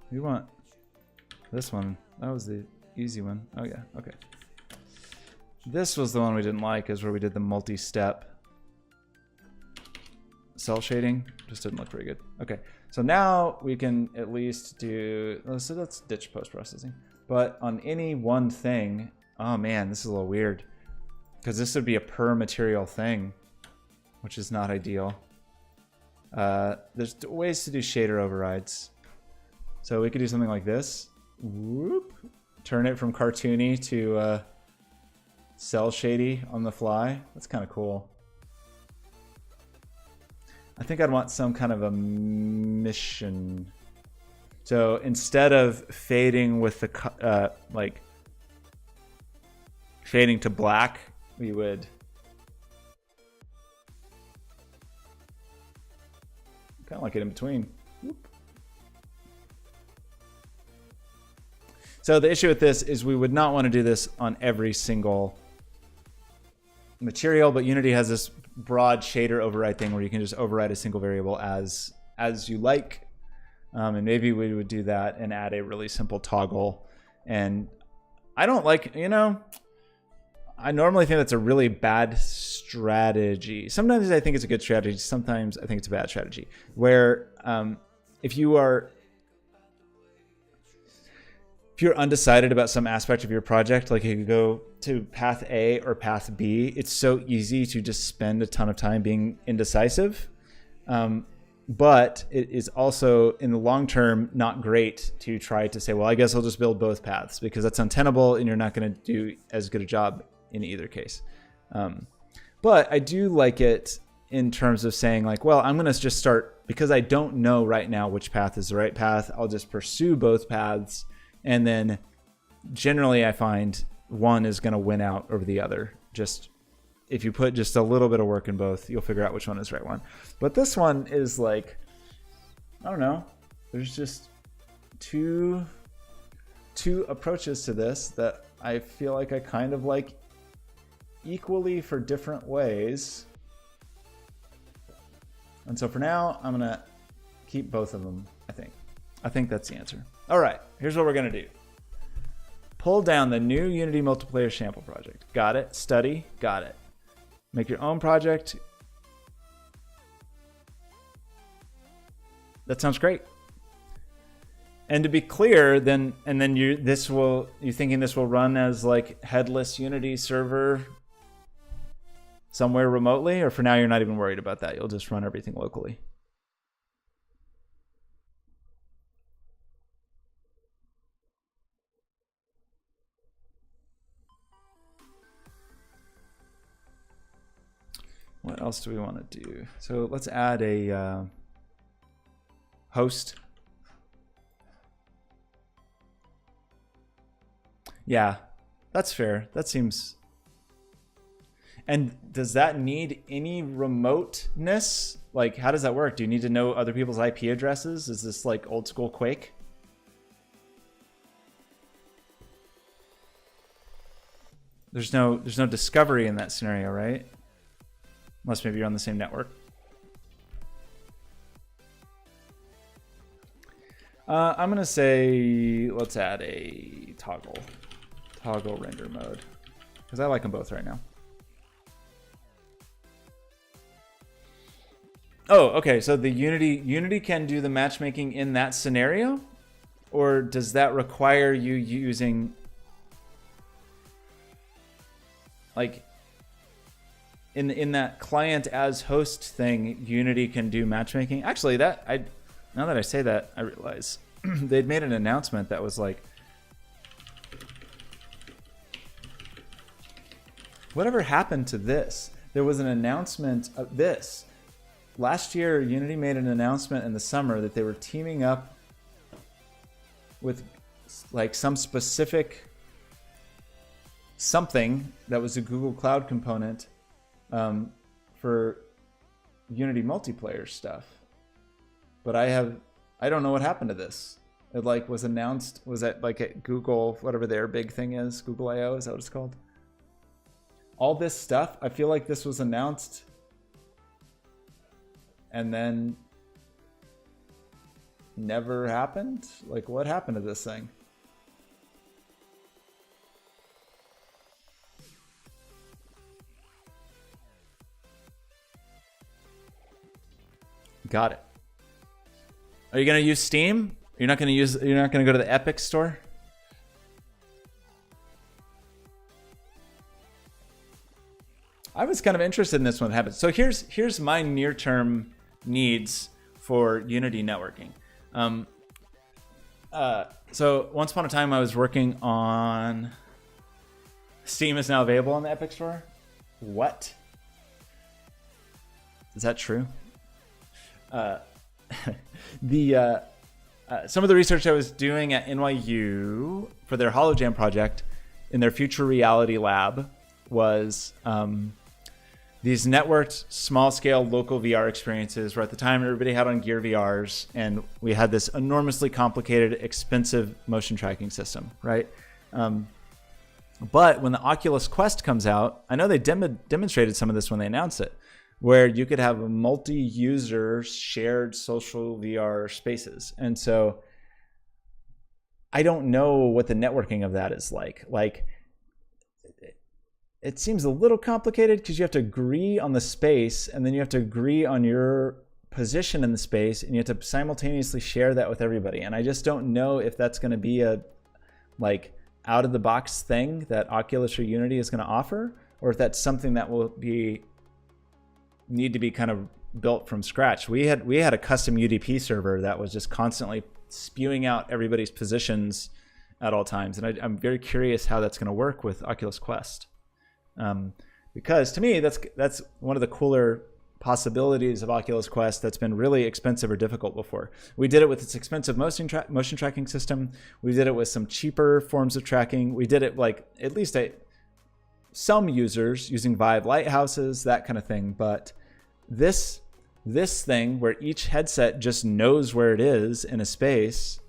We want this one. That was the easy one. Oh yeah, okay. This was the one we didn't like, is where we did the multi-step cell shading. Just didn't look very good. Okay, so now we can at least do, so let's ditch post-processing. But on any one thing, oh man, this is a little weird, because this would be a per material thing, which is not ideal. There's ways to do shader overrides. So we could do something like this. Whoop. Turn it from cartoony to cell shady on the fly. That's kind of cool. I think I'd want some kind of a mission. So instead of fading with the like fading to black, we would kind of like it in between. Whoop. So the issue with this is we would not want to do this on every single material, but Unity has this broad shader override thing where you can just override a single variable as you like. And maybe we would do that and add a really simple toggle. And I don't like, I normally think that's a really bad strategy. Sometimes I think it's a good strategy. Sometimes I think it's a bad strategy. Where if you're undecided about some aspect of your project, like you could go to path A or path B, it's so easy to just spend a ton of time being indecisive. but it is also in the long term not great to try to say, well, I guess I'll just build both paths, because that's untenable and you're not going to do as good a job in either case. But I do like it in terms of saying like, well, I'm going to just start, because I don't know right now which path is the right path. I'll just pursue both paths. And then generally I find one is going to win out over the other. Just if you put just a little bit of work in both, you'll figure out which one is the right one. But this one is like, I don't know. There's just two approaches to this that I feel like I kind of like equally for different ways. And so for now, I'm going to keep both of them, I think. I think that's the answer. All right, here's what we're going to do. Pull down the new Unity multiplayer sample project. Got it. Study. Got it. Make your own project. That sounds great. And to be clear, then you're thinking this will run as like headless Unity server somewhere remotely, or for now you're not even worried about that. You'll just run everything locally. What else do we want to do? So let's add a host. Yeah, that's fair. That seems... And does that need any remoteness? Like, how does that work? Do you need to know other people's IP addresses? Is this like old school Quake? There's no discovery in that scenario, right? Unless maybe you're on the same network. I'm gonna say let's add a toggle render mode, because I like them both right now. Oh, okay. So the Unity can do the matchmaking in that scenario, or does that require you using like in that client as host thing? Unity can do matchmaking. Actually, now that I say that, I realize they'd made an announcement that was like, whatever happened to this? There was an announcement of this. Last year, Unity made an announcement in the summer that they were teaming up with like some specific something that was a Google Cloud component for Unity multiplayer stuff. But I don't know what happened to this. It like was announced, was that like at Google, whatever their big thing is, Google I/O, is that what it's called? All this stuff, I feel like this was announced and then never happened. Like, what happened to this thing? Got it. Are you gonna use Steam? You're not gonna go to the Epic store? I was kind of interested in this when it happened. So here's my near-term needs for Unity networking. So once upon a time I was working on Steam is now available on the Epic Store. What? Is that true? Some of the research I was doing at NYU for their HoloJam project in their future reality lab was these networked small-scale local VR experiences where at the time everybody had on Gear VRs, and we had this enormously complicated, expensive motion tracking system, right? But when the Oculus Quest comes out, I know they demonstrated some of this when they announced it, where you could have multi-user shared social VR spaces. And so I don't know what the networking of that is like. Like, it seems a little complicated because you have to agree on the space, and then you have to agree on your position in the space, and you have to simultaneously share that with everybody. And I just don't know if that's going to be a like out of the box thing that Oculus or Unity is going to offer, or if that's something that will need to be kind of built from scratch. We had a custom UDP server that was just constantly spewing out everybody's positions at all times, and I'm very curious how that's going to work with Oculus Quest, because to me that's one of the cooler possibilities of Oculus Quest that's been really expensive or difficult before. We did it with its expensive motion tracking system. We did it with some cheaper forms of tracking. We did it like at least some users using Vive lighthouses, that kind of thing, but this thing where each headset just knows where it is in a space,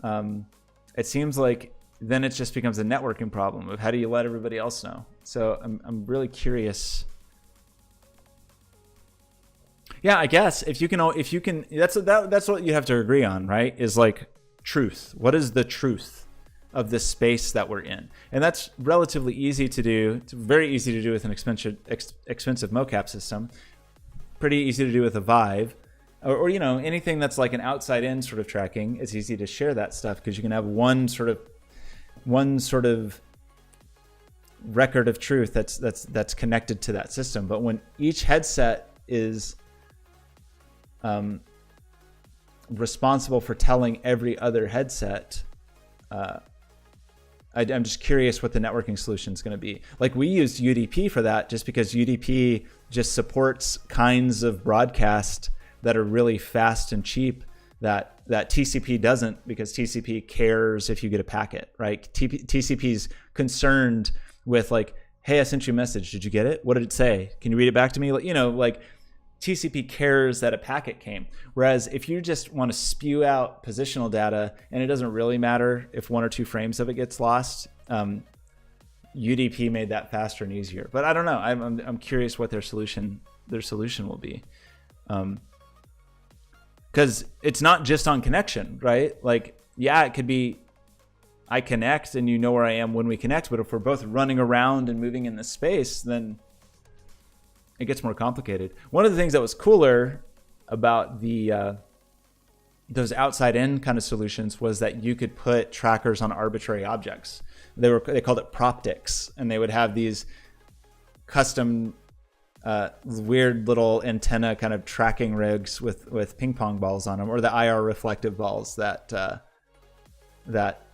it seems like then it just becomes a networking problem of how do you let everybody else know. So I'm really curious. Yeah, I guess if you can, that's what you have to agree on, right? Is like truth. What is the truth of this space that we're in? And that's relatively easy to do. It's very easy to do with an expensive mocap system. Pretty easy to do with a Vive, or anything that's like an outside in sort of tracking. It's easy to share that stuff because you can have one sort of record of truth that's connected to that system. But when each headset is responsible for telling every other headset, I'm just curious what the networking solution is going to be. Like we used UDP for that just because UDP just supports kinds of broadcast that are really fast and cheap that TCP doesn't, because TCP cares if you get a packet, right? TCP's concerned with like, hey, I sent you a message. Did you get it? What did it say? Can you read it back to me? Like TCP cares that a packet came. Whereas if you just want to spew out positional data and it doesn't really matter if 1 or 2 frames of it gets lost, UDP made that faster and easier. But I don't know. I'm curious what their solution will be. Because it's not just on connection, right? Like, yeah, it could be I connect and you know where I am when we connect. But if we're both running around and moving in the space, then it gets more complicated. One of the things that was cooler about those outside in kind of solutions was that you could put trackers on arbitrary objects. They called it proptics, and they would have these custom weird little antenna kind of tracking rigs with ping pong balls on them, or the IR reflective balls that the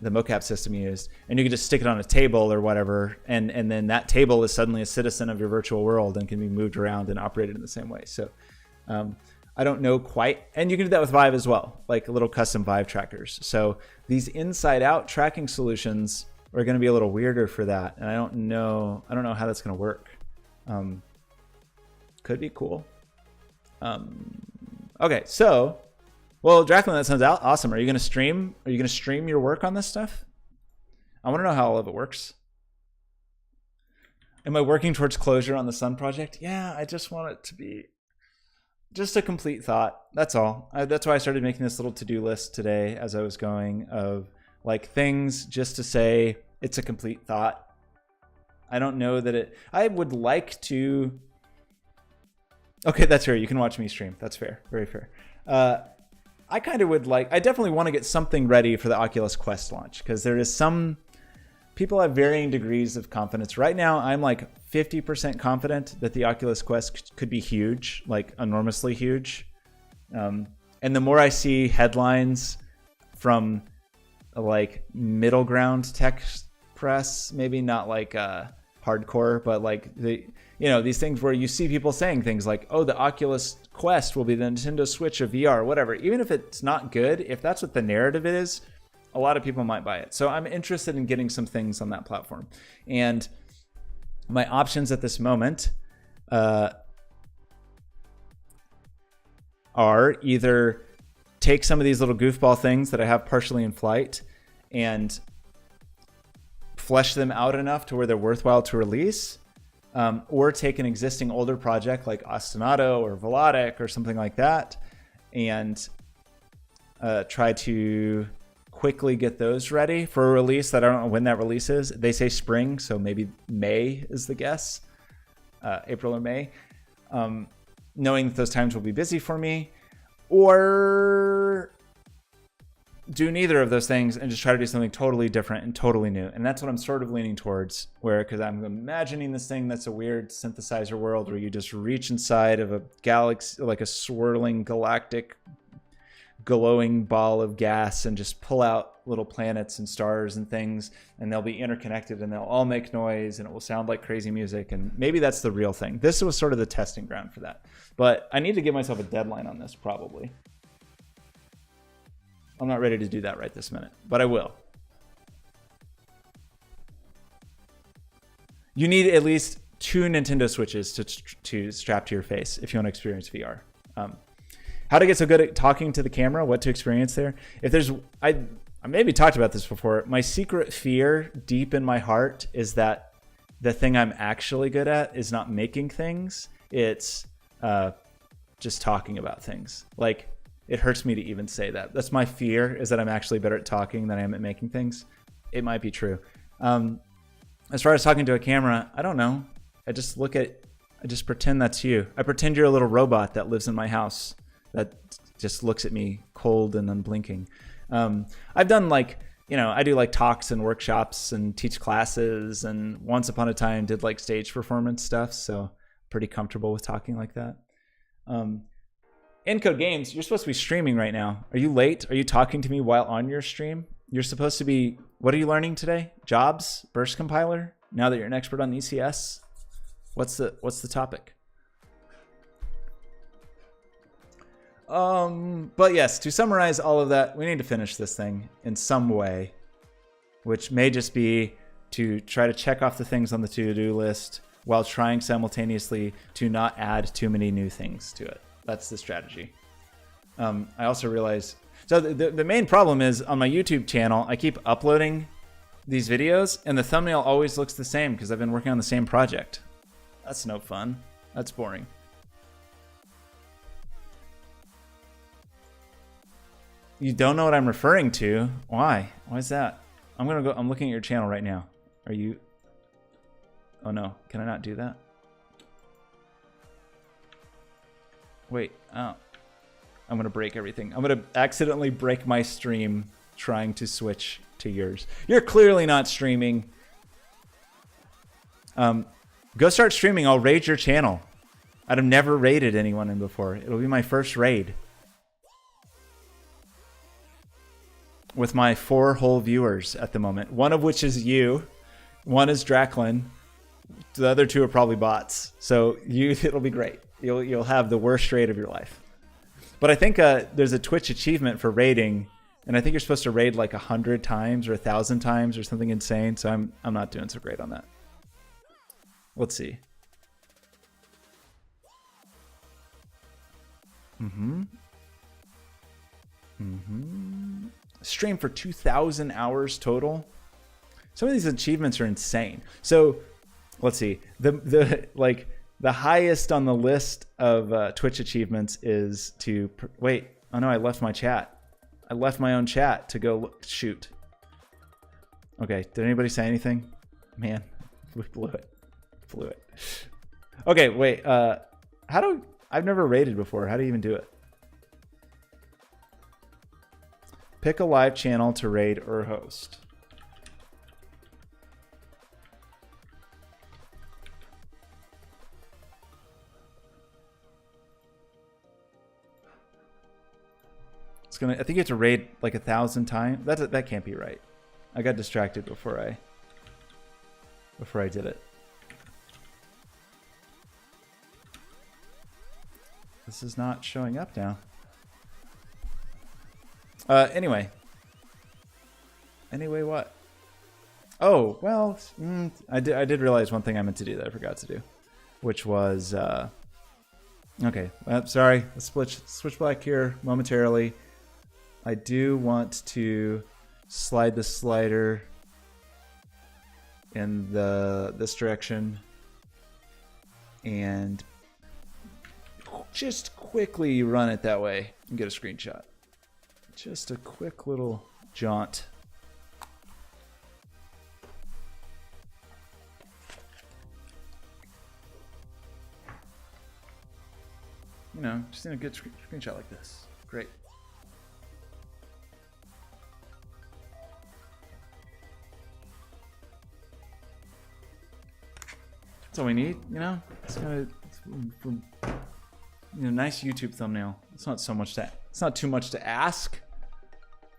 mocap system used, and you could just stick it on a table or whatever, and then that table is suddenly a citizen of your virtual world and can be moved around and operated in the same way. So I don't know quite, and you can do that with Vive as well, like little custom Vive trackers. So these inside out tracking solutions are going to be a little weirder for that, and I don't know how that's going to work. Could be cool. Okay, so. Well, Dracula, that sounds awesome. Are you going to stream? Are you going to stream your work on this stuff? I want to know how all of it works. Am I working towards closure on the Sun project? Yeah, I just want it to be just a complete thought. That's all. That's why I started making this little to-do list today as I was going, of like things just to say it's a complete thought. I don't know that I would like to. Okay, that's fair. You can watch me stream. That's fair. Very fair. I kind of would I definitely want to get something ready for the Oculus Quest launch, because there is people have varying degrees of confidence. Right now, I'm like 50% confident that the Oculus Quest could be huge, like enormously huge. And the more I see headlines from like middle ground tech press, maybe not like hardcore, but like these things where you see people saying things like, oh, the Oculus Quest will be the Nintendo Switch of VR, whatever. Even if it's not good, if that's what the narrative is, a lot of people might buy it. So I'm interested in getting some things on that platform. And my options at this moment are either take some of these little goofball things that I have partially in flight and flesh them out enough to where they're worthwhile to release, or take an existing older project like Ostinato or Velodic or something like that and try to quickly get those ready for a release that I don't know when that release is. They say spring, so maybe May is the guess, April or May, knowing that those times will be busy for me. Or do neither of those things and just try to do something totally different and totally new. And that's what I'm sort of leaning towards, because I'm imagining this thing that's a weird synthesizer world where you just reach inside of a galaxy, like a swirling galactic glowing ball of gas, and just pull out little planets and stars and things, and they'll be interconnected and they'll all make noise and it will sound like crazy music. And maybe that's the real thing. This was sort of the testing ground for that. But I need to give myself a deadline on this, probably. I'm not ready to do that right this minute, but I will. You need at least 2 Nintendo Switches to strap to your face if you want to experience VR. How to get so good at talking to the camera, what to experience there. If there's, I maybe talked about this before. My secret fear deep in my heart is that the thing I'm actually good at is not making things. It's just talking about things. Like, it hurts me to even say that. That's my fear, is that I'm actually better at talking than I am at making things. It might be true. As far as talking to a camera, I don't know. I just pretend that's you. I pretend you're a little robot that lives in my house that just looks at me cold and unblinking. I've done I do like talks and workshops and teach classes, and once upon a time did like stage performance stuff. So pretty comfortable with talking like that. Encode Games, you're supposed to be streaming right now. Are you late? Are you talking to me while on your stream? You're supposed to be, what are you learning today? Jobs? Burst compiler? Now that you're an expert on ECS? What's the topic? But yes, to summarize all of that, we need to finish this thing in some way, which may just be to try to check off the things on the to-do list while trying simultaneously to not add too many new things to it. That's the strategy. I also realized, so the main problem is on my YouTube channel, I keep uploading these videos and the thumbnail always looks the same because I've been working on the same project. That's no fun. That's boring. You don't know what I'm referring to? Why? Why is that? I'm looking at your channel right now. Are you? Oh no, can I not do that? Wait, oh. I'm gonna break everything. I'm gonna accidentally break my stream trying to switch to yours. You're clearly not streaming. Go start streaming. I'll raid your channel. I've never raided anyone in before. It'll be my first raid. With my 4 whole viewers at the moment. One of which is you. One is Draklin. The other 2 are probably bots. So it'll be great. You'll have the worst raid of your life. But I think there's a Twitch achievement for raiding, and I think you're supposed to raid like 100 times or 1,000 times or something insane. So I'm not doing so great on that. Let's see. Stream for 2,000 hours total. Some of these achievements are insane. So let's see. The highest on the list of Twitch achievements is to wait. Oh no, I left my chat. I left my own chat to go shoot. Okay, did anybody say anything? Man, we blew it. Okay, wait. I've never raided before. How do you even do it? Pick a live channel to raid or host. I think you have to raid like 1,000 times. That can't be right. I got distracted before I did it. This is not showing up now. Anyway what? Oh, well, I did realize one thing I meant to do that I forgot to do, which was okay. Sorry, let's switch back here momentarily. I do want to slide the slider in this direction and just quickly run it that way and get a screenshot. Just a quick little jaunt. You know, just in a good screenshot like this. Great. That's all we need, you know? It's kind of, nice YouTube thumbnail. It's not too much to ask.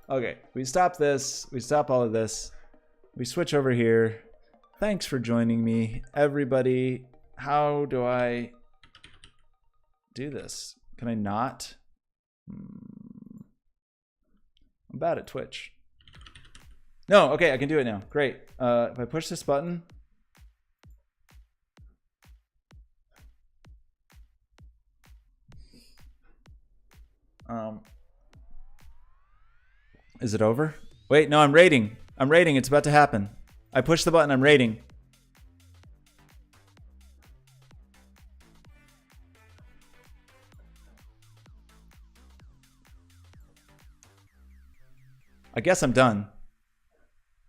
Okay, we stop this. We stop all of this. We switch over here. Thanks for joining me, everybody. How do I do this? Can I not? I'm bad at Twitch. No, okay, I can do it now. Great. If I push this button. Is it over? Wait, no, I'm rating. I'm rating. It's about to happen. I push the button. I'm rating. I guess I'm done.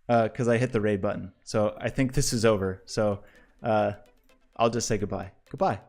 Because I hit the raid button. So I think this is over. So I'll just say goodbye. Goodbye.